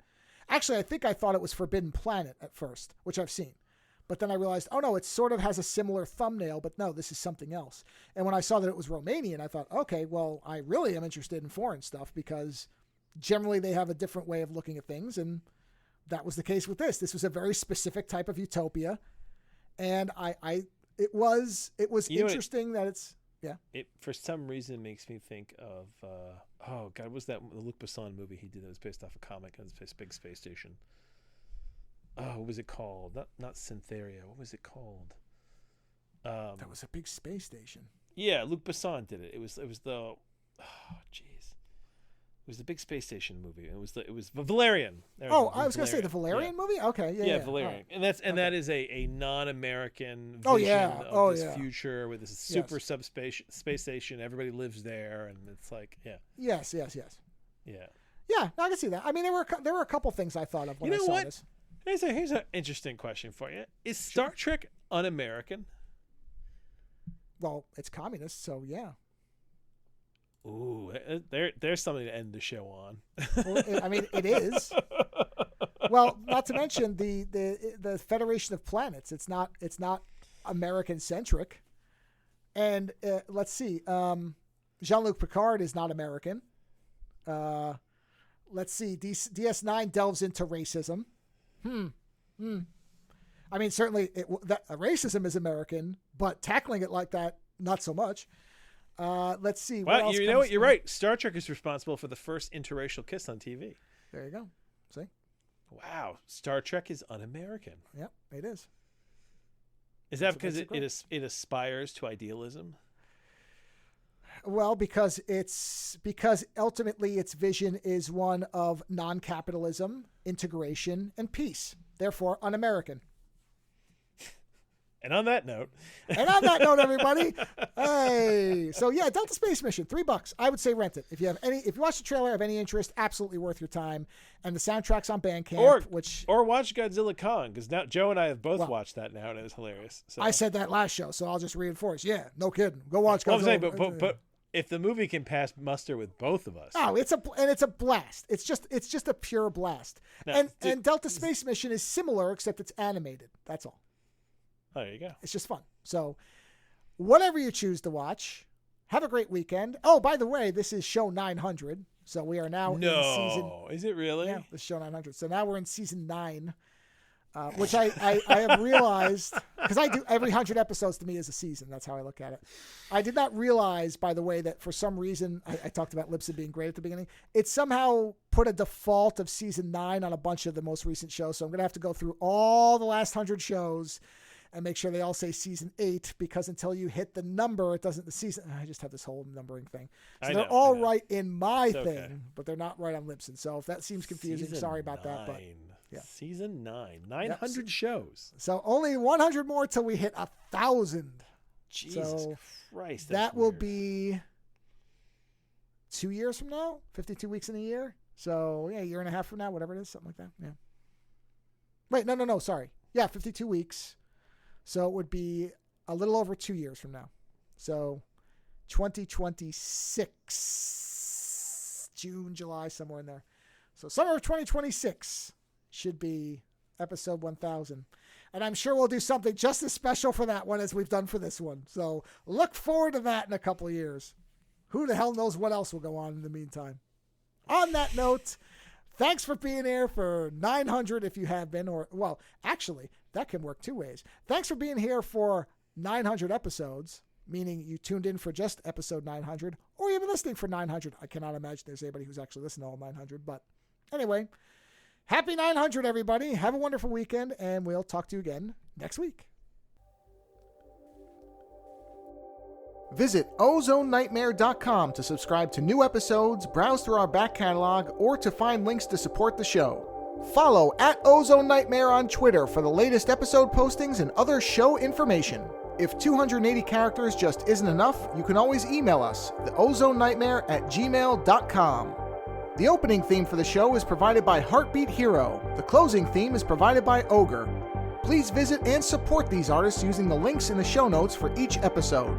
Actually, I think I thought it was Forbidden Planet at first, which I've seen. But then I realized, oh no, it sort of has a similar thumbnail, but no, this is something else. And when I saw that it was Romanian, I thought, okay, well, I really am interested in foreign stuff because generally they have a different way of looking at things. And that was the case with this. This was a very specific type of utopia. And it was interesting that it's, yeah. It for some reason makes me think of what was that the Luc Besson movie he did that was based off a comic on this big space station? Oh, what was it called? Not Syntheria. What was it called? That was a big space station. Yeah, Luc Besson did it. It was the It was the big space station movie. It was Valerian. I was going to say the Valerian movie. Okay, yeah, Valerian, right. That is a non-American vision of this future with this super space station. Everybody lives there, and it's like Yes. Yeah. Yeah, I can see that. I mean, there were a couple things I thought of when I saw this. Here's an interesting question for you. Is Star Trek un-American? Well, it's communist, so yeah. Ooh, there's something to end the show on. Well, I mean, it is. Well, not to mention the Federation of Planets. It's not American centric. And let's see, Jean-Luc Picard is not American. Let's see, DS9 delves into racism. I mean, certainly racism is American, but tackling it like that, not so much. Let's see. Well, you know what? You're right. Star Trek is responsible for the first interracial kiss on TV. There you go. See? Wow. Star Trek is un-American. Yep, it is. Is that because it aspires to idealism? Well, because ultimately its vision is one of non-capitalism, integration, and peace. Therefore, un-American. And on that note, everybody, hey, so yeah, Delta Space Mission, $3. I would say rent it if you watch the trailer, have any interest, absolutely worth your time. And the soundtrack's on Bandcamp, or watch Godzilla Kong, because now Joe and I have both watched that now, and it was hilarious. So. I said that last show, so I'll just reinforce. Yeah, no kidding. Go watch Godzilla. I'm saying, but if the movie can pass muster with both of us, it's a blast. It's just a pure blast. Now, and Delta Space Mission is similar, except it's animated. That's all. Oh, there you go. It's just fun. So whatever you choose to watch, have a great weekend. Oh, by the way, this is show 900. So we are now in season... Is it really? Yeah, this is show 900. So now we're in season 9, which I have realized, because I do every 100 episodes to me is a season. That's how I look at it. I did not realize, by the way, that for some reason, I talked about Libsyn being great at the beginning. It somehow put a default of season 9 on a bunch of the most recent shows. So I'm going to have to go through all the last 100 shows And make sure they all say season 8, because until you hit the number, it doesn't, the season, I just have this whole numbering thing. So they're all right in my thing, but they're not right on Libsyn. So if that seems confusing, sorry about that. But yeah. Season 9, 900 shows. So only 100 more till we hit 1,000. Jesus Christ. That will be 2 years from now, 52 weeks in a year. So yeah, a year and a half from now, whatever it is, something like that. Yeah. Wait, no, sorry. Yeah, 52 weeks. So it would be a little over 2 years from now. So 2026, June, July, somewhere in there. So summer of 2026 should be episode 1000. And I'm sure we'll do something just as special for that one as we've done for this one. So look forward to that in a couple of years. Who the hell knows what else will go on in the meantime? On that note, thanks for being here for 900 if you have been, or, well, actually, that can work 2 ways. Thanks for being here for 900 episodes, meaning you tuned in for just episode 900, or you've been listening for 900. I cannot imagine there's anybody who's actually listened to all 900, but anyway, happy 900, everybody. Have a wonderful weekend, and we'll talk to you again next week. Visit OzoneNightmare.com to subscribe to new episodes, browse through our back catalog, or to find links to support the show. Follow @OzoneNightmare on Twitter for the latest episode postings and other show information. If 280 characters just isn't enough, you can always email us, theozonenightmare@gmail.com. The opening theme for the show is provided by Heartbeat Hero. The closing theme is provided by Ogre. Please visit and support these artists using the links in the show notes for each episode.